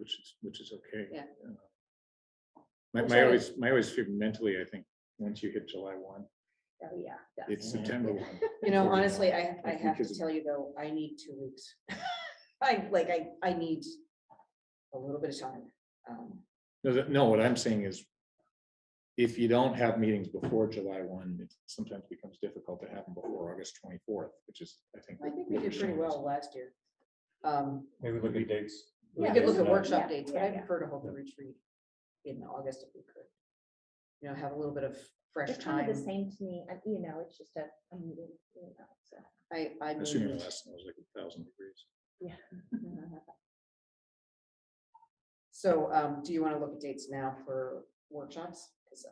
is okay. Yeah. My Which I- always feel mentally, I think, once you hit July 1, Oh, yeah. it's September 1. You know, before honestly, know. I have to Because- tell you though, I need 2 weeks. I need a little bit of time. No, what I'm saying is, if you don't have meetings before July 1, it sometimes becomes difficult to have them before August 24th, which is, I think. I think we what did we're pretty showing is- well last year. Maybe look at dates. We Yeah. could look at Yeah. workshop Yeah, dates, but yeah, I yeah. prefer to hold the retreat in August if we could. You know, have a little bit of fresh It's kind of the time. same to me, and you know, it's just a meeting, you know, so. I Assuming mean, the last one was like 1,000 degrees. Yeah. so do you want to look at dates now for workshops? Because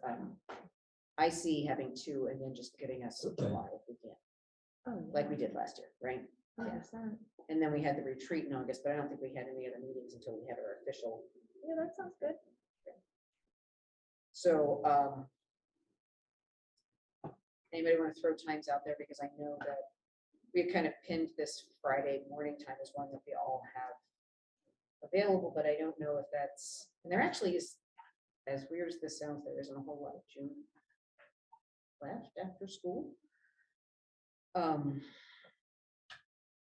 I see having 2 and then just giving us July if we can, Oh, like we did last year, right? Yeah. 100%. And then we had the retreat in August, but I don't think we had any other meetings until we had our official. Yeah, that sounds good. So, anybody want to throw times out there? Because I know that we kind of pinned this Friday morning time as one that we all have available, but I don't know if that's, and there actually is, as weird as this sounds, there isn't a whole lot of June left after school.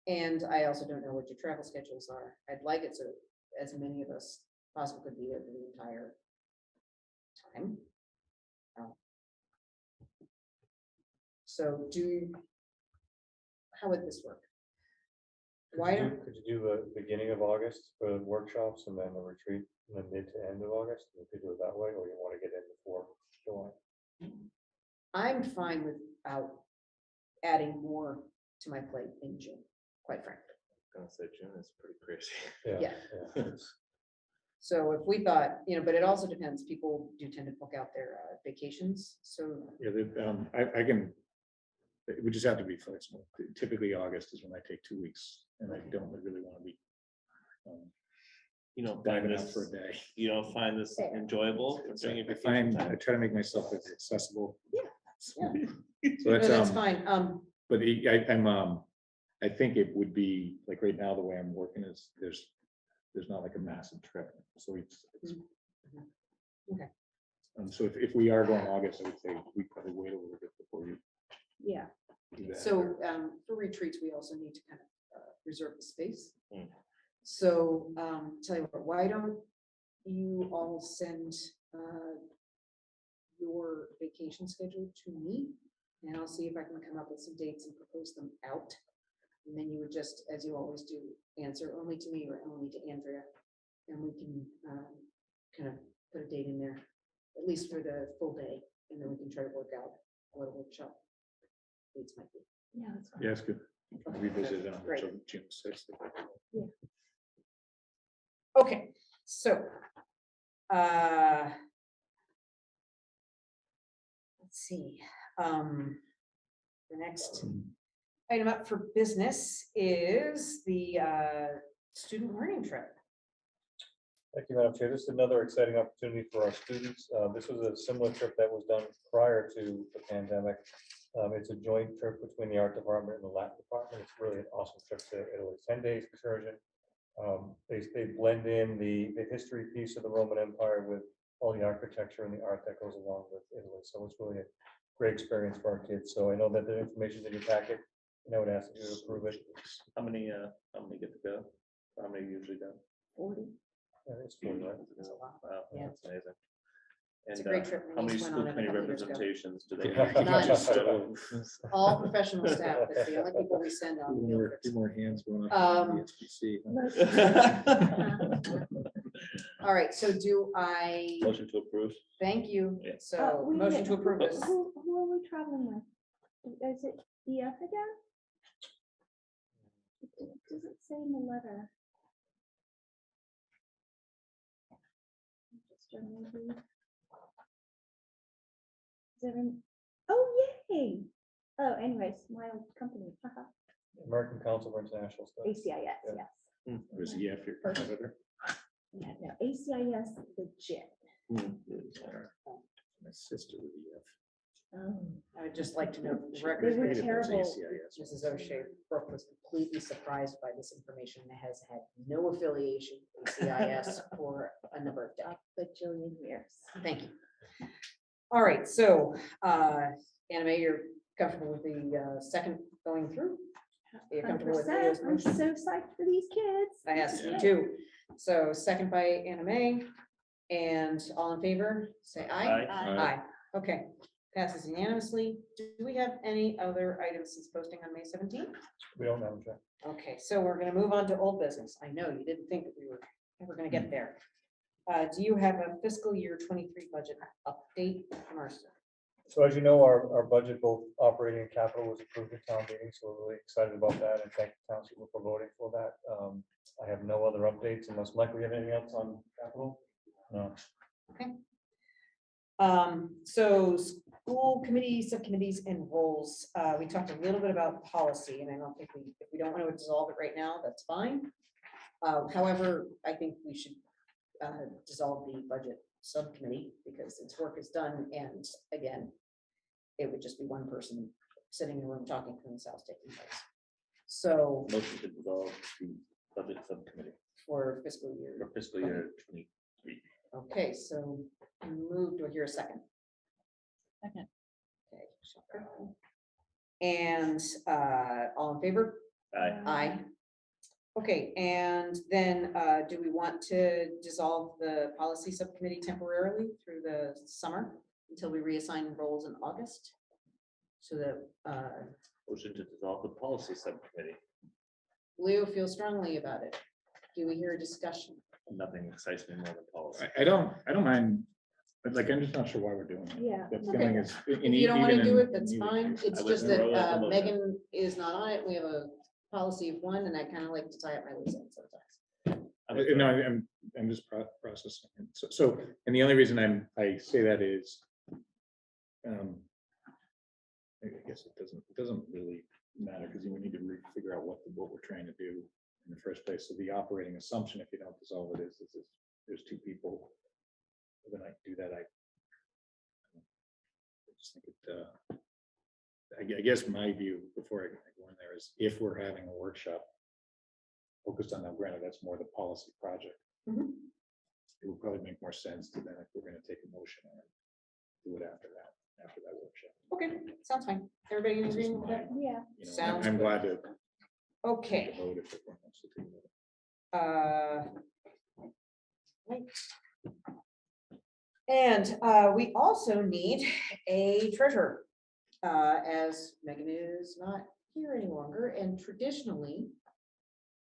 And I also don't know what your travel schedules are. I'd like it so as many of us possible could be there for the entire time. So how would this work? Why don't, Could you do the beginning of August for the workshops and then the retreat in the mid to end of August? You could do it that way, or you want to get in before July? I'm fine without adding more to my plate in June, quite frankly. I'm gonna say June is pretty crazy. Yeah. it's- So if we thought, but it also depends, people do tend to book out their vacations, so. Yeah, I can, we just have to be flexible. Typically, August is when I take 2 weeks, and I don't really want to be You don't find diving out this, for a day. you don't find this enjoyable during your I vacation I time? try to make myself as accessible. Yeah. So No, that's, that's fine. but I think it would be, like right now, the way I'm working is there's not like a massive trip. So it's. Okay. So if we are going August, I would say we probably wait a little bit before you Yeah. do that. So for retreats, we also need to kind of reserve the space. Mm. So tell you what, why don't you all send your vacation schedule to me, and I'll see if I can come up with some dates and propose them out. And then you would just, as you always do, answer only to me or only to Andrea, and we can kind of put a date in there, at least for the full day, and then we can try to work out what a workshop dates might be. Yeah, that's fine. Yeah, it's good. Revisit it on Great. June 6th. Okay, so let's see. The next item up for business is the student learning trip. Thank you, Madam Chair. This is another exciting opportunity for our students. This was a similar trip that was done prior to the pandemic. It's a joint trip between the art department and the Latin department. It's really an awesome trip to Italy, 10 days excursion. They blend in the history piece of the Roman Empire with all the architecture and the art that goes along with Italy. So it's really a great experience for our kids. So I know that the information is in your packet, and I would ask you to approve it. How many get to go? How many usually go? 40. It's cool, right? It's a lot. Wow, Yeah. that's amazing. It's a And great trip. how many Denise went school on it a committee couple years ago. representations do they? None. usually just show? All professional staff, that's the only people we send on field Few trips. more hands going up. Um, on the SBC. All right, so do I, Motion to approve. thank you. Yeah. So Wait a motion minute, to approve this. Who are we traveling with? Is it EF again? It doesn't say in the letter. Oh, yay! Oh, anyways, my old company, haha. American Council for International Studies. ACIS, Yeah. yes. Was EF your competitor? Yeah, no, ACIS legit. My sister with EF. Oh. I would just like to know for the They record. were that terrible. Mrs. O'Shea Brooke was completely surprised by this information and has had no affiliation with CIS for a number of decades. Bajillion years. Thank you. All right, so Anime, you're comfortable with the second going through? You're comfortable with 100%. Leo's I'm motion? so psyched for these kids. I asked you too. So second by Anime, and all in favor, say aye. Aye. Aye. Okay, passes unanimously. Do we have any other items since posting on May 17th? We don't have a check. Okay, so we're gonna move on to old business. I know you didn't think that we were ever gonna get there. Do you have a fiscal year 23 budget update, Marcia? So as you know, our budget, both operating and capital, was approved at town meeting, so we're really excited about that and thank the council for voting for that. I have no other updates unless Mike, we have anything else on capital? No. Okay. So school committee, subcommittees and roles. We talked a little bit about policy and I don't think if we don't want to dissolve it right now, that's fine. However, I think we should dissolve the budget subcommittee because its work is done, and again, it would just be one person sitting in a room talking to themselves, taking notes. So Motion to dissolve the budget subcommittee for fiscal year. for fiscal year 23. Okay, so move, do I hear a second? Second. Okay. Sure. And all in favor? Aye. Aye. Okay, and then do we want to dissolve the policy subcommittee temporarily through the summer until we reassign roles in August? So that Motion to dissolve the policy subcommittee. Leo feels strongly about it. Do we hear a discussion? Nothing excites me more than policy. I don't mind, but like, I'm just not sure why we're doing it. Yeah. The Okay. feeling is. If you don't want to do it, that's fine. It's just that Megan is not on it. We have a policy of one, and I kind of like to tie up my loose ends sometimes. No, I'm just processing. it. So, and the only reason I say that is, I guess it doesn't really matter because you need to figure out what we're trying to do in the first place. So the operating assumption, if you don't dissolve it, is there's two people. When I do that, I just think it. I guess my view before I go in there is if we're having a workshop focused on that, granted, that's more the policy project. Mhm. It would probably make more sense to then if we're going to take a motion and do it after that workshop. Okay, sounds fine. Everybody in agreement with that? Yeah. You know, Sounds I'm good. glad to Okay. vote if everyone wants to take a vote. Right. And we also need a treasurer, as Megan is not here any longer, and traditionally,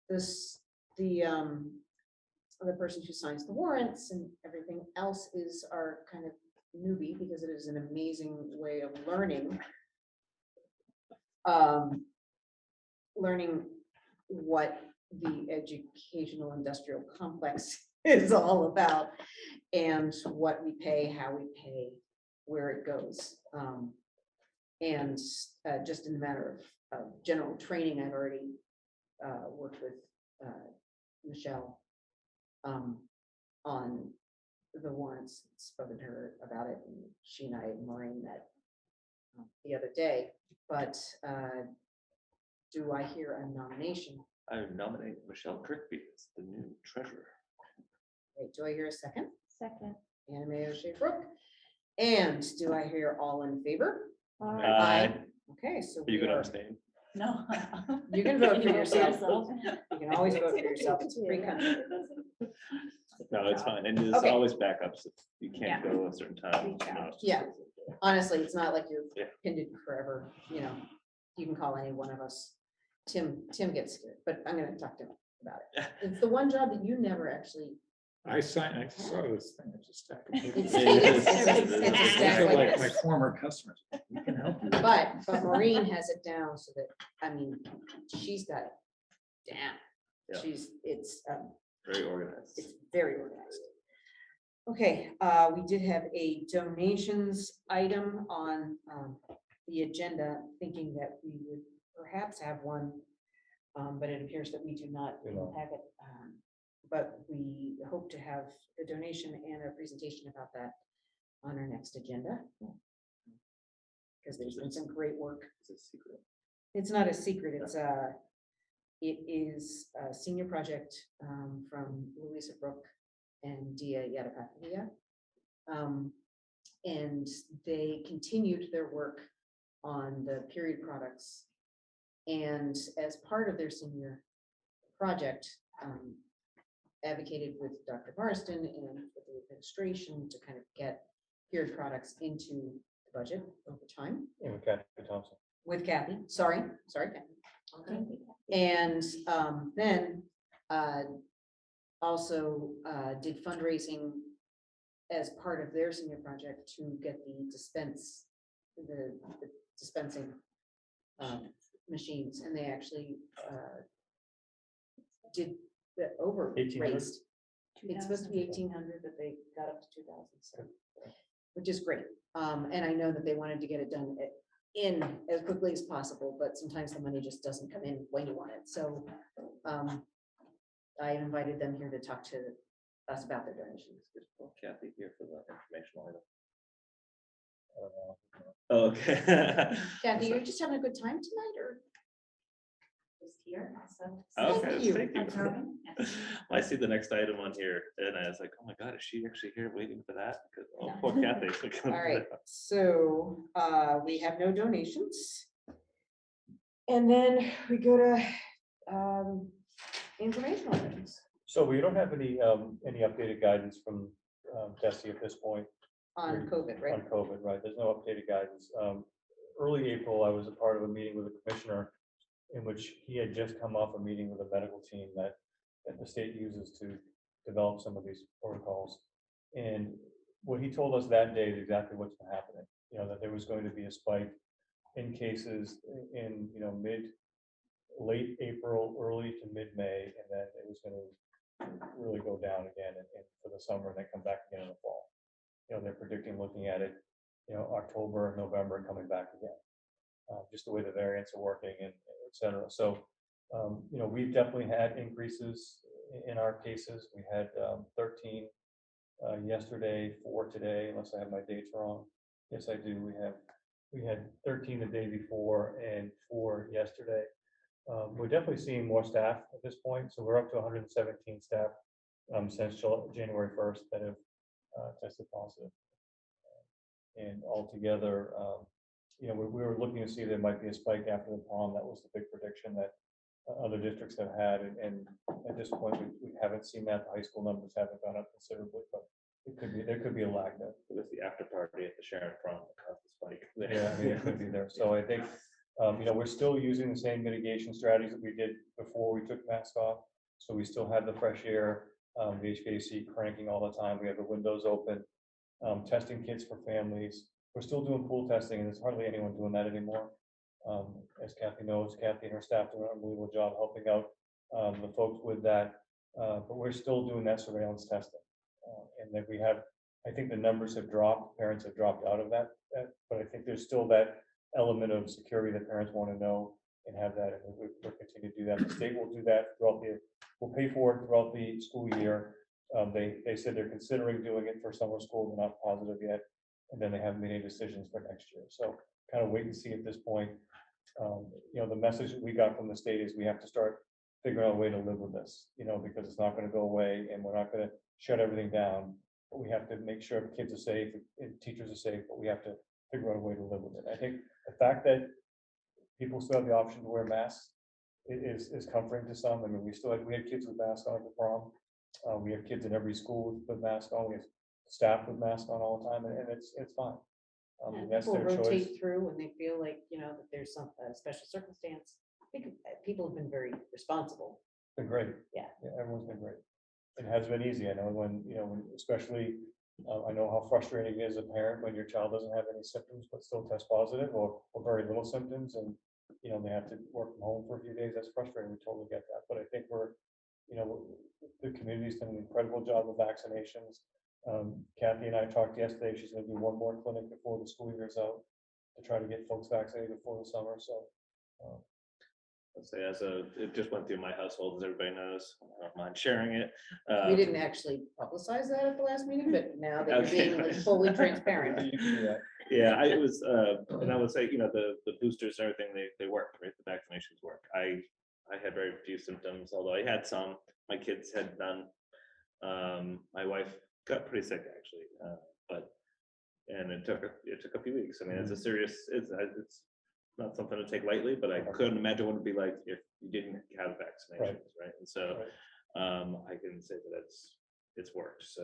the person who signs the warrants and everything else is our kind of newbie, because it is an amazing way of learning. Learning what the educational industrial complex is all about, and what we pay, how we pay, where it goes. And just in the matter of general training, I've already worked with Michelle on the warrants, spoken to her about it, and she and I and Maureen met the other day. But do I hear a nomination? I nominate Michelle Kirkby as the new treasurer. Wait, do I hear a second? Second. Anna Mae O'Shea Brooke. And do I hear all in favor? Aye. Okay, so Are you we gonna are, abstain? No. you can vote for You yourself. You can always vote for yourself. It's a free country. No, it's fine. And there's Okay. always backups. If you Yeah. can't go a certain time. Reach out. Yeah. Honestly, it's not like you're Yeah. pinned it forever, you know, you can call any one of us. Tim gets scared, but I'm gonna talk to him about it. It's the one job that you never actually. I saw this thing, it's a stack of papers. It's a These stack are like like my this. former customers. We can help you. But Maureen has it down so that, I mean, she's got it down. Yeah. It's Very organized. It's very organized. Okay, we did have a donations item on the agenda, thinking that we would perhaps have one, but it appears that we do not in the packet. But we hope to have a donation and a presentation about that on our next agenda. Because there's been some great work. It's a secret. It's not a secret, it is a senior project from Louisa Brooke and Dia Yadapatria. And they continued their work on the period products. And as part of their senior project, advocated with Dr. Marston and with the administration to kind of get period products into the budget over time. Yeah, with Kathy Thompson. With Kathy, sorry, Kathy. Okay. And then also did fundraising as part of their senior project to get the dispensing machines, and they actually did the over 1,800? raised. It's supposed to be 1,800, but they got up to 2,000, so, which is great. And I know that they wanted to get it done in as quickly as possible, but sometimes the money just doesn't come in when you want it. So I invited them here to talk to us about their donations. Kathy here for the informational item. Uh, Okay. Kathy, you're just having a good time tonight, or? Just here, so. Okay, Thank you. thank you. Observing, yes. I see the next item on here and I was like, oh my God, is she actually here waiting for that? Because, oh, poor Kathy. All right, so we have no donations. And then we go to informational items So we don't have any updated guidance from Tessie at this point. on COVID, right? On COVID, right, there's no updated guidance. Early April, I was a part of a meeting with the commissioner in which he had just come off a meeting with a medical team that the state uses to develop some of these protocols. And what he told us that day is exactly what's been happening, that there was going to be a spike in cases in, late April, early to mid-May, and then it was going to really go down again for the summer and then come back again in the fall. They're predicting, looking at it, October, November, coming back again. Just the way the variants are working and et cetera. So, we've definitely had increases in our cases. We had 13 yesterday, 4 today, unless I have my dates wrong. Yes, I do. We had 13 the day before and 4 yesterday. We're definitely seeing more staff at this point. So we're up to 117 staff since January 1st that have tested positive. And altogether, we were looking to see there might be a spike after the prom. That was the big prediction that other districts have had. And at this point, we haven't seen that. The high school numbers haven't gone up considerably, but there could be a lag there. It was the after party at the Sharon prom that caused the spike. Yeah, it could be there. So I think, we're still using the same mitigation strategies that we did before we took masks off. So we still have the fresh air, the HVAC cranking all the time. We have the windows open, testing kits for families. We're still doing pool testing, and there's hardly anyone doing that anymore. As Kathy knows, Kathy and her staff do an unbelievable job helping out the folks with that. But we're still doing that surveillance testing. And then I think the numbers have dropped, parents have dropped out of that, but I think there's still that element of security that parents want to know and have that, and we'll continue to do that. The state will do that we'll pay for it throughout the school year. They said they're considering doing it for summer school, they're not positive yet, and then they haven't made any decisions for next year. So kind of wait and see at this point. The message that we got from the state is we have to start figuring out a way to live with this, because it's not going to go away, and we're not going to shut everything down. But we have to make sure kids are safe and teachers are safe, but we have to figure out a way to live with it. I think the fact that people still have the option to wear masks is comforting to some. I mean, we had kids with masks on at the prom. We have kids in every school with masks on. We have staff with masks on all the time, and it's fine. And That's people their choice. rotate through when they feel like, that there's some special circumstance. I think people have been very responsible. Been great. Yeah. Everyone's been great. It has been easy. I know when especially, I know how frustrating it is as a parent when your child doesn't have any symptoms but still test positive or very little symptoms, and they have to work from home for a few days. That's frustrating. We totally get that. But I think the community's done an incredible job of vaccinations. Kathy and I talked yesterday. She's going to do one more clinic before the school year's out to try to get folks vaccinated before the summer. So. Let's say it just went through my household, as everybody knows. I don't mind sharing it. We didn't actually publicize that at the last meeting, but now that Okay. you're being like fully transparent. Yeah, I was, and I would say, the boosters and everything, they work, right? The vaccinations work. I had very few symptoms, although I had some. My kids had none. My wife got pretty sick actually, and it took a few weeks. I mean, it's a serious, it's not something to take lightly, but I couldn't imagine what it'd be like if you didn't have vaccinations, right? And so, I can say that it's worked. So,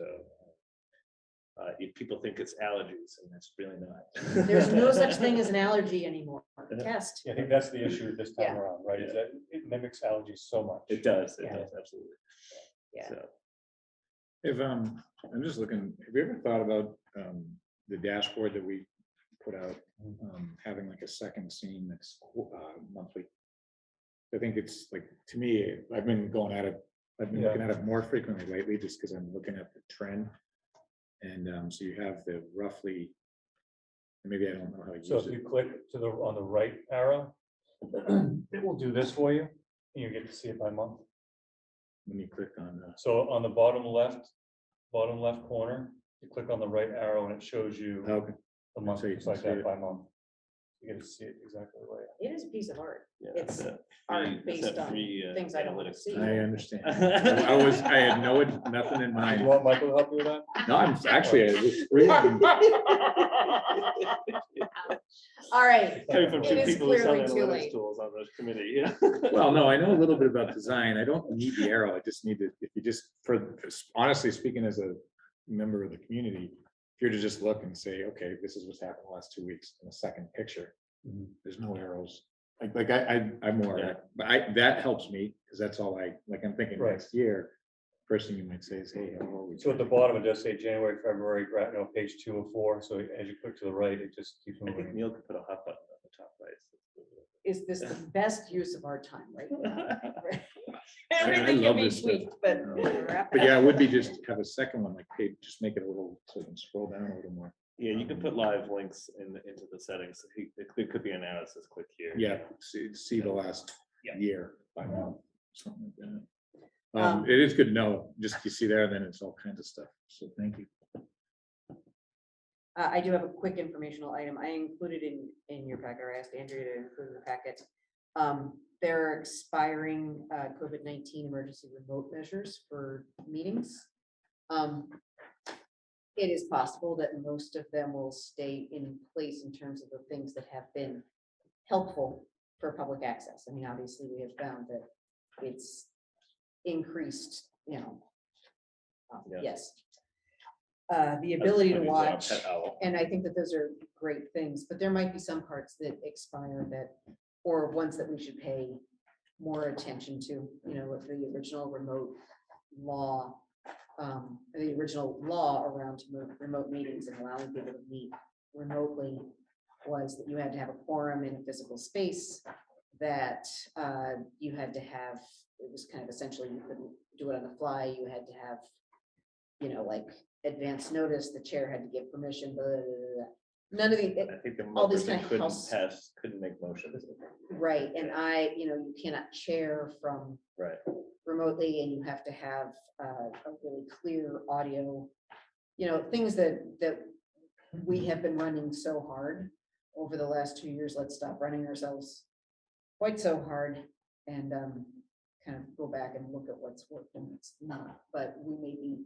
if people think it's allergies, and it's really not. There's no such thing as an allergy anymore. Test. Yeah, I think that's the issue this time Yeah. around, right? Is that it mimics allergies so much. It does. It Yeah. does absolutely. Yeah. So, If, I'm just looking, have you ever thought about the dashboard that we put out, having like a second scene that's monthly? I think it's like, to me, I've been looking at it more frequently lately, just because I'm looking at the trend. And so you have the roughly, maybe I don't know how to use So if it. you click on the right arrow, it will do this for you, and you get to see it by month. When you click on, So on the bottom left, bottom left corner, you click on the right arrow and it shows you Okay. the month, So you it's can like see that it. by month. You get to see it exactly the way. It is a piece of art. Yeah, It's that's art free- that's based that on free, things I don't want to analytics. see. I understand. I had nothing in You mind. want Michael to help you with that? No, I'm actually, it's free. All right, Coming from It two is people who sell clearly too analytics late. tools on this committee, yeah. Well, no, I know a little bit about design. I don't need the arrow. I just need to, if you just, honestly speaking, as a member of the community, if you're to just look and say, okay, this is what's happened the last 2 weeks in a second picture, there's no arrows. I'm more, Yeah. but that helps me, because that's all I'm thinking Right. next year. First thing you might say is, hey, how are we? So at the bottom, it does say January, February, page 2 of 4. So as you click to the right, it just keeps I think moving. Neil could put a hot button on the top right. is this the best use of our time right now? I Everything love can be this stuff. tweaked, but. But yeah, it would be just have a second one, like, hey, just make it a little, so you can scroll down a little more. Yeah, you can put live links into the settings. It could be analysis, click here. Yeah, see the last Yeah. year by month, something like that. Um, It is good to know, just you see there, then it's all kinds of stuff, so thank you. I do have a quick informational item. I included in your packet, or I asked Andrea to include in the packet. There are expiring COVID-19 emergency remote measures for meetings. It is possible that most of them will stay in place in terms of the things that have been helpful for public access. I mean, obviously, we have found that it's increased, Yeah. yes. The ability to As a watch, pet owl. and I think that those are great things, but there might be some parts that expire that, or ones that we should pay more attention to, with the original remote law, the original law around remote meetings and allowing people to meet remotely was that you had to have a quorum in a physical space, that you had to have, it was kind of essentially, you couldn't do it on the fly, you had to have, like advance notice, the chair had to give permission, blah, blah, blah, blah. None of the, I think the all these person kind of couldn't house- pass, couldn't make motions. right, and you cannot chair from Right. remotely, and you have to have a really clear audio, things that we have been running so hard over the last 2 years. Let's stop running ourselves quite so hard and kind of go back and look at what's worked and what's not. But we may be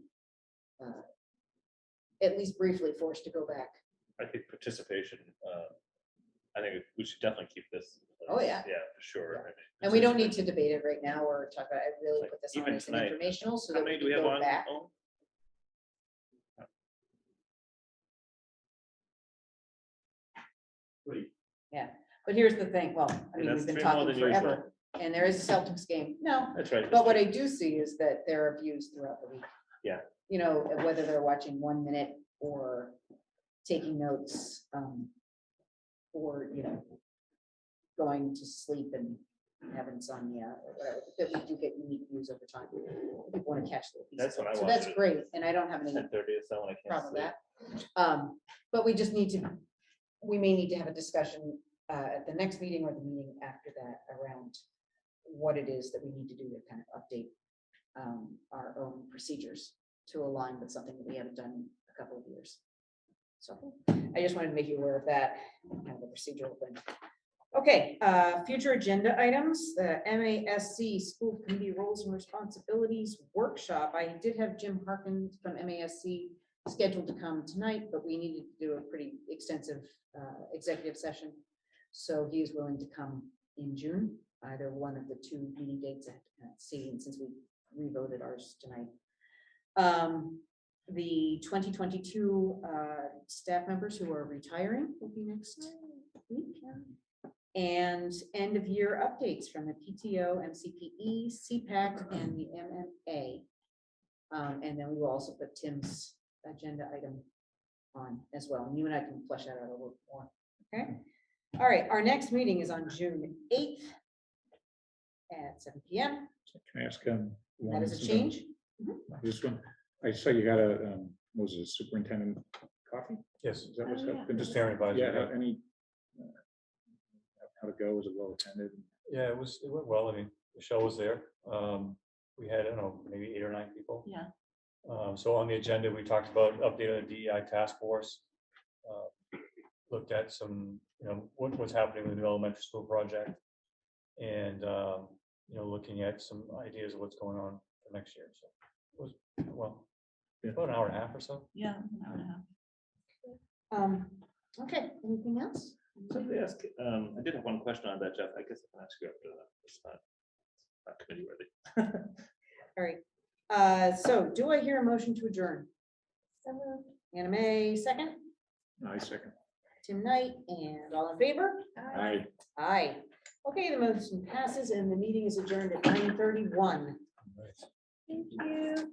at least briefly forced to go back. I think participation, I think we should definitely keep this. Oh, yeah. Yeah, for sure. I mean, And we don't need to debate it right now or talk about it. I really Like, put this on even as an tonight, informational so how that many we do we can have go on? back. Oh, Yeah, but here's the thing. Well, I mean, that's we've been three more talking than forever and there is a Celtics game. No, That's right. but what I do see is that there are views throughout the week. Yeah. Whether they're watching 1 minute or taking notes, or, going to sleep and have insomnia or whatever, that we do get unique views over time. People want to catch the piece. That's what I So wanted that's to- great. And I don't have any 10:30 or so when I can't problem with sleep. that. But we just we may need to have a discussion at the next meeting or the meeting after that around what it is that we need to do to kind of update our own procedures to align with something that we haven't done in a couple of years. So I just wanted to make you aware of that, kind of the procedural thing. Okay, future agenda items, the MASC School Committee Roles and Responsibilities Workshop. I did have Jim Harkins from MASC scheduled to come tonight, but we needed to do a pretty extensive executive session. So he is willing to come in June, either one of the 2 meeting dates at C, and since we revoted ours tonight. The 2022 staff members who are retiring will be next week. And end of year updates from the PTO, MCPE, CPAC, and the MMA. And then we will also put Tim's agenda item on as well. And you and I can flesh that out a little more. Okay. All right. Our next meeting is on June 8th at 7 p.m. Can I ask? That is a change. This one, I saw you got a, was it a superintendent coffee? Yes. Is that what's Oh, yeah. up? Just parent advisory. Yeah, any, how to go, was it well attended? Yeah, it went well. I mean, Michelle was there. We had, I don't know, maybe 8 or 9 people. Yeah. So on the agenda, we talked about updating the DEI task force. Looked at some, what's happening with the elementary school project. And, looking at some ideas of what's going on for next year. So it was, well, about an hour and a half or so. Yeah, an hour and a half. Okay, anything else? Somebody asked, I did have one question on that, Jeff. I guess I can ask you after that. It's not committee worthy. All right. So do I hear a motion to adjourn? So moved. Anna Mae, second. I second. Tim Knight, and all in favor? Aye. Aye. Okay, the motion passes and the meeting is adjourned at 9:31. Right. Thank you.